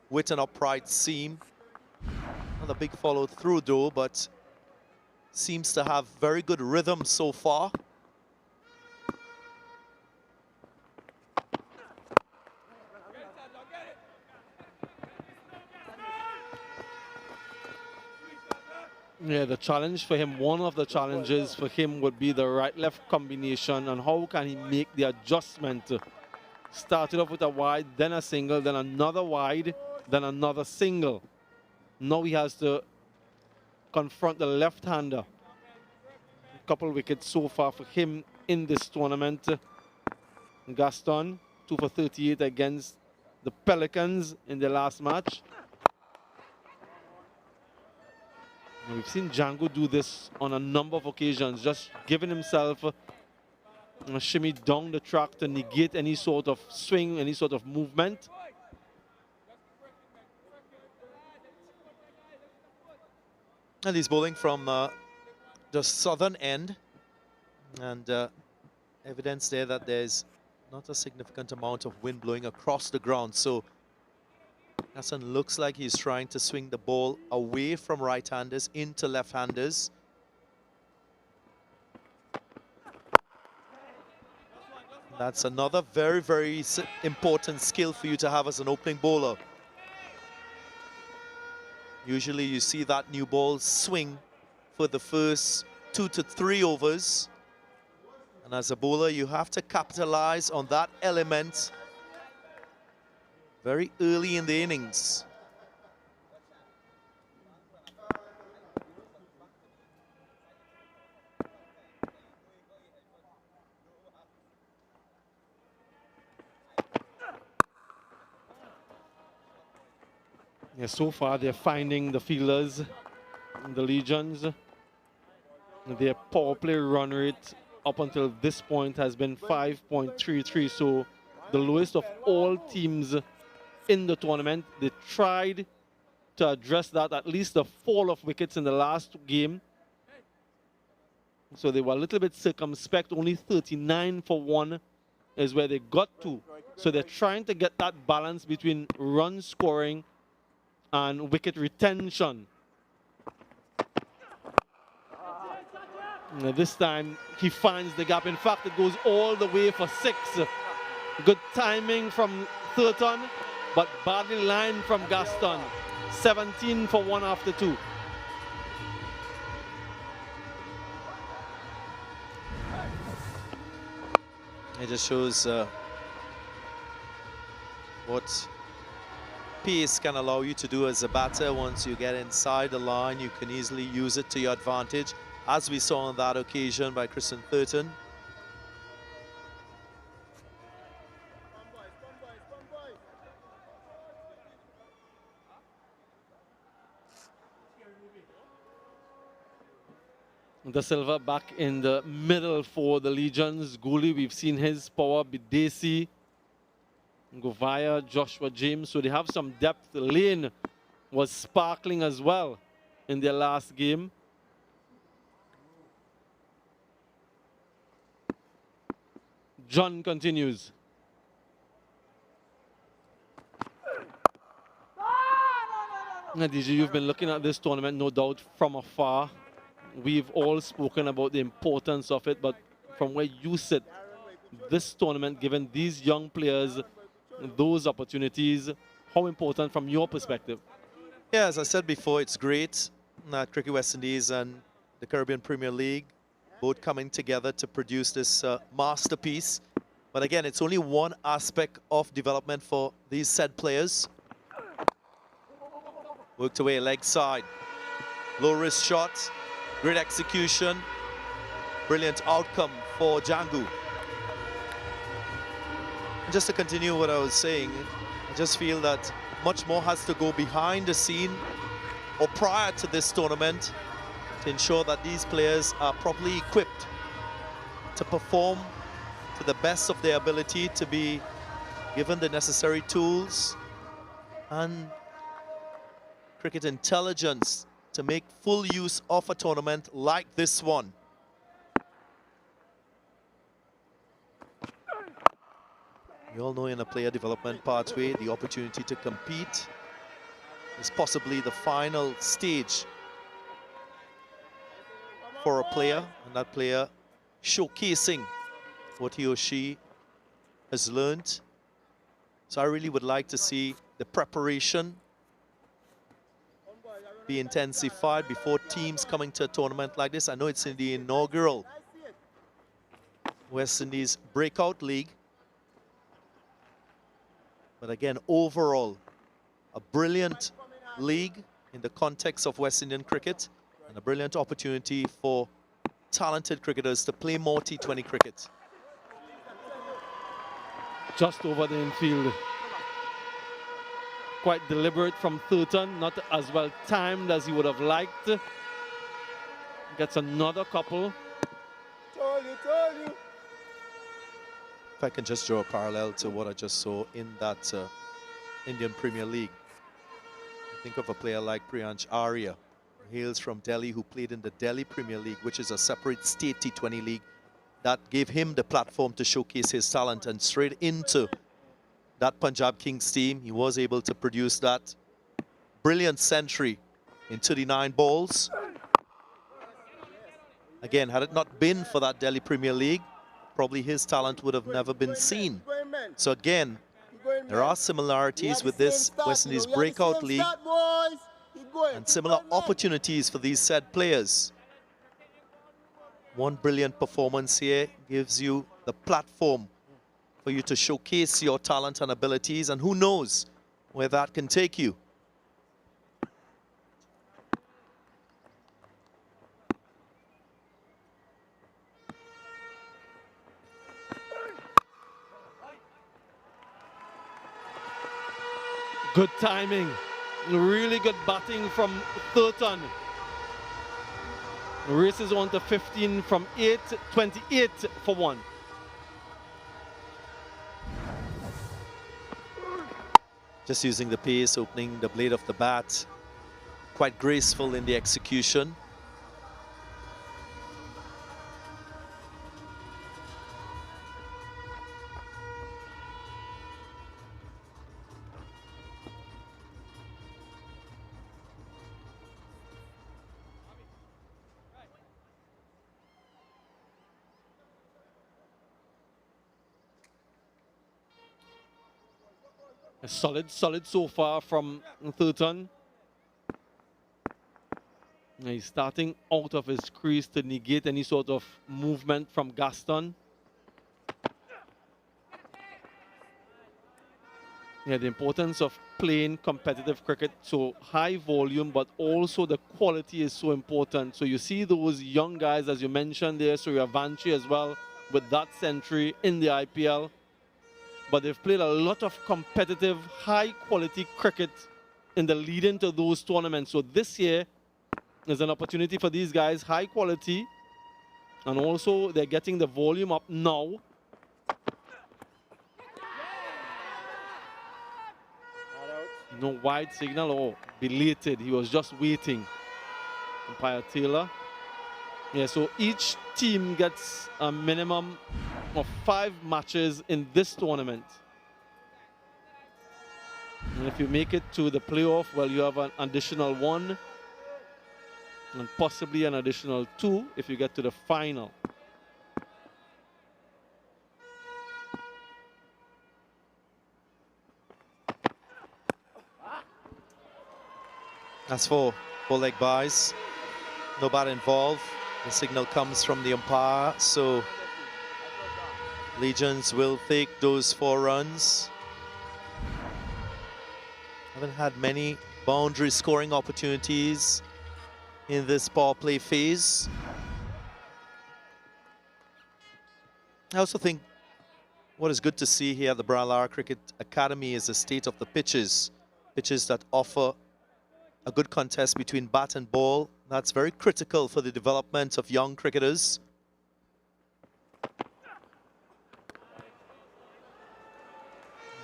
with an upright seam. Not a big follow through though, but seems to have very good rhythm so far. Yeah, the challenge for him, one of the challenges for him would be the right-left combination, and how can he make the adjustment. Started off with a wide, then a single, then another wide, then another single. Now he has to confront the left-hander. A couple wickets so far for him in this tournament. Gaston, 2 for 38 against the Pelicans in the last match. And we've seen Django do this on a number of occasions, just giving himself a shimmy down the track to negate any sort of swing, any sort of movement. And he's bowling from the southern end, and evidence there that there's not a significant amount of wind blowing across the ground. So Hassan looks like he's trying to swing the ball away from right-handers into left-handers. That's another very, very important skill for you to have as an opening bowler. Usually you see that new ball swing for the first 2 to 3 overs. And as a bowler, you have to capitalize on that element very early in the innings. Yeah, so far they're finding the fielders, the Legions. Their power play run rate up until this point has been 5.33, so the lowest of all teams in the tournament. They tried to address that, at least the fall of wickets in the last game. So they were a little bit circumspect. Only 39 for 1 is where they got to. So they're trying to get that balance between run scoring and wicket retention. Now this time he finds the gap. In fact, it goes all the way for 6. Good timing from Thurton. but badly lined from Gaston. 17 for 1 after 2. It just shows what pace can allow you to do as a batter. Once you get inside the line, you can easily use it to your advantage, as we saw on that occasion by Christian Thurton. Da Silva back in the middle for the Legions. Gooley, we've seen his power. Bidesi, Govaya, Joshua James. So they have some depth. Lane was sparkling as well in their last game. John continues. DJ, you've been looking at this tournament, no doubt, from afar. We've all spoken about the importance of it, but from where you sit, this tournament, given these young players, those opportunities, how important from your perspective? Yeah, as I said before, it's great that Cricket West Indies and the Caribbean Premier League both coming together to produce this masterpiece. But again, it's only one aspect of development for these said players. Worked away leg side, low risk shot, great execution, brilliant outcome for Django. And just to continue what I was saying, I just feel that much more has to go behind the scene or prior to this tournament to ensure that these players are properly equipped to perform to the best of their ability, to be given the necessary tools and cricket intelligence to make full use of a tournament like this one. We all know in a player development pathway, the opportunity to compete is possibly the final stage for a player, and that player showcasing what he or she has learned. So I really would like to see the preparation be intensified before teams coming to a tournament like this. I know it's in the inaugural West Indies Breakout League, but again, overall, a brilliant league in the context of West Indian cricket, and a brilliant opportunity for talented cricketers to play more T20 cricket. Just over the infield. Quite deliberate from Thurton, not as well timed as he would have liked. Gets another couple. Told you. If I can just draw a parallel to what I just saw in that Indian Premier League. Think of a player like Priyansh Arya, who hails from Delhi, who played in the Delhi Premier League, which is a separate state T20 league that gave him the platform to showcase his talent, and straight into that Punjab Kings team, he was able to produce that brilliant century in 39 balls. Again, had it not been for that Delhi Premier League, probably his talent would have never been seen. So again, there are similarities with this West Indies Breakout League and similar opportunities for these said players. One brilliant performance here gives you the platform for you to showcase your talent and abilities, and who knows where that can take you. Good timing, really good batting from Thurton. Races on to 15 from 8, 28 for 1. Just using the pace, opening the blade of the bat. Quite graceful in the execution. Solid so far from Thurton. He's starting out of his crease to negate any sort of movement from Gaston. Yeah, the importance of playing competitive cricket, so high volume, but also the quality is so important. So you see those young guys, as you mentioned there, Suryavanshi as well, with that century in the IPL. But they've played a lot of competitive, high-quality cricket in the lead-in to those tournaments. So this year is an opportunity for these guys, high quality, and also they're getting the volume up now. No wide signal or belated. He was just waiting. Umpire Taylor. Yeah, so each team gets a minimum of 5 matches in this tournament. And if you make it to the playoff, well, you have an additional 1 and possibly an additional 2 if you get to the final. That's 4 leg byes. No bat involved. The signal comes from the umpire, so Legions will take those 4 runs. Haven't had many boundary scoring opportunities in this power play phase. I also think what is good to see here at the Brian Lara Cricket Academy is the state of the pitches. Pitches that offer a good contest between bat and ball. That's very critical for the development of young cricketers.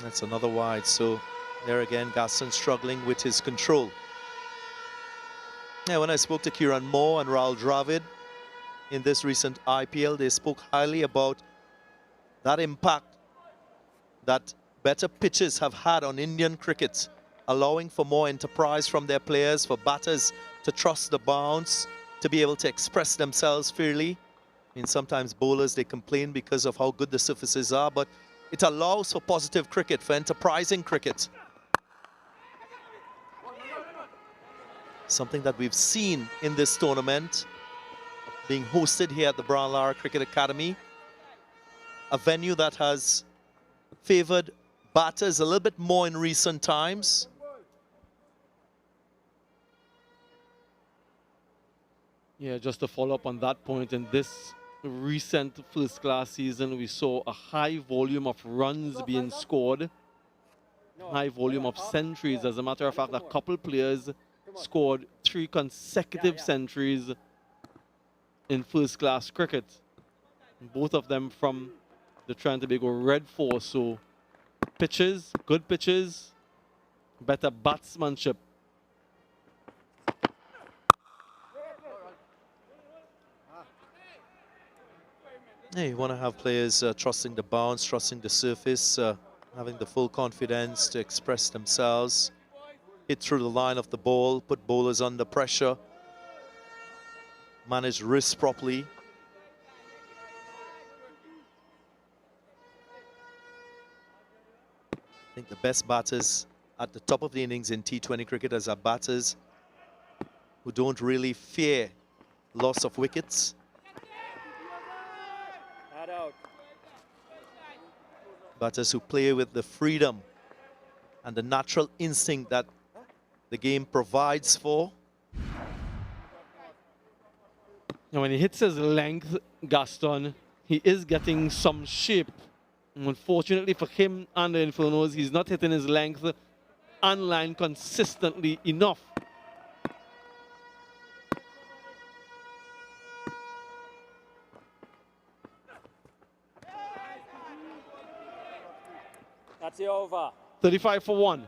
That's another wide, so there again, Gaston struggling with his control. Yeah, when I spoke to Kieran Moore and Rahul Dravid in this recent IPL, they spoke highly about that impact that better pitches have had on Indian cricket, allowing for more enterprise from their players, for batters to trust the bounce, to be able to express themselves freely. I mean, sometimes bowlers, they complain because of how good the surfaces are, but it allows for positive cricket, for enterprising cricket. Something that we've seen in this tournament, being hosted here at the Brian Lara Cricket Academy, a venue that has favored batters a little bit more in recent times. Yeah, just to follow up on that point, in this recent first-class season, we saw a high volume of runs being scored, high volume of centuries. As a matter of fact, a couple players scored 3 consecutive centuries in first-class cricket. Both of them from the Trinidad Tobago Red Force. So pitches, good pitches, better batsmanship. Yeah, you want to have players trusting the bounce, trusting the surface, having the full confidence to express themselves, hit through the line of the ball, put bowlers under pressure, manage risks properly. I think the best batters at the top of the innings in T20 cricketers are batters who don't really fear loss of wickets. Batters who play with the freedom and the natural instinct that the game provides for. And when he hits his length, Gaston, he is getting some shape. Unfortunately for him and the Infernos, he's not hitting his length and line consistently enough. That's the over. 35 for 1.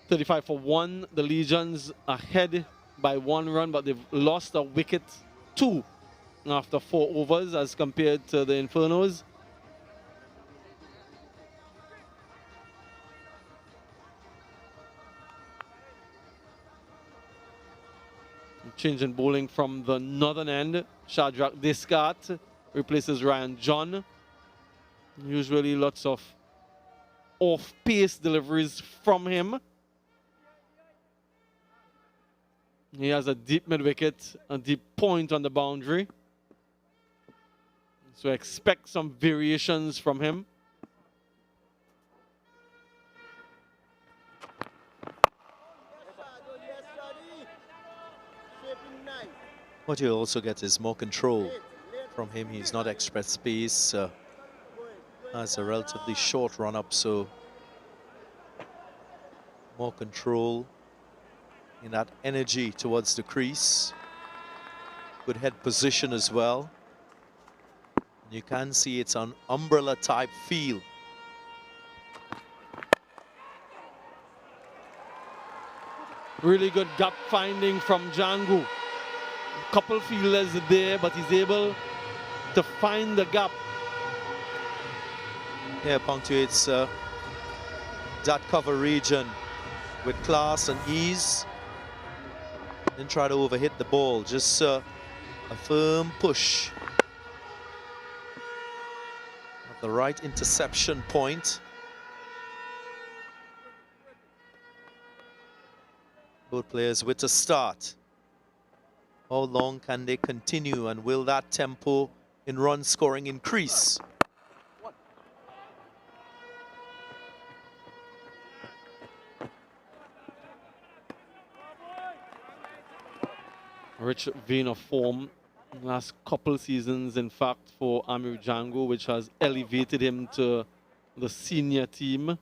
35 for 1. The Legions ahead by 1 run, but they've lost a wicket 2 after 4 overs as compared to the Infernos. Change in bowling from the northern end. Shadrach Descartes replaces Ryan John. Usually lots of off-pace deliveries from him. He has a deep mid-wicket, a deep point on the boundary. So expect some variations from him. What you also get is more control from him. He's not express space. Has a relatively short run-up, so more control in that energy towards the crease. Good head position as well. You can see it's an umbrella type feel. Really good gap finding from Django. Couple fielders there, but he's able to find the gap. Yeah, punctuates that cover region with class and ease. Then try to overhit the ball. Just a firm push at the right interception point. Both players with a start. How long can they continue, and will that tempo in run scoring increase? Rich vein of form last couple seasons, in fact, for Amir Django, which has elevated him to the senior team.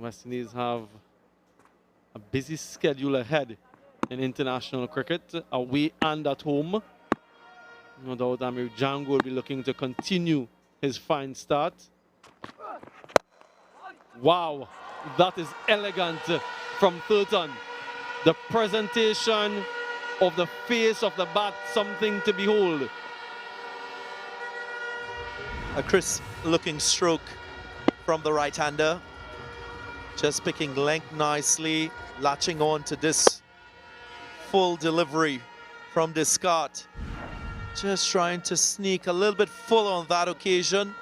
West Indies have a busy schedule ahead in international cricket, away and at home. No doubt Amir Django will be looking to continue his fine start. Wow, that is elegant from Thurton. The presentation of the face of the bat, something to behold. A crisp looking stroke from the right-hander. Just picking length nicely, latching on to this full delivery from Descartes. Just trying to sneak a little bit full on that occasion.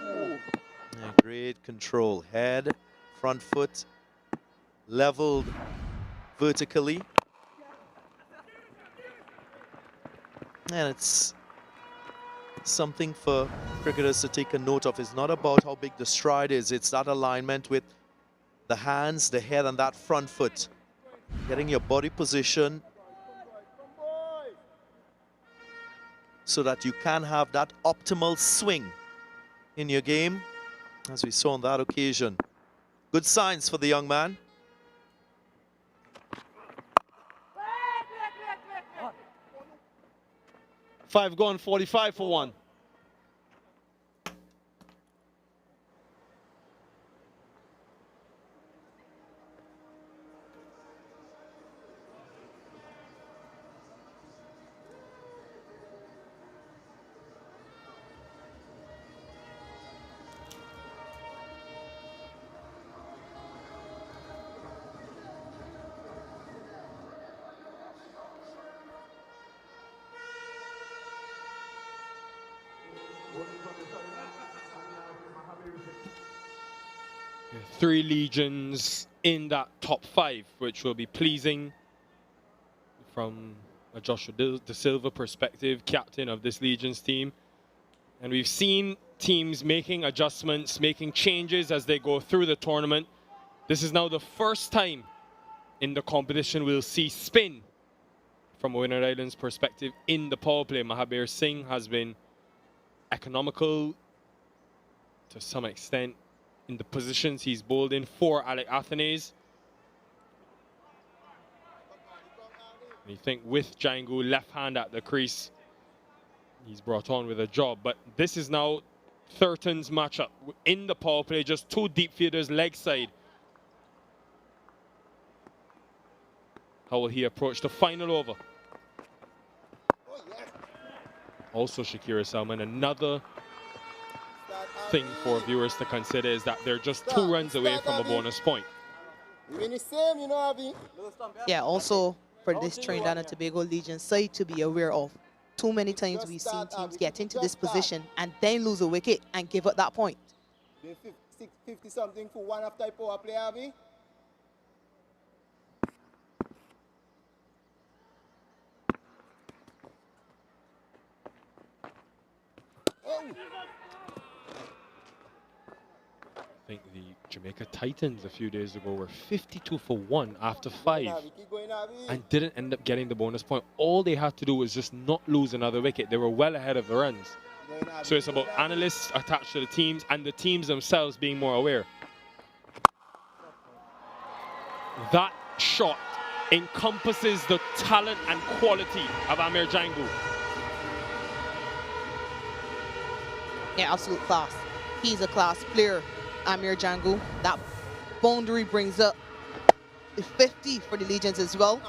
Yeah, great control. Head, front foot, leveled vertically. And it's something for cricketers to take a note of. It's not about how big the stride is, it's that alignment with the hands, the head, and that front foot. Getting your body position so that you can have that optimal swing in your game, as we saw on that occasion. Good signs for the young man. Five gone, 45 for 1. Three Legions in that top 5, which will be pleasing from a Joshua De Silva perspective, captain of this Legions team. And we've seen teams making adjustments, making changes as they go through the tournament. This is now the first time in the competition we'll see spin from a Windward Islands perspective in the power play. Mahabir Singh has been economical to some extent in the positions he's bowled in for Alec Athenaeus. And you think with Django left hand at the crease, He's brought on with a job, but this is now Thurton's matchup. In the power play, just two deep fielders leg side. How will he approach the final over? Also, Shakira Salman, another thing for viewers to consider is that they're just 2 runs away from a bonus point. Yeah, also for this Trinidad and Tobago Legion side to be aware of. Too many times we've seen teams get into this position and then lose a wicket and give up that point. 50 something for one after power play, Abby. I think the Jamaica Titans a few days ago were 52 for 1 after 5 and didn't end up getting the bonus point. All they had to do was just not lose another wicket. They were well ahead of the runs. So it's about analysts attached to the teams and the teams themselves being more aware. That shot encompasses the talent and quality of Amir Jangu. Yeah, absolute class. He's a class player, Amir Jangu. That boundary brings up the 50 for the Legions as well.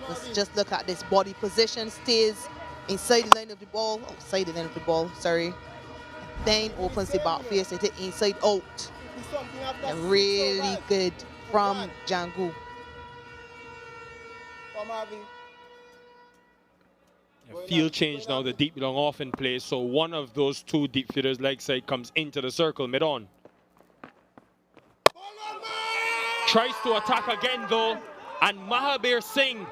Let's just look at this body position. Stays inside the line of the ball, outside the line of the ball, sorry. Then opens the back face and it inside out. And really good from Jangu. Field change now, the deep long off in play, so one of those 2 deep fielders leg side comes into the circle mid-on. Tries to attack again though, and Mahabir Singh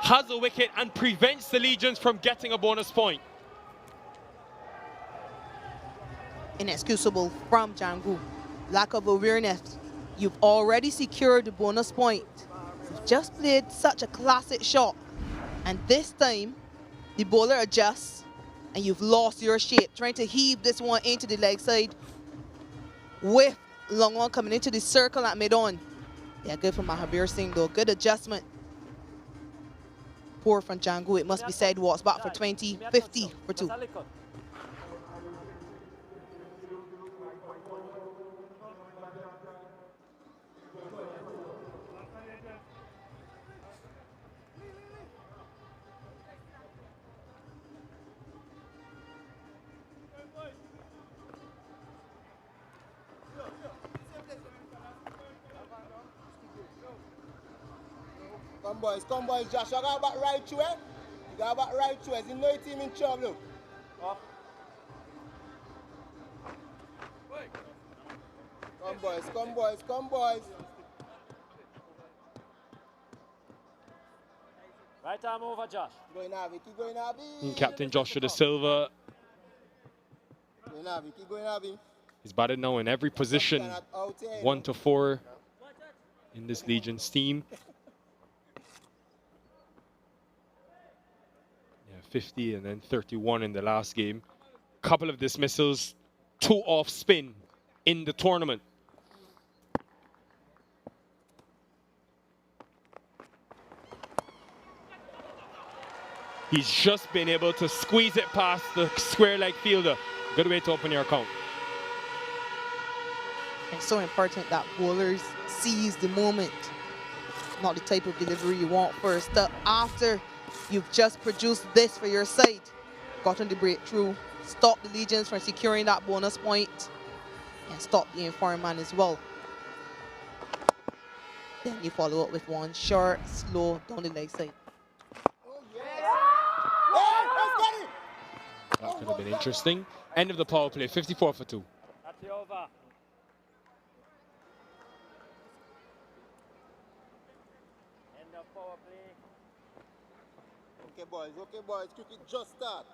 has a wicket and prevents the Legions from getting a bonus point. Inexcusable from Jangu. Lack of awareness. You've already secured the bonus point. You've just played such a classic shot. And this time, the bowler adjusts and you've lost your shape. Trying to heave this one into the leg side with long one coming into the circle at mid-on. Yeah, good for Mahabir Singh though. Good adjustment. Poor from Jangu. It must be said, walks back for 20, 50 for 2. Come boys, Josh, you got back right to it. You got back right to it. You know your team in trouble. Come boys. Right arm over, Josh. Going Avi, keep going Avi. Captain Joshua De Silva. Going Avi, keep going Avi. He's batted now in every position, 1 to 4 in this Legion's team. 50 and then 31 in the last game. Couple of dismissals, 2 off spin in the tournament. He's just been able to squeeze it past the square leg fielder. Good way to open your account. It's so important that bowlers seize the moment. Not the type of delivery you want first up. After you've just produced this for your side, gotten the breakthrough, stop the Legions from securing that bonus point, and stop the informed man as well. Then you follow up with one short, slow, down the leg side. That could have been interesting. End of the power play, 54 for 2. That's the over. End of power play. Okay boys, cricket just start.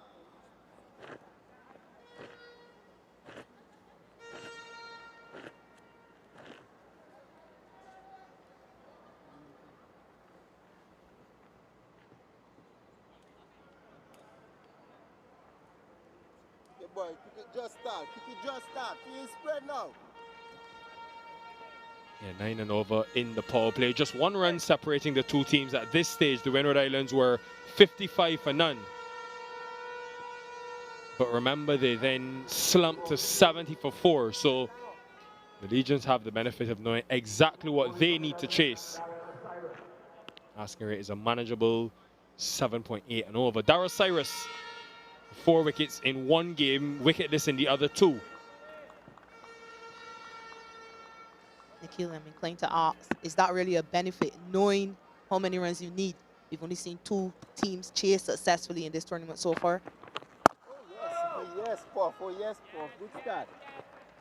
Okay boys, cricket just start. Field spread now. Yeah, 9 and over in the power play. Just 1 run separating the 2 teams at this stage. The Windward Islands were 55 for none. But remember, they then slumped to 70 for 4. So the Legions have the benefit of knowing exactly what they need to chase. Asking rate is a manageable 7.8 and over. Darryl Cyrus, 4 wickets in 1 game, wicketless in the other 2. Nikhil, I'm inclined to ask, is that really a benefit, knowing how many runs you need? We've only seen 2 teams chase successfully in this tournament so far. Yes, Puff. Oh, yes, Puff. Good start.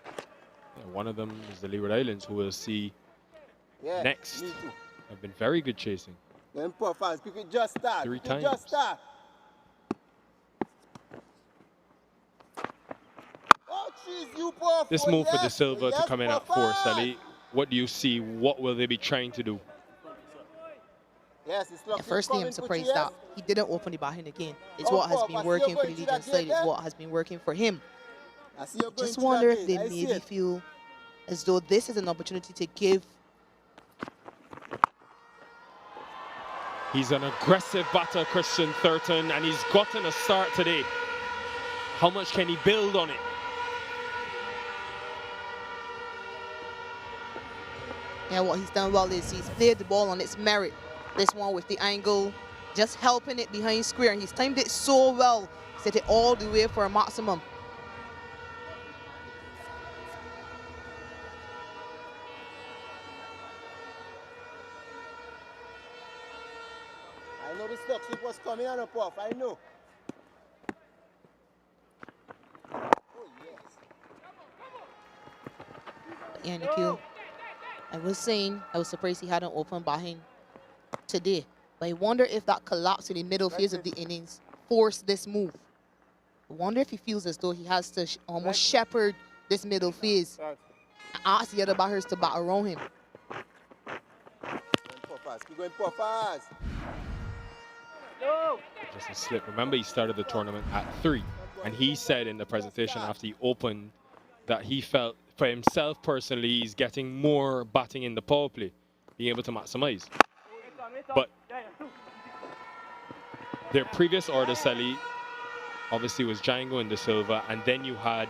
Yeah, one of them is the Leeward Islands, who we'll see next. Me too. Have been very good chasing. Then Puff fans, cricket just start. 3 Cricket times. just start. Oh, jeez, you Puff. This oh, move yes. for De Silva yes, to come in at 4, Sally. What do you see? What will they be trying to do? Yes, it's At firstly, I'm surprised that he didn't open the batting again. It's what has been working for the Legion side. It's what has been working for him. I see you going Just to wonder that if they gate. I see maybe it. feel as though this is an opportunity to give. He's an aggressive batter, Christian Thurton, and he's gotten a start today. How much can he build on it? Yeah, what he's done well is he's played the ball on its merit. This one with the angle, just helping it behind square, and he's timed it so well. Set it all the way for a maximum. I know the stock slip was coming on a Puff. I know. Oh, yes. Yeah, Nikhil, I was saying I was surprised he hadn't opened batting today. But I wonder if that collapse in the middle phase of the innings forced this move. I wonder if he feels as though he has to almost shepherd this middle phase and ask the other batters to bat around him. Keep going Puffers. Just a slip. Remember, he started the tournament at 3, and he said in the presentation after he opened that he felt for himself personally he's getting more batting in the power play, being able to maximize. But their previous order, Sally, obviously was Django and De Silva, and then you had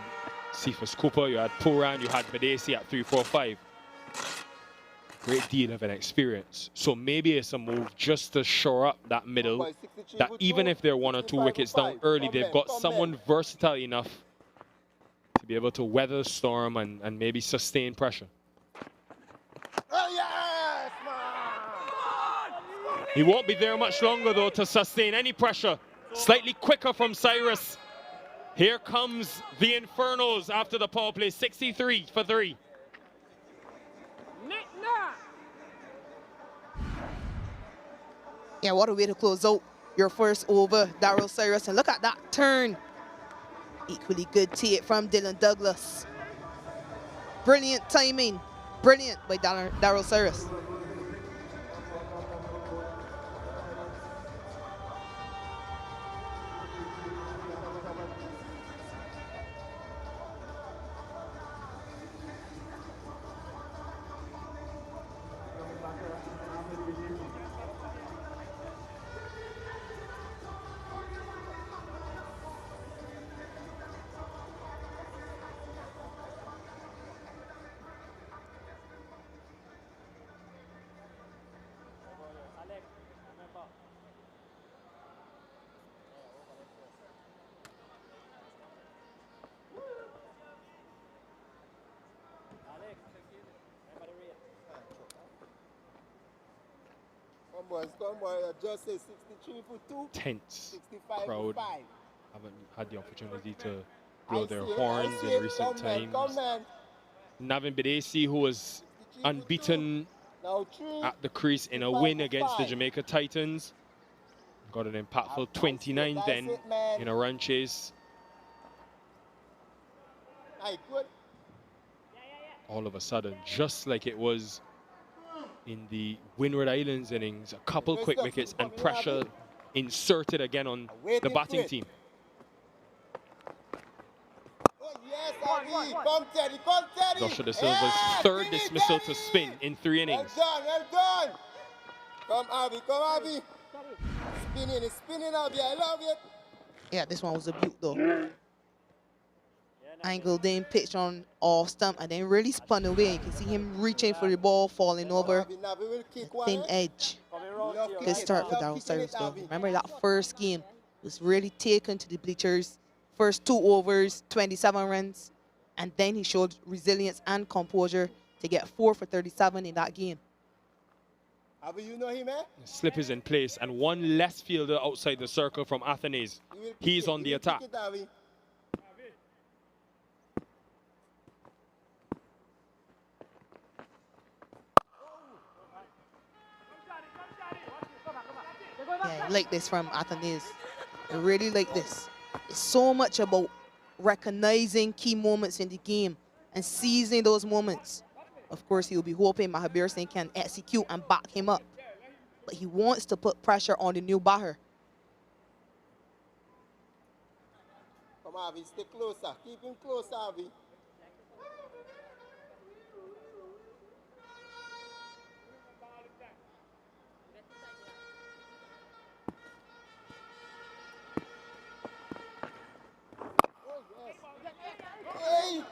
Cephas Cooper, you had Puran, you had Medesi at 3, 4, 5. Great deal of an experience. So maybe it's a move just to shore up that middle, that even if they're 1 or 2 wickets down early, they've got someone versatile enough to be able to weather the storm and maybe sustain pressure. Oh, yes, man! He won't be there much longer, though, to sustain any pressure. Slightly quicker from Cyrus. Here comes the Infernos after the power play, 63 for 3. Yeah, what a way to close out your first over, Darryl Cyrus. And look at that turn. Equally good take from Dylan Douglas. Brilliant timing. Brilliant by Darryl Cyrus. Come boys, I just say 63 for 2. Tense 65 crowd. for 5. Haven't had the opportunity to blow their horns in recent times. Navin Bidesi, who was unbeaten at the crease in a win against the Jamaica Titans, got an impactful 29 then in a run chase. All of a sudden, just like it was in the Windward Islands innings, a couple quick wickets and pressure inserted again on the batting team. Joshua De Silva's third dismissal to spin in 3 innings. Well done. Come, Abby, come, Abby. Spinning, it's spinning, Abby. I love it. Yeah, this one was a beaut, though. Angled in, pitched on off stump, and then really spun away. You can see him reaching for the ball, falling over. Thin edge. Good start for Darryl Cyrus, though. Remember that first game was really taken to the bleachers. First 2 overs, 27 runs, and then he showed resilience and composure to get 4 for 37 in that game. You know him, eh? Slip is in place, and one less fielder outside the circle from Athens. He's on the attack. Yeah, I like this from Athens. I really like this. It's so much about recognizing key moments in the game and seizing those moments. Of course, he'll be hoping Mahabir Singh can execute and back him up. But he wants to put pressure on the new batter. Come on, Avi, stay closer. Keep him closer, Avi. Hey!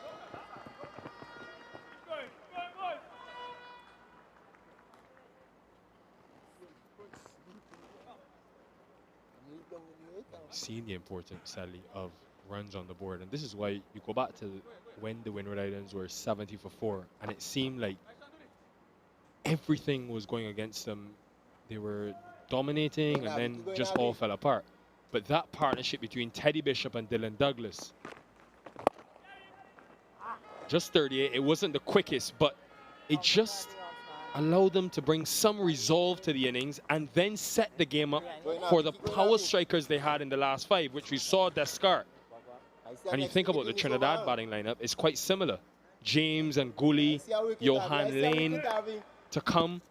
Seen the importance, sadly, of runs on the board, and this is why you go back to when the Windward Islands were 70 for 4, and it seemed like everything was going against them. They were dominating, and then just all fell apart. But that partnership between Teddy Bishop and Dylan Douglas, just 38, it wasn't the quickest, but it just allowed them to bring some resolve to the innings and then set the game up for the power strikers they had in the last 5, which we saw discard. And you think about the Trinidad batting lineup, it's quite similar. James and Gooley, Johan Lane to come,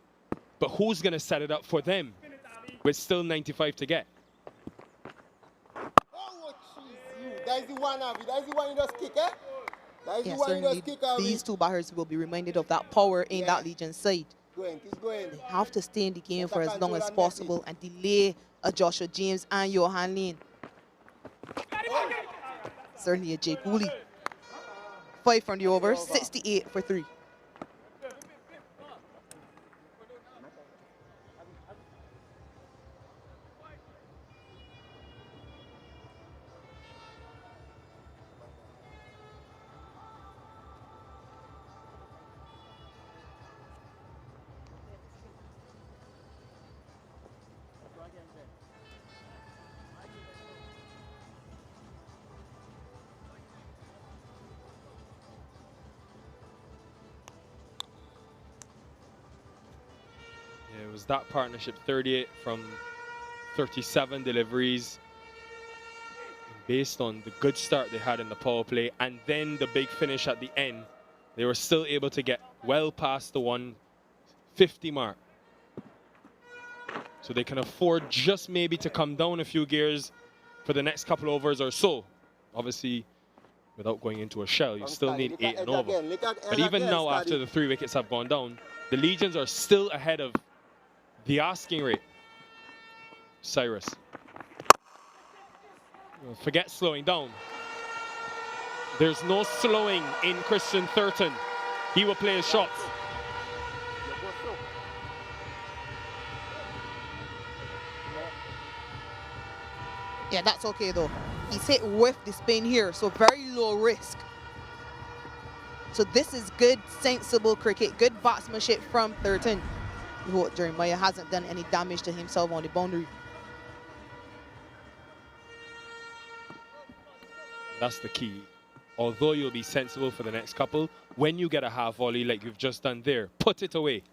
but who's going to set it up for them with still 95 to get? That's the one, Avi. That's the one you just kick, eh? Yeah, certainly these two batters will be reminded of that power in that Legion side. They have to stay in the game for as long as possible and delay a Joshua James and Johan Lane. Certainly a Jay Gooley. 5 from the over, 68 for 3. It was that partnership, 38 from 37 deliveries. And based on the good start they had in the power play and then the big finish at the end, they were still able to get well past the 150 mark. So they can afford just maybe to come down a few gears for the next couple overs or so. Obviously, without going into a shell, you still need 8 and over. But even now, after the 3 wickets have gone down, the Legions are still ahead of the asking rate. Cyrus. Forget slowing down. There's no slowing in Christian Thurton. He will play his shots. Yeah, that's okay though. He's hit with the spin here, so very low risk. So this is good, sensible cricket, good batsmanship from Thurton. We hope Jeremiah hasn't done any damage to himself on the boundary. That's the key. Although you'll be sensible for the next couple, when you get a half volley like you've just done there, put it away.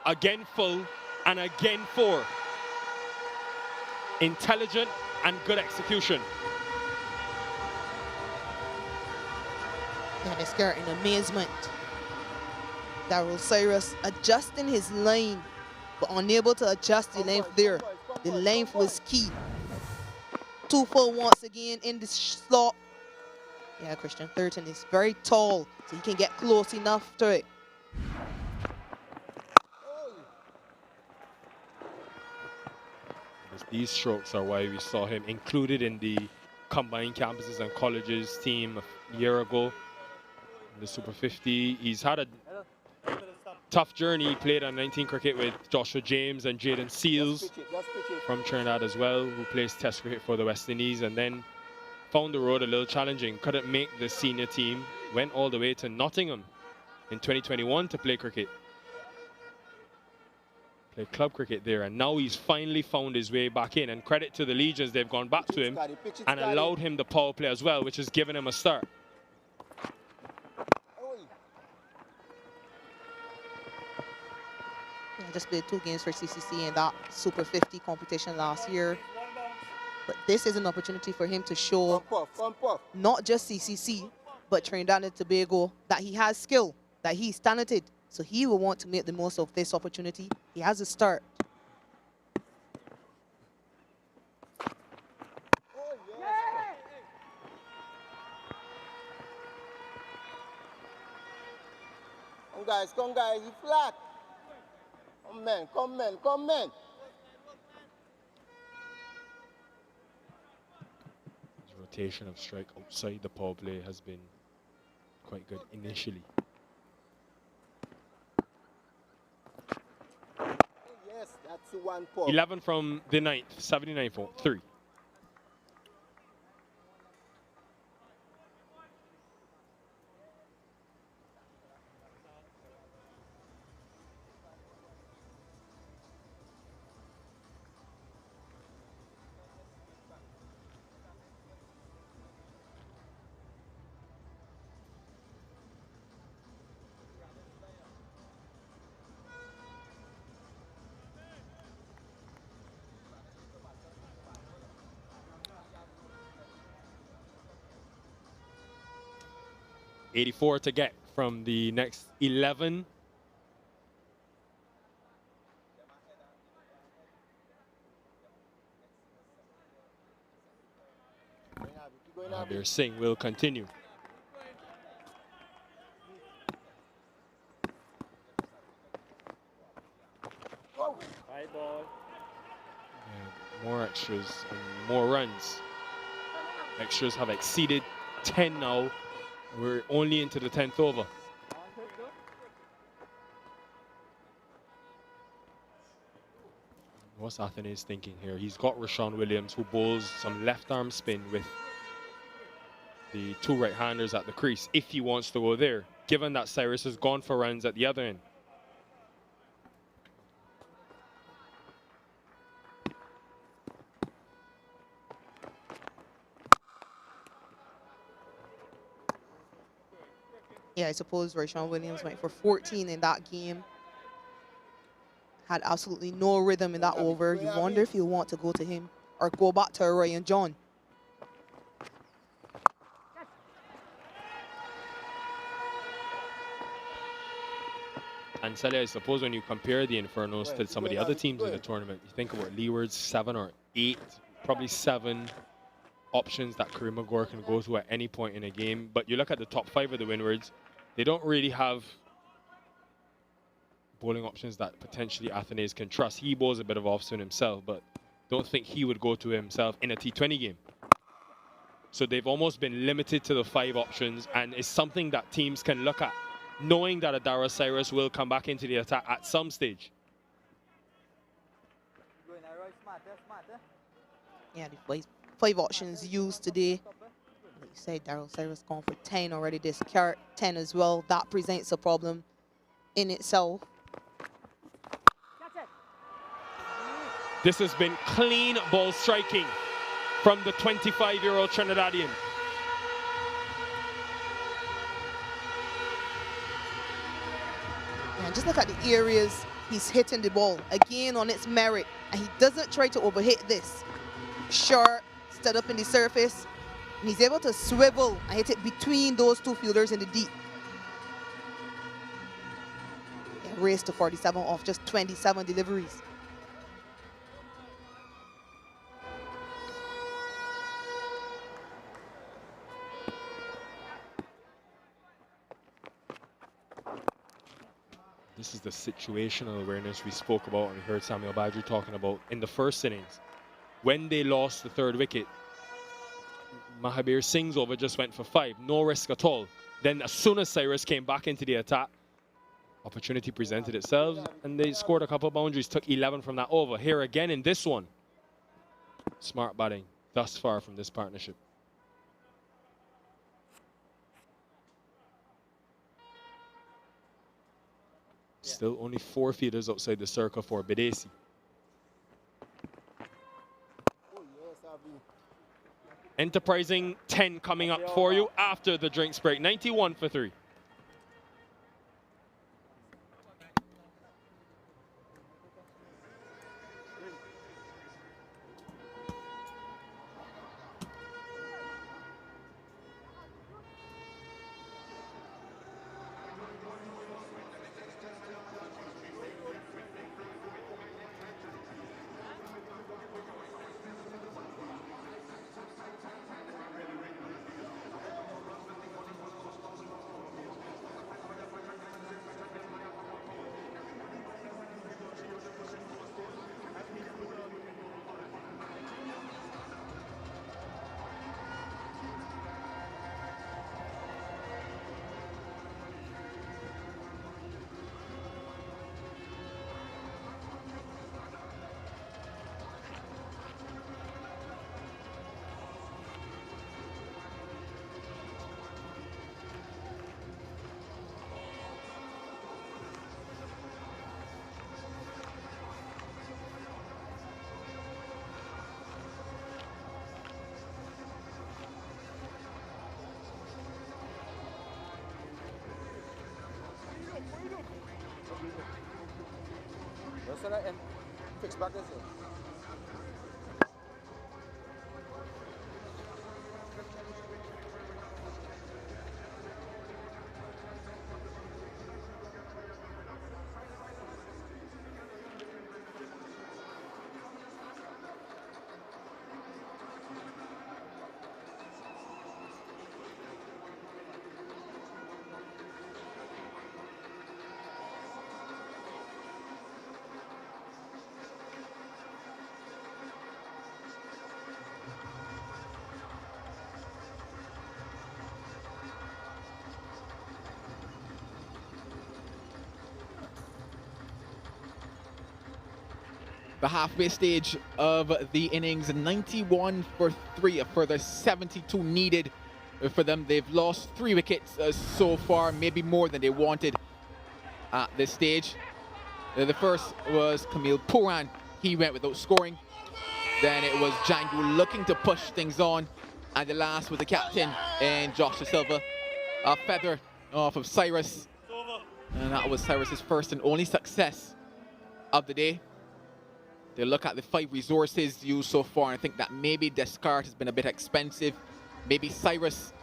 Again full and again 4. Intelligent and good execution. Yeah, they're scared in amazement. Darryl Cyrus adjusting his line, but unable to adjust the length there. The length was key. 2 full once again in the slot. Yeah, Christian Thurton is very tall, so he can get close enough to it. these strokes are why we saw him included in the combined campuses and colleges team a year ago in the Super 50. He's had a tough journey. He played on 19 cricket with Joshua James and Jaden Seals from Trinidad as well, who plays Test cricket for the West Indies, and then found the road a little challenging. Couldn't make the senior team. Went all the way to Nottingham in 2021 to play cricket. Played club cricket there, and now he's finally found his way back in. And credit to the Legions, they've gone back to him and allowed him the power play as well, which has given him a start. I just played 2 games for CCC in that Super 50 competition last year. But this is an opportunity for him to show not just CCC, but Trinidad and Tobago that he has skill, that he's talented. So he will want to make the most of this opportunity. He has a start. Come guys, you flat. Come man. His rotation of strike outside the power play has been quite good initially. Yes, that's 1 point. 11 from the 9th, 79 for 3. $84 to get from the next 11. Their Singh will continue. More extras and more runs. Extras have exceeded 10 now. We're only into the 10th over. What's Athenaeus thinking here? He's got Rashawn Williams, who bowls some left arm spin with the 2 right-handers at the crease, if he wants to go there, given that Cyrus has gone for runs at the other end. Yeah, I suppose Rashawn Williams went for 14 in that game. Had absolutely no rhythm in that over. You wonder if you want to go to him or go back to Ryan John. And Sally, I suppose when you compare the Infernos to some of the other teams in the tournament, you think about Leeward's 7 or 8, probably 7 options that Kareem Magor can go to at any point in a game. But you look at the top 5 of the Windwards, they don't really have bowling options that potentially Athenaeus can trust. He bowls a bit of off-spin himself, but don't think he would go to himself in a T20 game. So they've almost been limited to the 5 options, and it's something that teams can look at, knowing that Adara Cyrus will come back into the attack at some stage. Yeah, the 5 options used today. Like you said, Daryl Cyrus gone for 10 already. This carrot 10 as well. That presents a problem in itself. This has been clean ball striking from the 25-year-old Trinidadian. And just look at the areas he's hitting the ball again on its merit, and he doesn't try to overhit this. Short, stood up in the surface, and he's able to swivel and hit it between those 2 fielders in the deep. Yeah, race to 47 off just 27 deliveries. This is the situational awareness we spoke about and we heard Samuel Badger talking about in the first innings. when they lost the third wicket, Mahabir Singh's over just went for 5, no risk at all. Then as soon as Cyrus came back into the attack, opportunity presented itself and they scored a couple of boundaries, took 11 from that over. Here again in this one, smart batting thus far from this partnership. Still only 4 fielders outside the circle for Bidesi. Enterprising 10 coming up for you after the drinks break. 91 for 3. Fix back this. The halfway stage of the innings, 91 for 3, a further 72 needed for them. They've lost 3 wickets so far, maybe more than they wanted at this stage. The first was Camille Puran. He went without scoring. Then it was Django looking to push things on. And the last was the captain and Josh Da Silva. A feather off of Cyrus. And that was Cyrus's first and only success of the day. They look at the 5 resources used so far, and I think that maybe Descartes has been a bit expensive. Maybe Cyrus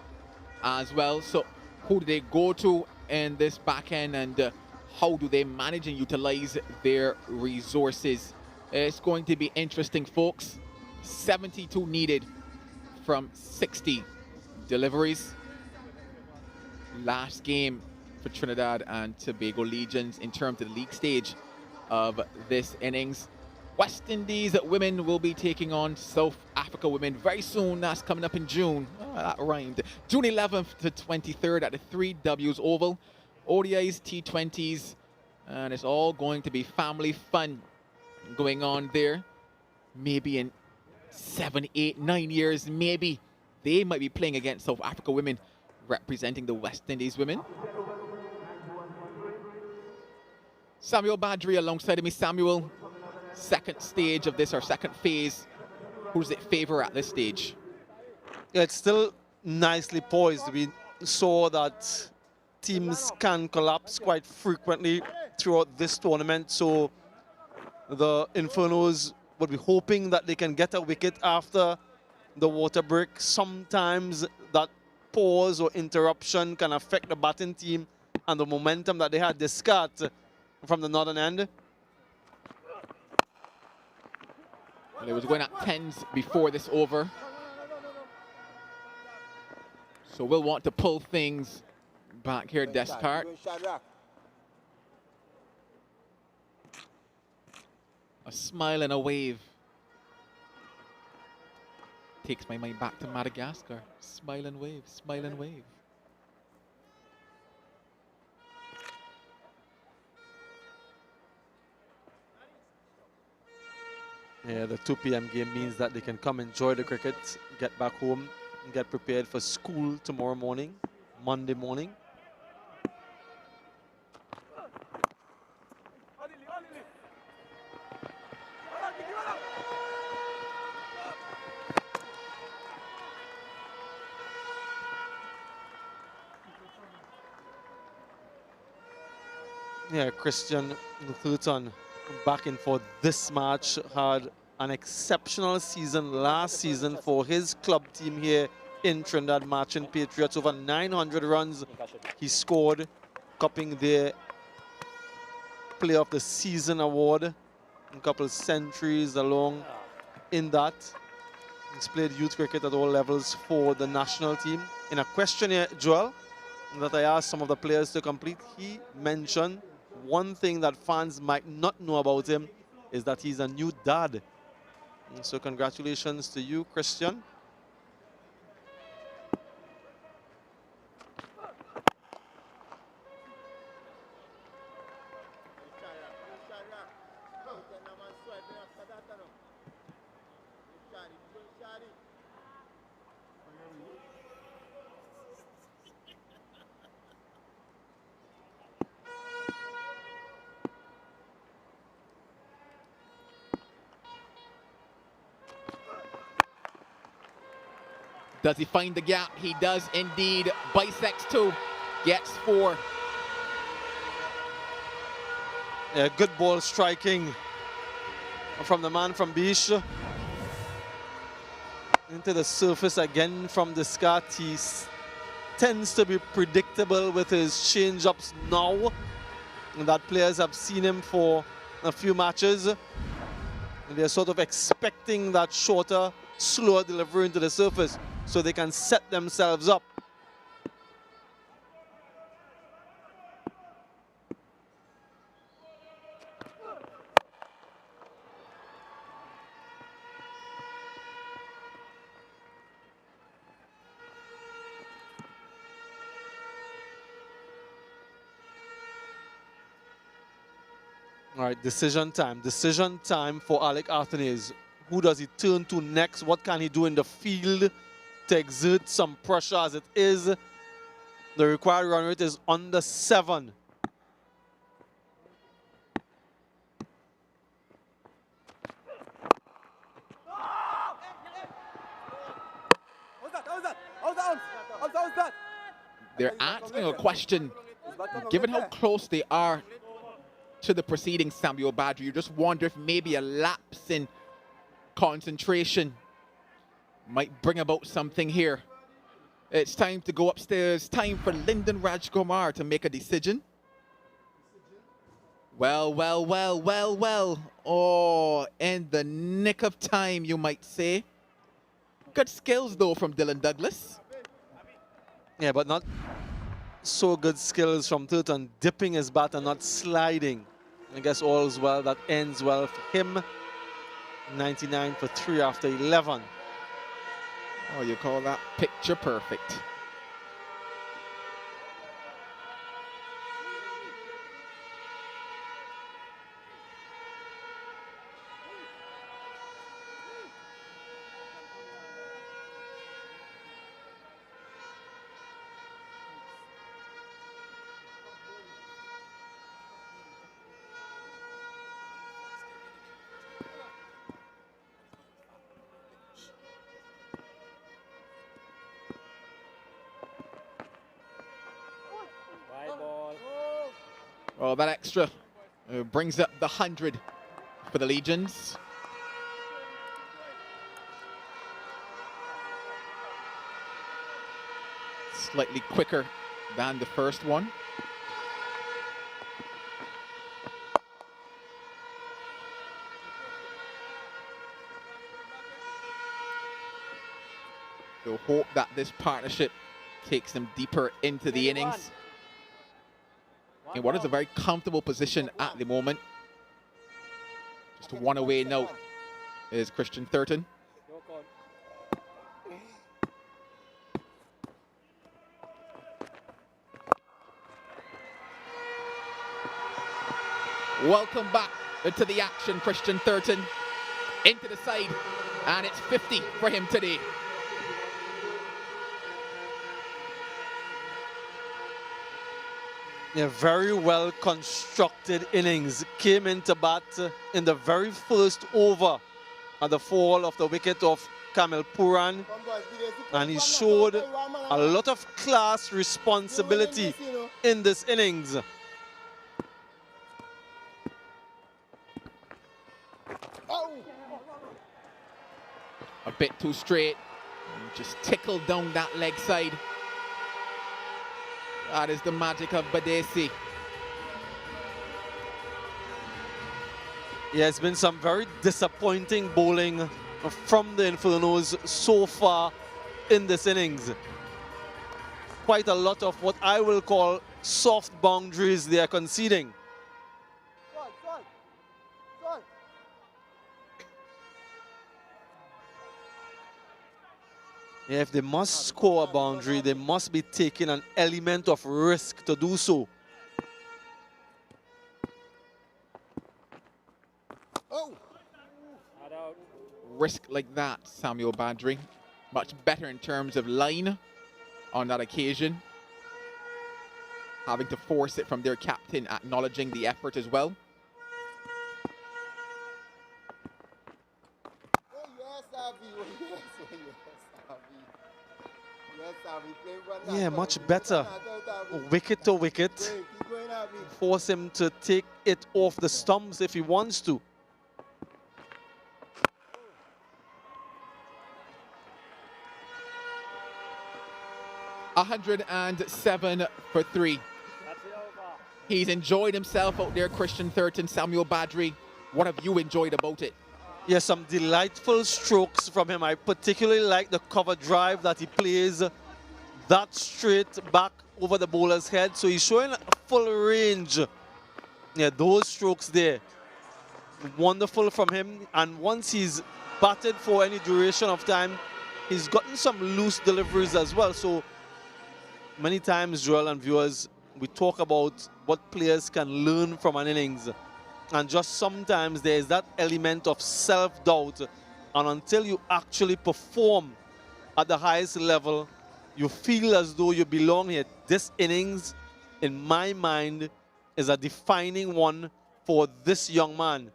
as well. So who do they go to in this back end, and how do they manage and utilize their resources? It's going to be interesting, folks. 72 needed from 60 deliveries. Last game for Trinidad and Tobago Legions in terms of the league stage of this innings. West Indies women will be taking on South Africa women very soon. That's coming up in June. Oh, that rhymed. June 11th to 23rd at the 3Ws Oval. ODIs, T20s, and it's all going to be family fun going on there. Maybe in 7, 8, 9 years, maybe they might be playing against South Africa women representing the West Indies women. Samuel Badri alongside of me. Samuel, second stage of this, or second phase, who does it favor at this stage? Yeah, it's still nicely poised. We saw that teams can collapse quite frequently throughout this tournament, so the Infernos would be hoping that they can get a wicket after the water break. Sometimes that pause or interruption can affect the batting team and the momentum that they had. Discard from the northern end. Well, it was going at 10s before this over. So we'll want to pull things back here, Descartes. A smile and a wave takes my mind back to Madagascar. Smile and wave, smile and wave. Yeah, the 2 p.m. game means that they can come enjoy the cricket, get back home, and get prepared for school tomorrow morning, Monday morning. Yeah, Christian Thurton back in for this match, had an exceptional season last season for his club team here in Trinidad, matching Patriots. Over 900 runs he scored, cupping their Player of the Season award, a couple of centuries along in that. He's played youth cricket at all levels for the national team. In a questionnaire, Joel, that I asked some of the players to complete, he mentioned one thing that fans might not know about him is that he's a new dad. And so congratulations to you, Christian. Does he find the gap? He does indeed. Bisects 2, gets 4. Yeah, good ball striking from the man from Bish. Into the surface again from the Scat. He tends to be predictable with his change-ups now. And that players have seen him for a few matches. And they're sort of expecting that shorter, slower delivery into the surface so they can set themselves up. All right, decision time for Alec Athanaze. Who does he turn to next? What can he do in the field to exert some pressure as it is? The required run rate is under 7. How's that? They're asking a question. Given how close they are to the preceding Samuel Badger, you just wonder if maybe a lapse in concentration might bring about something here. It's time to go upstairs. Time for Lyndon Rajkumar to make a decision. Well. Oh, in the nick of time, you might say. Good skills, though, from Dylan Douglas. Yeah, but not so good skills from Turton, dipping his bat and not sliding. I guess all's well that ends well for him. 99 for 3 after 11. Oh, you call that picture perfect. Oh, that extra brings up the 100 for the Legions. Slightly quicker than the first one. We'll hope that this partnership takes them deeper into the innings. In what is a very comfortable position at the moment. Just one away now is Christian Thurton. Welcome back to the action, Christian Thurton. Into the side, and it's 50 for him today. Yeah, very well constructed innings. Came into bat in the very first over at the fall of the wicket of Kamil Puran, and he showed a lot of class responsibility in this innings. A bit too straight, just tickled down that leg side. That is the magic of Badesi. Yeah, it's been some very disappointing bowling from the Infernos so far in this innings. Quite a lot of what I will call soft boundaries they are conceding. Yeah, if they must score a boundary, they must be taking an element of risk to do so. Risk like that, Samuel Badri. Much better in terms of line on that occasion. Having to force it from their captain, acknowledging the effort as well. Yeah, much better. Wicket to wicket. Force him to take it off the stumps if he wants to. $107 for 3. He's enjoyed himself out there, Christian Thurton, Samuel Badri. What have you enjoyed about it? Yeah, some delightful strokes from him. I particularly like the cover drive that he plays that straight back over the bowler's head. So he's showing a full range. Yeah, those strokes there. Wonderful from him. And once he's batted for any duration of time, he's gotten some loose deliveries as well. So many times, Joel and viewers, we talk about what players can learn from an innings. And just sometimes there is that element of self-doubt. And until you actually perform at the highest level, you feel as though you belong here. This innings, in my mind, is a defining one for this young man.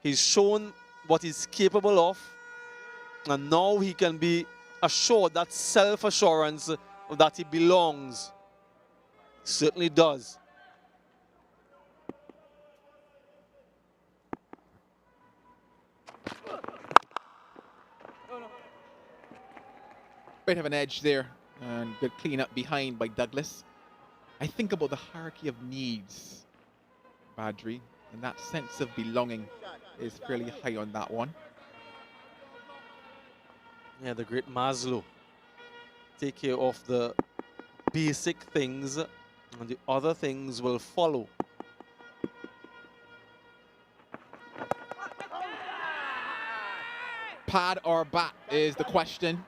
He's shown what he's capable of, and now he can be assured, that self-assurance that he belongs. Certainly does. Bit of an edge there, and good clean up behind by Douglas. I think about the hierarchy of needs, Badri, and that sense of belonging is fairly high on that one. Yeah, the great Maslow. Take care of the basic things, and the other things will follow. Pad or bat is the question.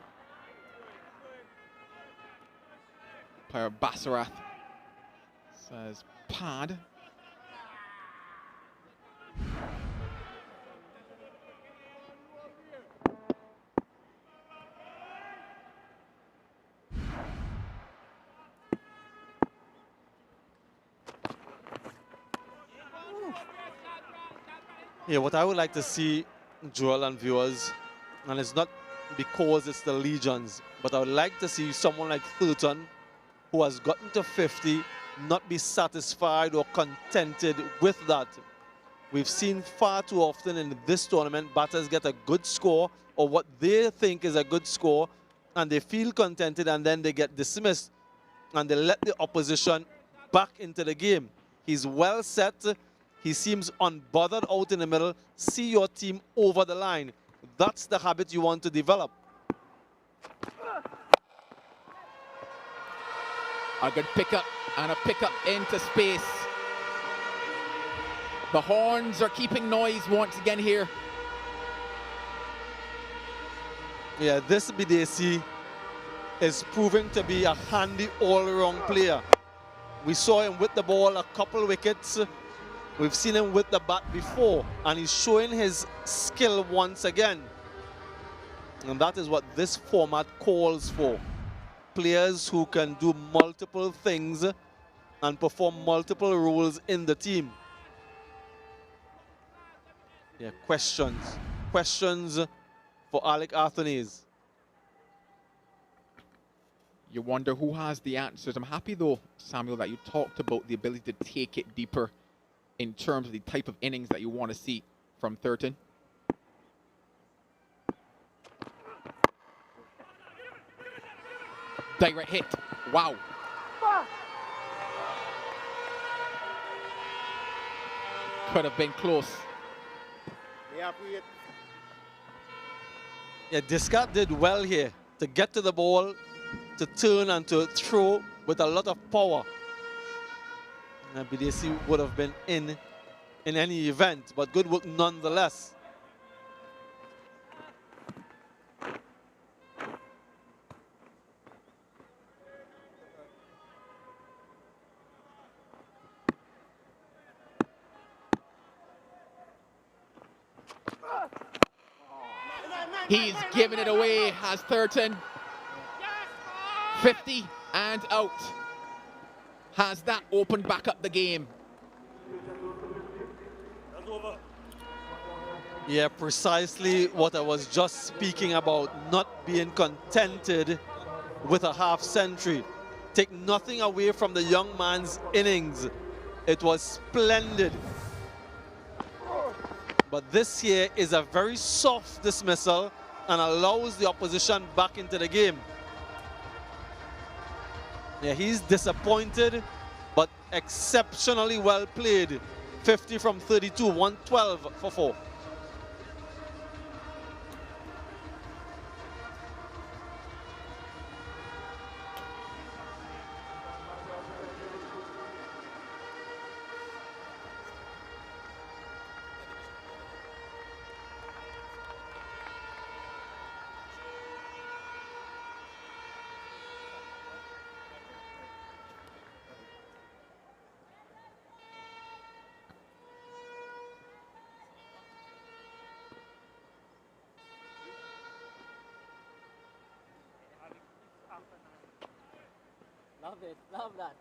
Player Basarath says pad. Yeah, what I would like to see, Joel and viewers, and it's not because it's the Legions, but I would like to see someone like Thurton, who has gotten to 50, not be satisfied or contented with that. We've seen far too often in this tournament, batters get a good score, or what they think is a good score, and they feel contented, and then they get dismissed, and they let the opposition back into the game. He's well set. He seems unbothered out in the middle. See your team over the line. That's the habit you want to develop. A good pickup and a pickup into space. The horns are keeping noise once again here. Yeah, this Badesi is proving to be a handy all-around player. We saw him with the ball a couple wickets We've seen him with the bat before, and he's showing his skill once again. And that is what this format calls for. Players who can do multiple things and perform multiple roles in the team. Yeah, questions. Questions for Alec Athanaze. You wonder who has the answers. I'm happy, though, Samuel, that you talked about the ability to take it deeper in terms of the type of innings that you want to see from Thurton. Direct hit. Wow. Could have been close. Yeah, Discard did well here to get to the ball, to turn and to throw with a lot of power. And BDC would have been in any event, but good work nonetheless. He's giving it away, has Thurton. 50 and out. Has that opened back up the game? Yeah, precisely what I was just speaking about, not being contented with a half century. Take nothing away from the young man's innings. It was splendid. But this here is a very soft dismissal and allows the opposition back into the game. Yeah, he's disappointed, but exceptionally well played. 50 from 32, 112 for 4. Love it, love that.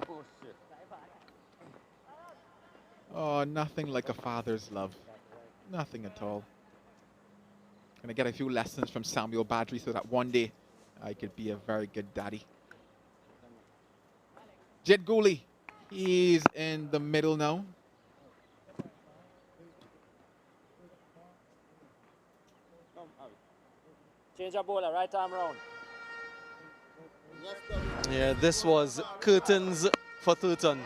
Oh shit. Oh, nothing like a father's love. Nothing at all. Gonna get a few lessons from Samuel Badri so that one day I could be a very good daddy. Jed Gooley, he's in the middle now. Change our bowler, right arm round. Yeah, this was curtains for Thurton.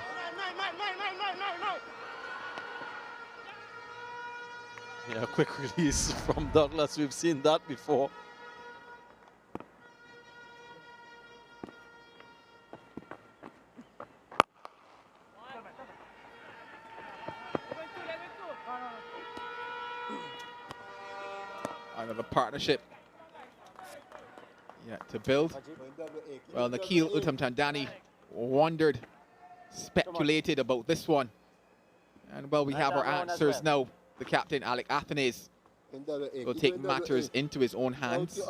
Yeah, quick release from Douglas. We've seen that before. Another partnership. Yeah, to build. Well, Nikhil Uttamtandani wondered, speculated about this one. And well, we have our answers now. The captain, Alec Athanaze, will take matters into his own hands.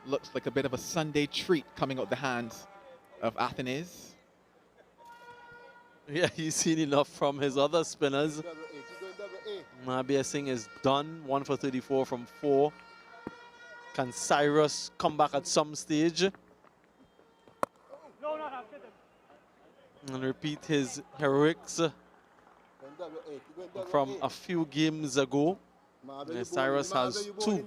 Looks like a bit of a Sunday treat coming out the hands of Athanaze. Yeah, he's seen enough from his other spinners. Mabia Singh is done. 1 for 34 from 4. Can Cyrus come back at some stage? And repeat his heroics from a few games ago. Cyrus has 2.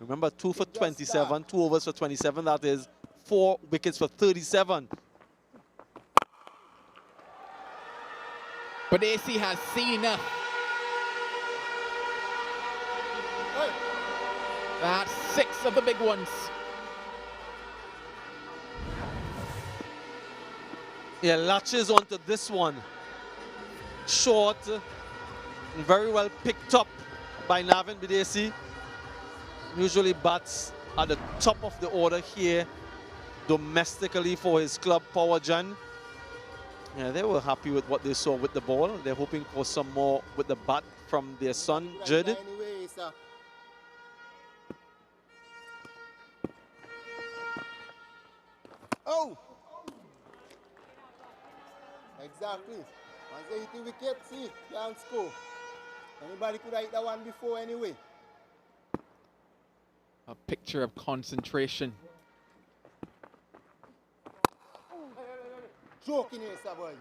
Remember, 2 for 27, 2 overs for 27. That is 4 wickets for 37. But AC has seen enough. That's 6 of the big ones. Yeah, latches onto this one. Short, very well picked up by Navin Bidesi. Usually bats at the top of the order here domestically for his club, Power Jan. Yeah, they were happy with what they saw with the ball. They're hoping for some more with the bat from their son, Judd. Anyway, sir. Oh! Exactly. Once they hit the wicket, see, can't score. Anybody could have hit that one before anyway. A picture of concentration. Joking here, sir, boy.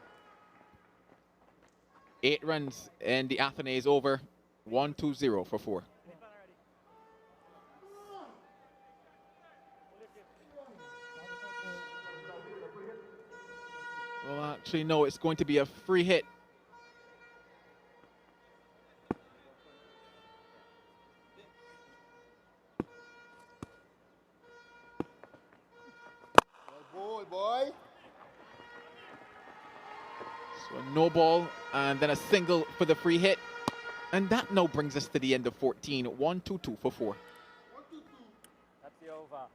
8 runs in the Athenaeus over. 1-2-0 for 4. Well, actually, no, it's going to be a free hit. Ball, boy. So a no ball and then a single for the free hit. And that now brings us to the end of 14. 1-2-2 for 4. That's the over.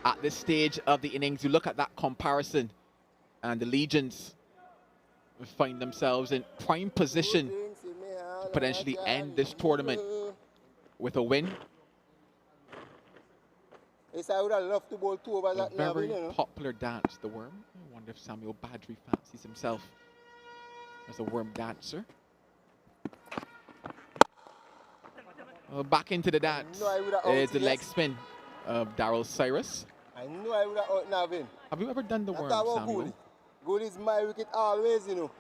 At this stage of the innings, you look at that comparison, and the Legions find themselves in prime position to potentially end this tournament with a win. Yes, I would have loved to bowl 2 overs A at Navin, very you know. popular dance, the worm. I wonder if Samuel Badri fancies himself as a worm dancer. Back into the dance No, I would have is out, the leg yes. spin of Daryl Cyrus. I knew I would have out Navin. Have you ever done the worm, That's about Samuel? goal. Goal is my wicket always, you know.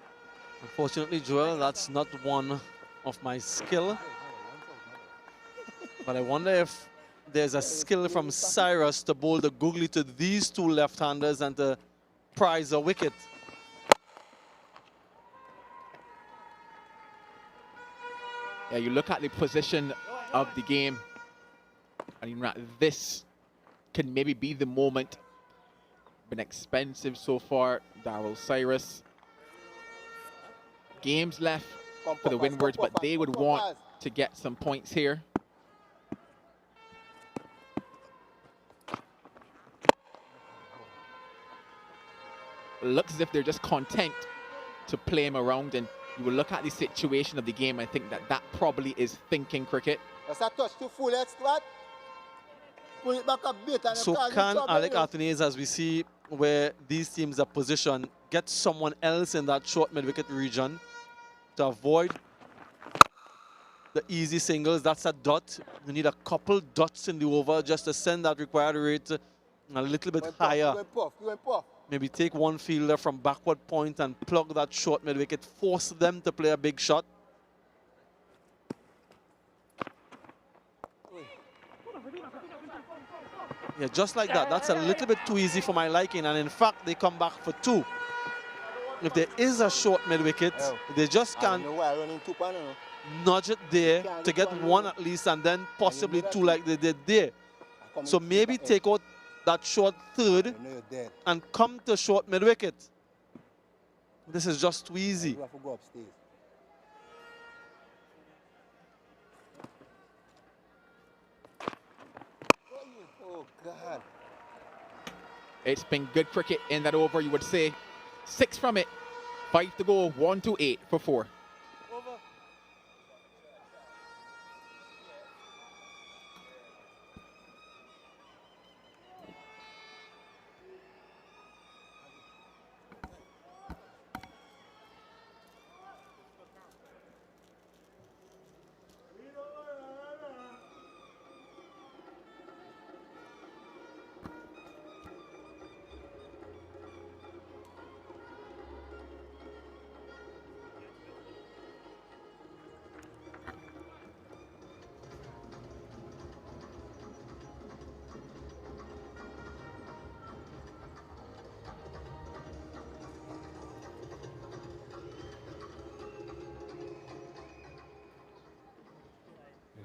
Unfortunately, Joel, that's not one of my skill. But I wonder if there's a skill from Cyrus to bowl the googly to these 2 left-handers and to prize a wicket. Yeah, you look at the position of the game, and you know, this can maybe be the moment. Been expensive so far, Daryl Cyrus. Games left for the Windwards, but they would want to get some points here. Looks as if they're just content to play him around, and you will look at the situation of the game. I think that probably is thinking cricket. That's a touch to full head squad. Pull it back a bit and So can Alec Athenaeus, as we see where these teams are positioned, get someone else in that short mid-wicket region to avoid the easy singles? That's a dot. You need a couple dots in the over just to send that required rate a little bit higher. Maybe take one fielder from backward point and plug that short mid-wicket, force them to play a big shot. Yeah, just like that. That's a little bit too easy for my liking. And in fact, they come back for 2. If there is a short mid-wicket, they just can't nudge it there to get 1 at least, and then possibly 2 like they did there. So maybe take out that short third and come to short mid-wicket. This is just too easy. Oh, God. It's been good cricket in that over, you would say. 6 from it, 5 to go, 1-8 for 4.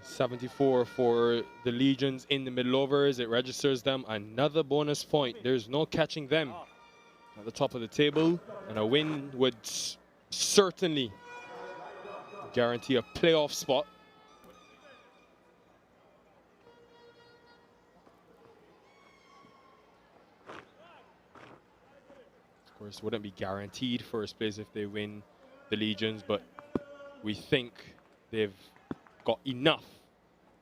74 for the Legions in the middle overs. It registers them another bonus point. There's no catching them at the top of the table, and a win would certainly guarantee a playoff spot. Of course, wouldn't be guaranteed first place if they win the Legions, but we think they've got enough,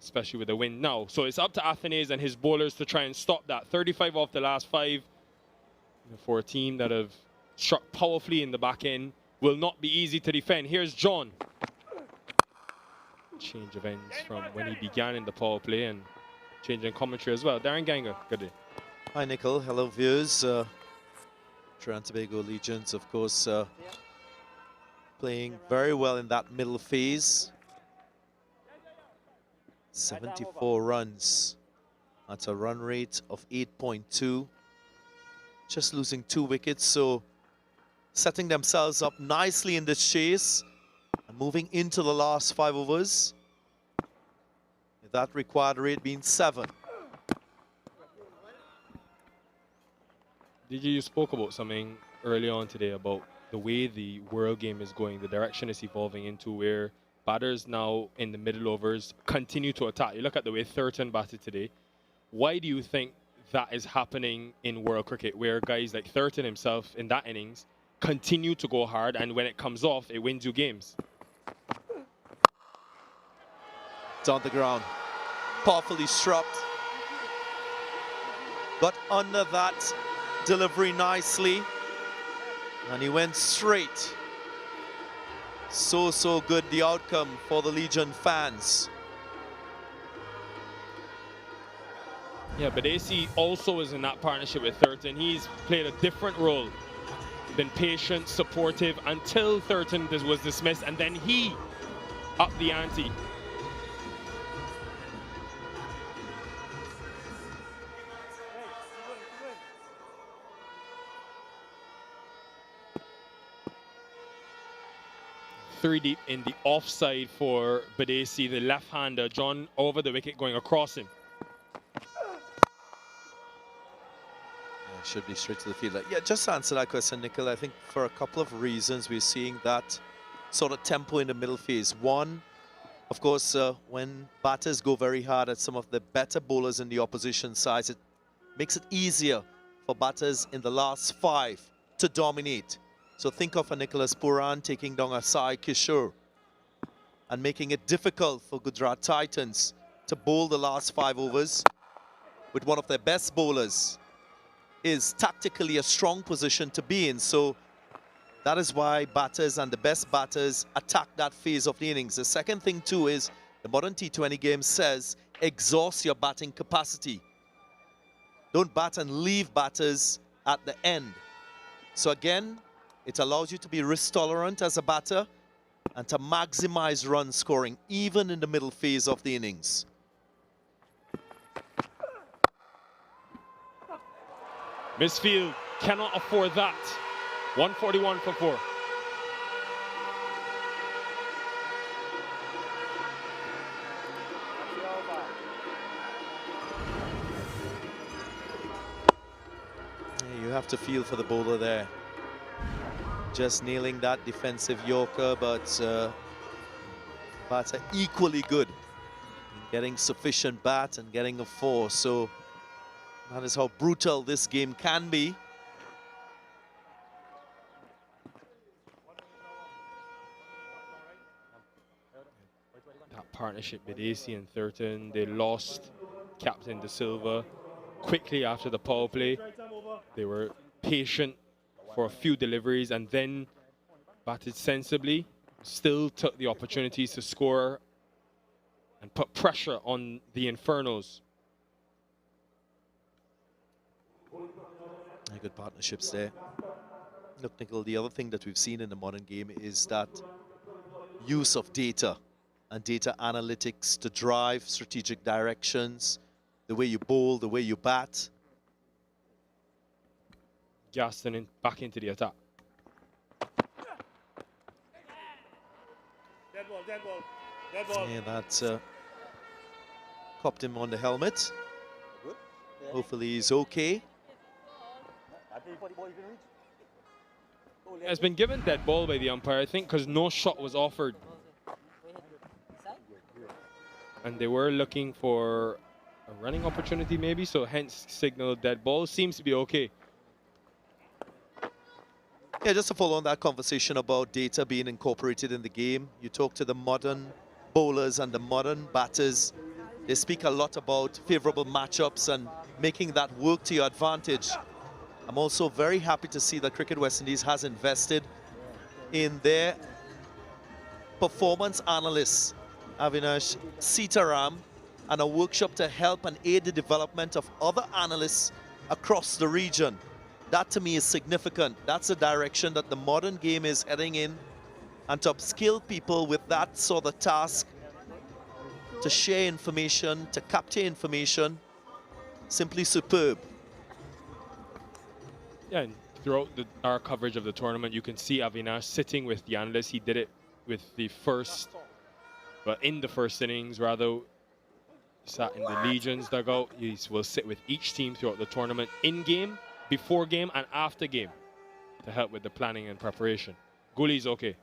especially with the win now. So it's up to Athenaeus and his bowlers to try and stop that. 35 off the last 5 for a team that have struck powerfully in the back end. Will not be easy to defend. Here's John. Change of ends from when he began in the power play, and change in commentary as well. Darren Ganger, good day. Hi, Nickel. Hello, viewers. Trinidad Tobago Legions, of course, playing very well in that middle phase. 74 runs at a run rate of 8.2. Just losing 2 wickets, so setting themselves up nicely in this chase and moving into the last 5 overs. With that required rate being 7. DJ, you spoke about something early on today about the way the world game is going, the direction it's evolving into, where batters now in the middle overs continue to attack. You look at the way Thurton batted today. Why do you think that is happening in world cricket, where guys like Thurton himself in that innings continue to go hard, and when it comes off, it wins you games? It's on the ground. Powerfully struck. Got under that delivery nicely, and he went straight. So good the outcome for the Legion fans. Yeah, but AC also is in that partnership with Thurton. He's played a different role. Been patient, supportive until Thurton was dismissed, and then he upped the ante. Three deep in the offside for Badesi, the left-hander. John over the wicket going across him. Should be straight to the field. Yeah, just to answer that question, Nickel, I think for a couple of reasons we're seeing that sort of tempo in the middle phase. One, of course, when batters go very hard at some of the better bowlers in the opposition sides, it makes it easier for batters in the last 5 to dominate. So think of a Nicholas Puran taking down a Sai Kishore and making it difficult for Gujarat Titans to bowl the last 5 overs with one of their best bowlers is tactically a strong position to be in. So that is why batters and the best batters attack that phase of the innings. The second thing too is the modern T20 game says exhaust your batting capacity. Don't bat and leave batters at the end. So again, it allows you to be risk tolerant as a batter and to maximize run scoring even in the middle phase of the innings. Misfield cannot afford that. 141 for 4. You have to feel for the bowler there. Just nailing that defensive Yorker, but batter equally good in getting sufficient bat and getting a 4. So that is how brutal this game can be. That partnership with AC and Thurton, they lost Captain De Silva quickly after the power play. They were patient for a few deliveries and then batted sensibly, still took the opportunities to score and put pressure on the Infernos. Good partnerships there. Look, Nickel, the other thing that we've seen in the modern game is that use of data and data analytics to drive strategic directions, the way you bowl, the way you bat. Gaston back into the attack. Dead ball, dead ball, dead ball. Yeah, that Copped him on the helmet. Hopefully he's okay. Has been given dead ball by the umpire, I think, because no shot was offered. And they were looking for a running opportunity maybe, so hence signal dead ball. Seems to be okay. Yeah, just to follow on that conversation about data being incorporated in the game, you talk to the modern bowlers and the modern batters. They speak a lot about favorable matchups and making that work to your advantage. I'm also very happy to see that Cricket West Indies has invested in their performance analysts, Avinash Sitaram, and a workshop to help and aid the development of other analysts across the region. That to me is significant. That's the direction that the modern game is heading in, and to upskill people with that sort of task, to share information, to capture information, simply superb. Yeah, and throughout our coverage of the tournament, you can see Avinash sitting with the analysts. He did it with the first, but in the first innings, rather, sat in the Legions dugout. He will sit with each team throughout the tournament, in game, before game, and after game, to help with the planning and preparation. Goolie's okay.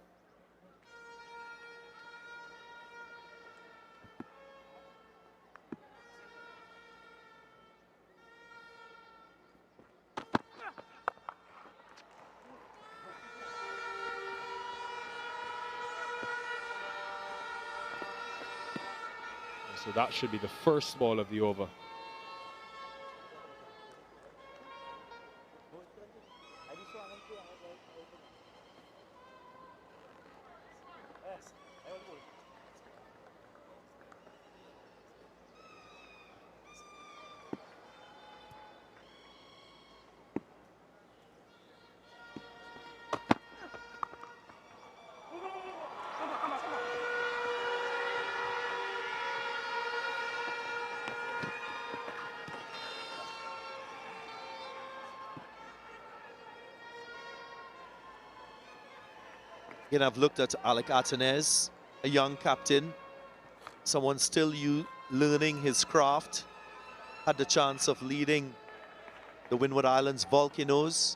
So that should be the first ball of the over. Again, I've looked at Alec Atenez, a young captain, someone still learning his craft, had the chance of leading the Windward Islands Volcanoes,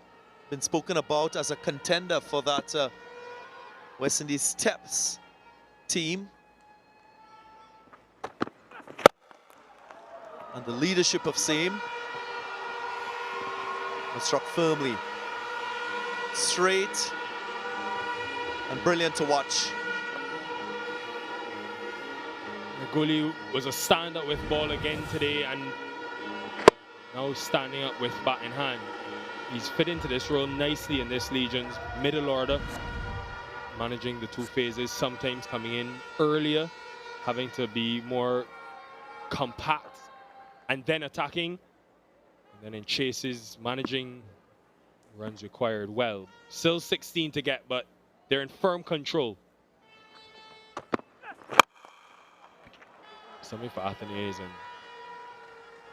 been spoken about as a contender for that West Indies Steps team. And the leadership of same was struck firmly, straight, and brilliant to watch. The goalie was a stand-up with ball again today, and now standing up with bat in hand. He's fit into this role nicely in this Legion's middle order, managing the two phases, sometimes coming in earlier, having to be more compact, and then attacking, and then in chases, managing runs required well. Still 16 to get, but they're in firm control. Something for Athenaeus and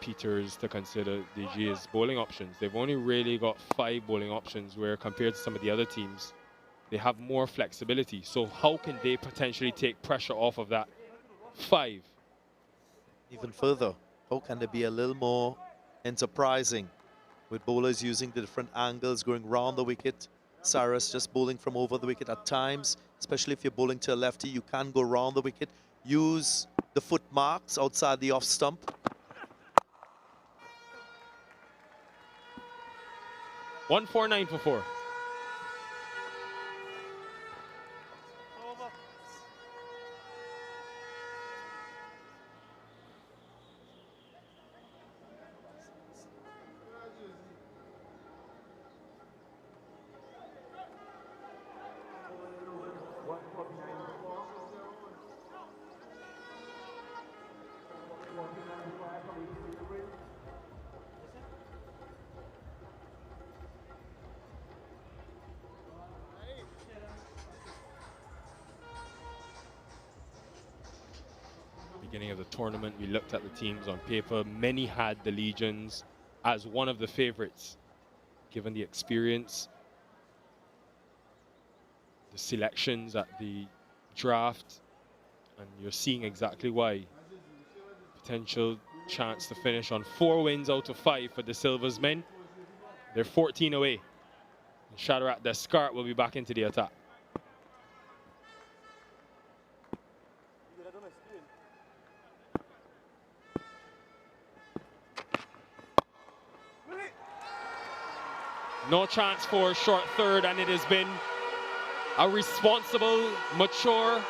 Peters to consider DG's bowling options. They've only really got 5 bowling options, where compared to some of the other teams, they have more flexibility. So how can they potentially take pressure off of that 5? Even further, how can they be a little more enterprising with bowlers using the different angles, going round the wicket? Cyrus just bowling from over the wicket at times, especially if you're bowling to a lefty, you can go round the wicket, use the foot marks outside the off stump. $149 for 4. Beginning of the tournament, we looked at the teams on paper. Many had the Legions as one of the favorites, given the experience, the selections at the draft, and you're seeing exactly why. potential chance to finish on 4 wins out of 5 for the Silvers men. They're 14 away. And Shadrach Descartes will be back into the attack. No chance for a short third, and it has been a responsible, mature,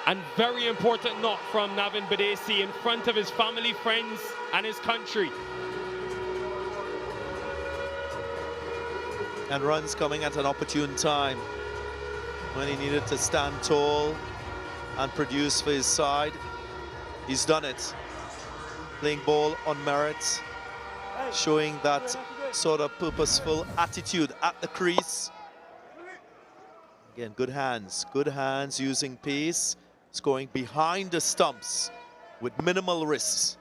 and very important knock from Navin Badesi in front of his family, friends, and his country. And runs coming at an opportune time when he needed to stand tall and produce for his side. He's done it. Playing ball on merit, showing that sort of purposeful attitude at the crease. Again, good hands using pace, scoring behind the stumps with minimal risks.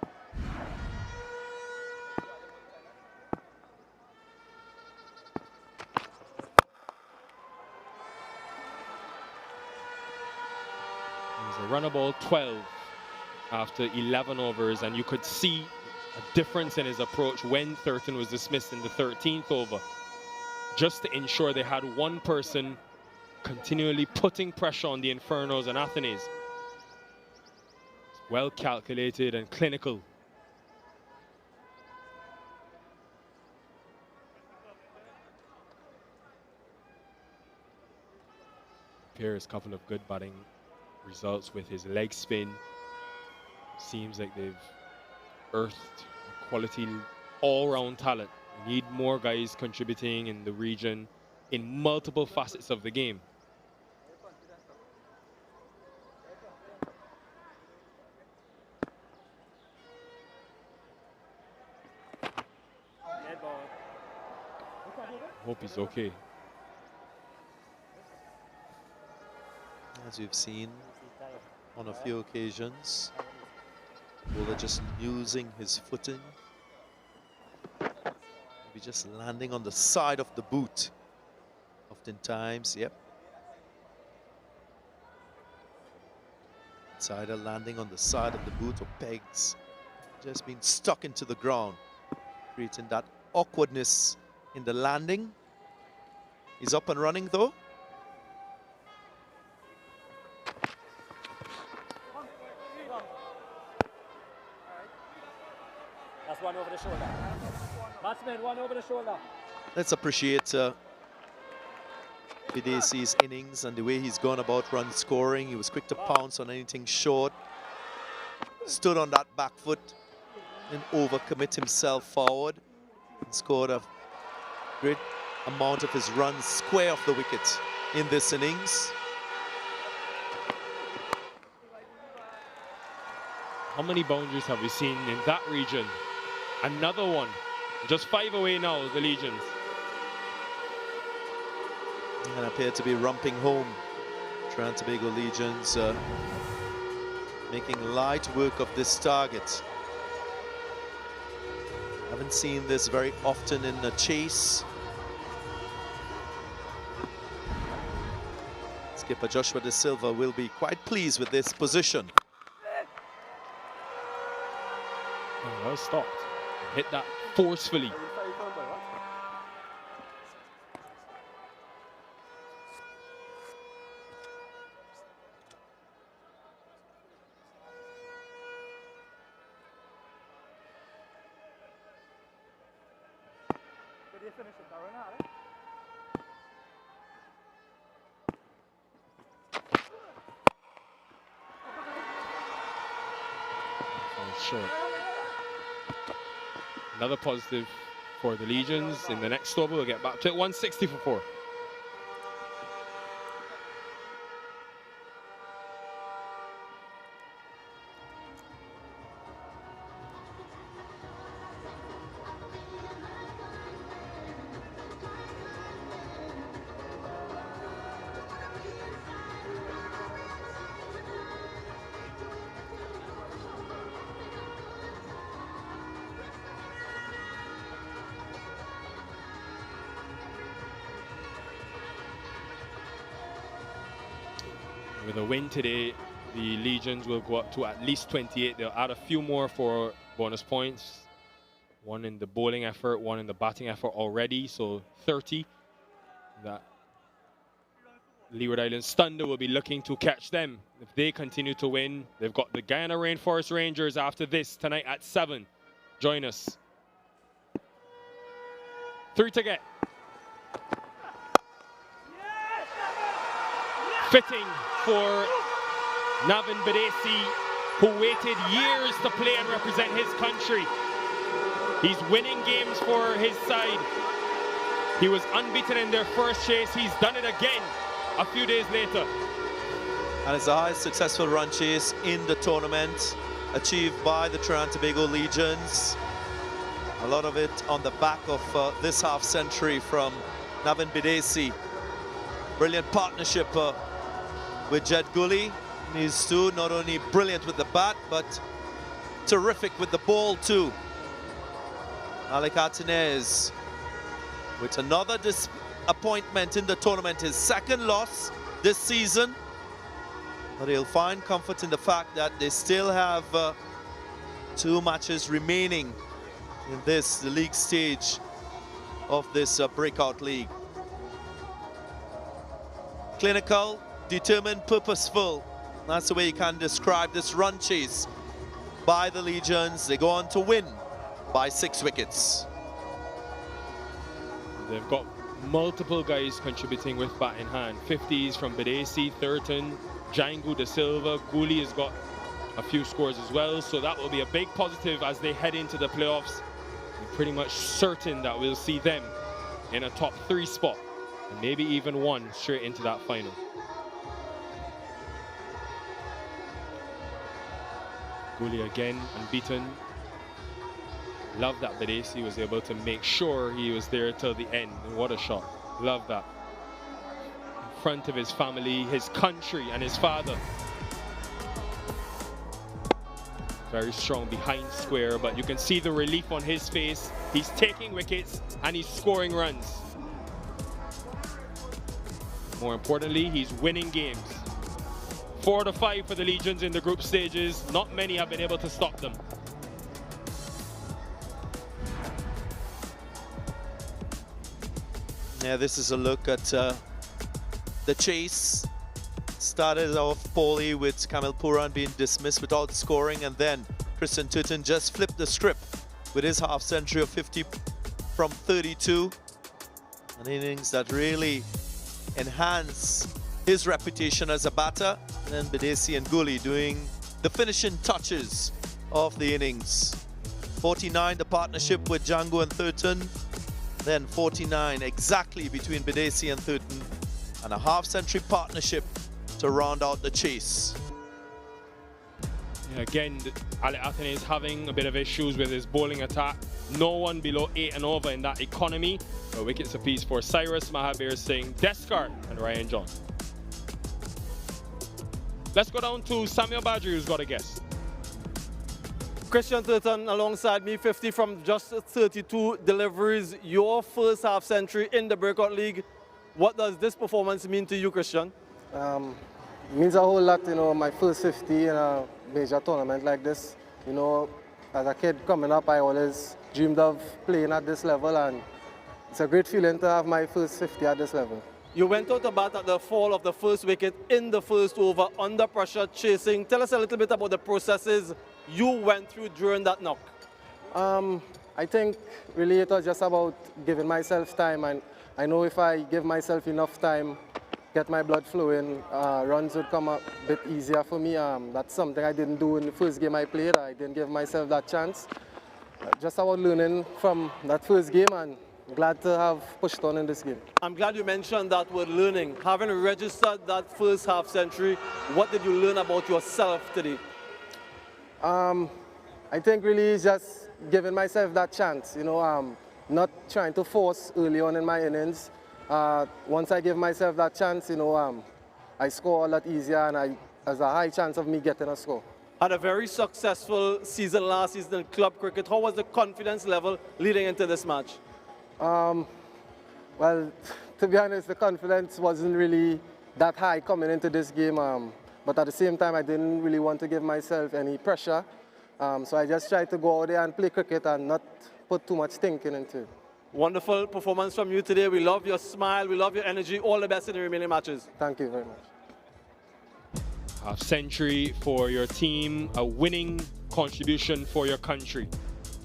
He's a runner ball 12 after 11 overs, and you could see a difference in his approach when Thurton was dismissed in the 13th over, just to ensure they had one person continually putting pressure on the Infernos and Athenes. Well calculated and clinical. Pierre's a couple of good batting results with his leg spin. Seems like they've earthed quality all-round talent. We need more guys contributing in the region in multiple facets of the game. Hope he's okay. As you've seen on a few occasions, bowler just using his footing. Maybe just landing on the side of the boot. Oftentimes, yep. It's either landing on the side of the boot or pegs. Just being stuck into the ground, creating that awkwardness in the landing. He's up and running though. That's one over the shoulder. Batsman, one over the shoulder. Let's appreciate Badesi's innings and the way he's gone about run scoring. He was quick to pounce on anything short. Stood on that back foot and overcommit himself forward. And scored a great amount of his runs square off the wicket in this innings. How many boundaries have we seen in that region? Another one. Just 5 away now, the Legions. And appear to be romping home. Trinidad Tobago Legions making light work of this target. Haven't seen this very often in the chase. Skipper Joshua De Silva will be quite pleased with this position. Oh, well stopped. Hit that forcefully. Short. Another positive for the Legions. In the next over, we'll get back to it. 160 for 4. With a win today, the Legions will go up to at least 28. They'll add a few more for bonus points. One in the bowling effort, one in the batting effort already, so 30. That Leeward Islands Thunder will be looking to catch them. If they continue to win, they've got the Guyana Rainforest Rangers after this tonight at 7. Join us. 3 to get. Fitting for Navin Badesi, who waited years to play and represent his country. He's winning games for his side. He was unbeaten in their first chase. He's done it again a few days later. And it's the highest successful run chase in the tournament, achieved by the Trinidad Tobago Legions. A lot of it on the back of this half century from Navin Badesi. Brilliant partnership with Jed Gully. These two not only brilliant with the bat, but terrific with the ball too. Alec Atenez with another disappointment in the tournament, his second loss this season. But he'll find comfort in the fact that they still have 2 matches remaining in this, the league stage of this Breakout League. Clinical, determined, purposeful. That's the way you can describe this run chase by the Legions. They go on to win by 6 wickets. They've got multiple guys contributing with bat in hand. 50s from Badesi, Thurton, Django De Silva. Guli has got a few scores as well, so that will be a big positive as they head into the playoffs. I'm pretty much certain that we'll see them in a top 3 spot, and maybe even 1 straight into that final. Guli again unbeaten. Love that Badesi was able to make sure he was there till the end. And what a shot. Love that. In front of his family, his country, and his father. Very strong behind square, but you can see the relief on his face. He's taking wickets and he's scoring runs. More importantly, he's winning games. 4 to 5 for the Legions in the group stages. Not many have been able to stop them. Yeah, this is a look at the chase. Started off poorly with Kamil Puran being dismissed without scoring, and then Christian Tutton just flipped the script with his half century of 50 from 32. An innings that really enhanced his reputation as a batter. And then Badesi and Guli doing the finishing touches of the innings. 49, the partnership with Django and Thurton. Then 49 exactly between Badesi and Thurton, and a half-century partnership to round out the chase. Yeah, again, Alec Atenez is having a bit of issues with his bowling attack. No one below 8 and over in that economy. Wickets apiece for Cyrus, Mahabir Singh, Descart, and Ryan John. Let's go down to Samuel Badri, who's got a guess. Christian Thurton alongside me, 50 from just 32 deliveries. Your first half century in the Breakout League. What does this performance mean to you, Christian? It means a whole lot, you know, my first 50 in a major tournament like this. You know, as a kid coming up, I always dreamed of playing at this level, and it's a great feeling to have my first 50 at this level. You went out to bat at the fall of the first wicket in the first over, under pressure, chasing. Tell us a little bit about the processes you went through during that knock. I think really it was just about giving myself time, and I know if I give myself enough time, get my blood flowing, runs would come a bit easier for me. That's something I didn't do in the first game I played. I didn't give myself that chance. Just about learning from that first game, and glad to have pushed on in this game. I'm glad you mentioned that word learning. Having registered that first half century, what did you learn about yourself today? I think really it's just giving myself that chance, you know, not trying to force early on in my innings. Once I give myself that chance, you know, I score a lot easier, and there's a high chance of me getting a score. Had a very successful season last season in club cricket. How was the confidence level leading into this match? Well, to be honest, the confidence wasn't really that high coming into this game. But at the same time, I didn't really want to give myself any pressure. So I just tried to go out there and play cricket and not put too much thinking into it. Wonderful performance from you today. We love your smile. We love your energy. All the best in the remaining matches. Thank you very much. Half century for your team, a winning contribution for your country.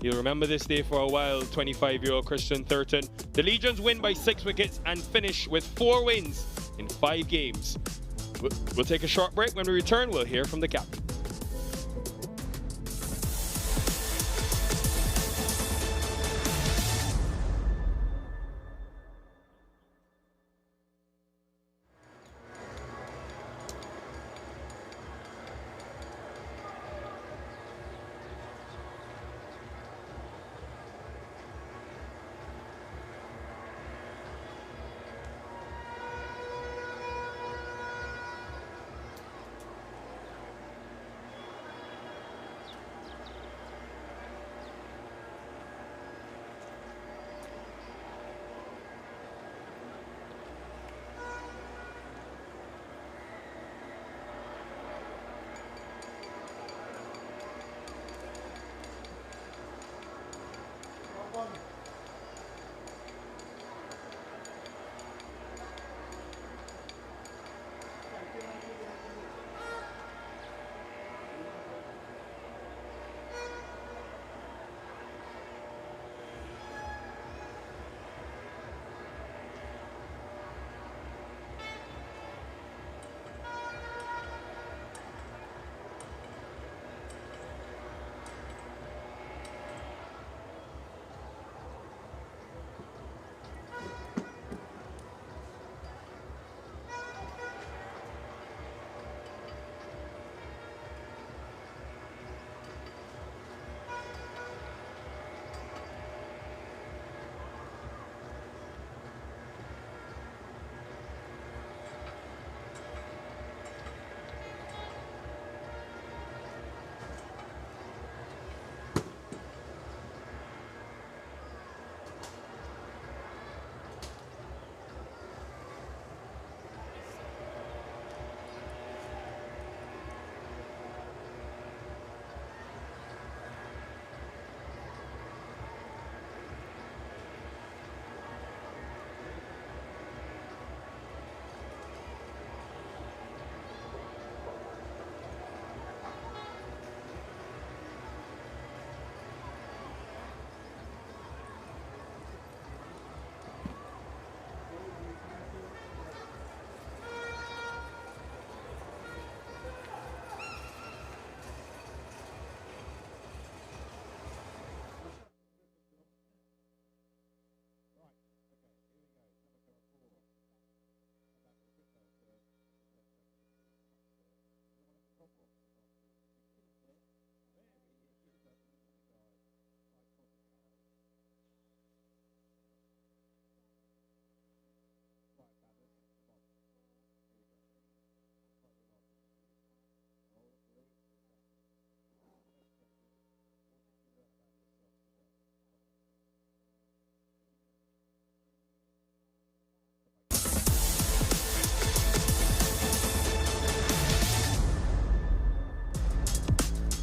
You'll remember this day for a while, 25-year-old Christian Thurton. The Legions win by 6 wickets and finish with 4 wins in 5 games. We'll take a short break. When we return, we'll hear from the captain.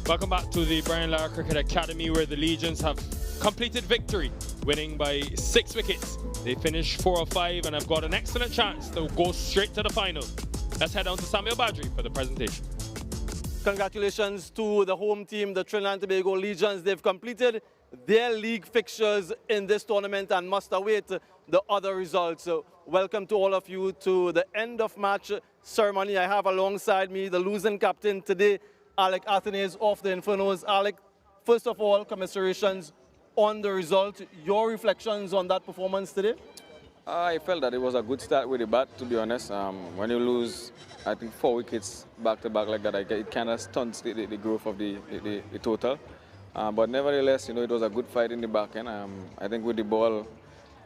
Welcome back to the Brian Lara Cricket Academy, where the Legions have completed victory, winning by 6 wickets. They finished 4 of 5 and have got an excellent chance to go straight to the final. Let's head down to Samuel Badri for the presentation. Congratulations to the home team, the Trinidad Tobago Legions. They've completed their league fixtures in this tournament and must await the other results. So welcome to all of you to the end of match ceremony. I have alongside me the losing captain today, Alec Athenaeus of the Infernos. Alec, first of all, commiserations on the result. Your reflections on that performance today? I felt that it was a good start with the bat, to be honest. When you lose, I think 4 wickets back-to-back like that, it kind of stunts the growth of the total. But nevertheless, you know, it was a good fight in the back end. I think with the ball,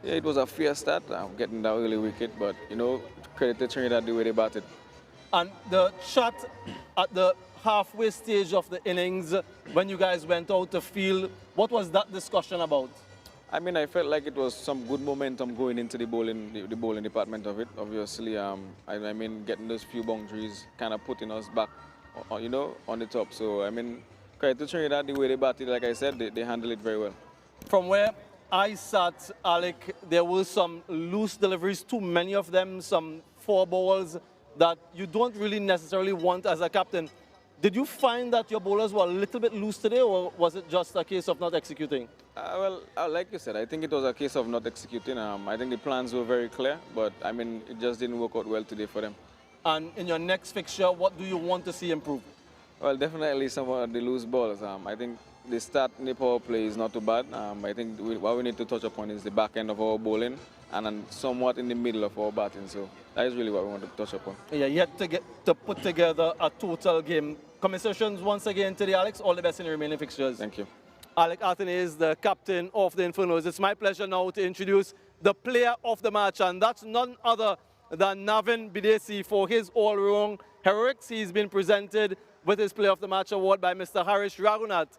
yeah, it was a fair start, getting that early wicket. But, you know, credit to Trinidad the way they batted. And the shot at the halfway stage of the innings, when you guys went out to field, what was that discussion about? I mean, I felt like it was some good momentum going into the bowling department of it. Obviously, I mean, getting those few boundaries kind of putting us back, you know, on the top. So, I mean, credit to Trinidad, the way they batted, like I said, they handled it very well. From where I sat, Alec, there were some loose deliveries, too many of them, some 4 balls that you don't really necessarily want as a captain. Did you find that your bowlers were a little bit loose today, or was it just a case of not executing? Well, like you said, I think it was a case of not executing. I think the plans were very clear, but I mean, it just didn't work out well today for them. And in your next fixture, what do you want to see improve? Well, definitely some of the loose balls. I think the start in the power play is not too bad. I think what we need to touch upon is the back end of our bowling and then somewhat in the middle of our batting. So that is really what we want to touch upon. Yeah, yet to put together a total game. Commiserations once again to the Alex. All the best in the remaining fixtures. Thank you. Alec Athene is the captain of the Infernos. It's my pleasure now to introduce the player of the match, and that's none other than Navin Bidesi for his all-round heroics. He's been presented with his Player of the Match award by Mr. Harish Raghunath,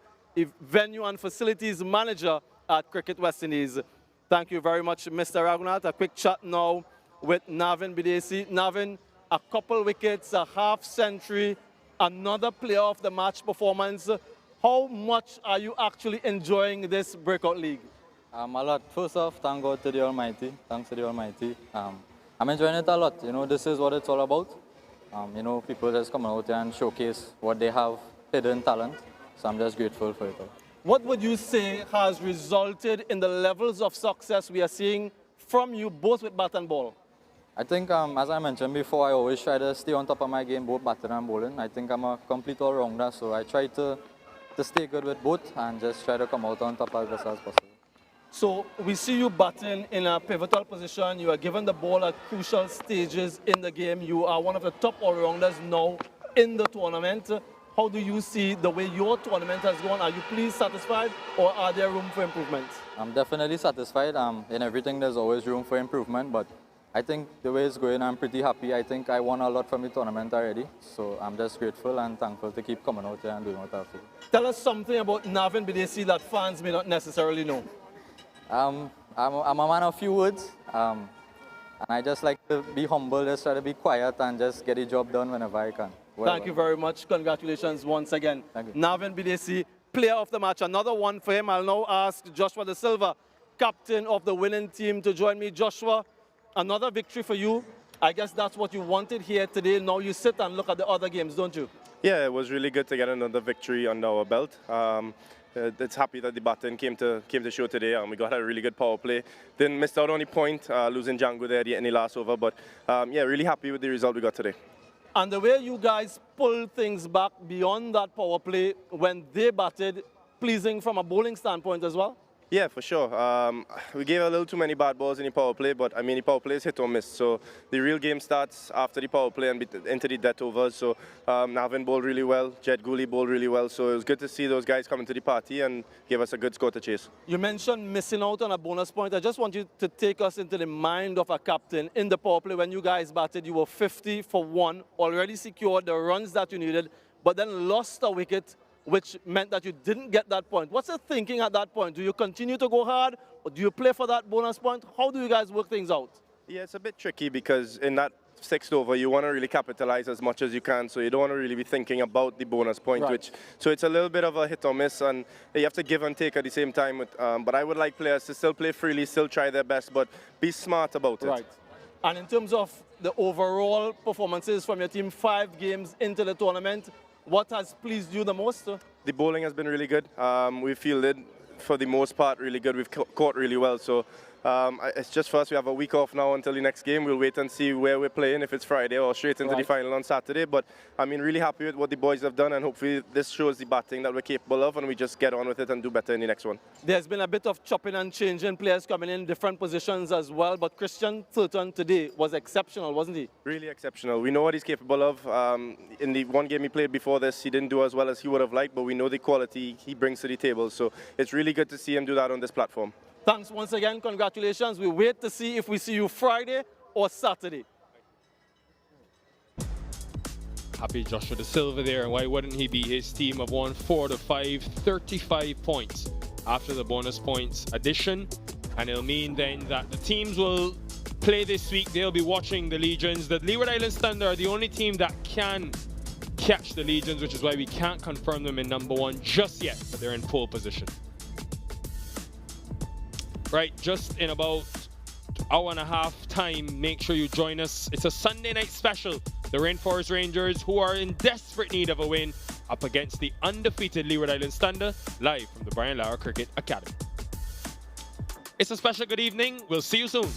Venue and Facilities Manager at Cricket West Indies. Thank you very much, Mr. Raghunath. A quick chat now with Navin Bidesi. Navin, a couple wickets, a half century, another Player of the Match performance. How much are you actually enjoying this Breakout League? A lot. First off, thank God to the Almighty. Thanks to the Almighty. I'm enjoying it a lot. You know, this is what it's all about. You know, people just come out here and showcase what they have, hidden talent. So I'm just grateful for it all. What would you say has resulted in the levels of success we are seeing from you, both with bat and ball? I think, as I mentioned before, I always try to stay on top of my game, both batting and bowling. I think I'm a complete all-rounder, so I try to stay good with both and just try to come out on top as best as possible. So we see you batting in a pivotal position. You are given the ball at crucial stages in the game. You are one of the top all-rounders now in the tournament. How do you see the way your tournament has gone? Are you pleased, satisfied, or are there room for improvement? I'm definitely satisfied. In everything, there's always room for improvement, but I think the way it's going, I'm pretty happy. I think I won a lot from the tournament already, so I'm just grateful and thankful to keep coming out here and doing what I have to do. Tell us something about Navin Bidesi that fans may not necessarily know. I'm a man of few words, and I just like to be humble, just try to be quiet and just get the job done whenever I can. Thank you very much. Congratulations once again. Thank you. Navin Bidesi, Player of the Match. Another one for him. I'll now ask Joshua De Silva, captain of the winning team, to join me. Joshua, another victory for you. I guess that's what you wanted here today. Now you sit and look at the other games, don't you? Yeah, it was really good to get another victory under our belt. It's happy that the batting came to show today. We got a really good power play. Didn't miss out on the point, losing Django there in the last over. But yeah, really happy with the result we got today. And the way you guys pull things back beyond that power play when they batted, pleasing from a bowling standpoint as well? Yeah, for sure. We gave a little too many bad balls in the power play, but I mean, the power play is hit or miss. So the real game starts after the power play and into the death overs. So Navin bowled really well, Jet Gooley bowled really well. So it was good to see those guys coming to the party and give us a good score to chase. You mentioned missing out on a bonus point. I just want you to take us into the mind of a captain. In the power play, when you guys batted, you were 50 for 1, already secured the runs that you needed, but then lost a wicket, which meant that you didn't get that point. What's the thinking at that point? Do you continue to go hard, or do you play for that bonus point? How do you guys work things out? Yeah, it's a bit tricky because in that 6th over, you want to really capitalize as much as you can, so you don't want to really be thinking about the bonus point. Right. So it's a little bit of a hit or miss, and you have to give and take at the same time. But I would like players to still play freely, still try their best, but be smart about it. Right. And in terms of the overall performances from your team, 5 games into the tournament, what has pleased you the most? The bowling has been really good. We fielded, for the most part, really good. We've caught really well. So it's just for us. We have a week off now until the next game. We'll wait and see where we're playing, if it's Friday or straight into the final on Saturday. But I mean, really happy with what the boys have done, and hopefully this shows the batting that we're capable of, and we just get on with it and do better in the next one. There's been a bit of chopping and changing, players coming in different positions as well, but Christian Thurton today was exceptional, wasn't he? Really exceptional. We know what he's capable of. In the one game he played before this, he didn't do as well as he would have liked, but we know the quality he brings to the table. So it's really good to see him do that on this platform. Thanks once again. Congratulations. We wait to see if we see you Friday or Saturday. Happy Joshua De Silva there, and why wouldn't he be? His team have won 4 to 5, 35 points after the bonus points addition, and it'll mean then that the teams will play this week. They'll be watching the Legions. The Leeward Islands Thunder are the only team that can catch the Legions, which is why we can't confirm them in number 1 just yet, but they're in pole position. Right, just in about hour and a half time, make sure you join us. It's a Sunday night special. The Rainforest Rangers, who are in desperate need of a win, up against the undefeated Leeward Islands Thunder, live from the Brian Lara Cricket Academy. It's a special good evening. We'll see you soon.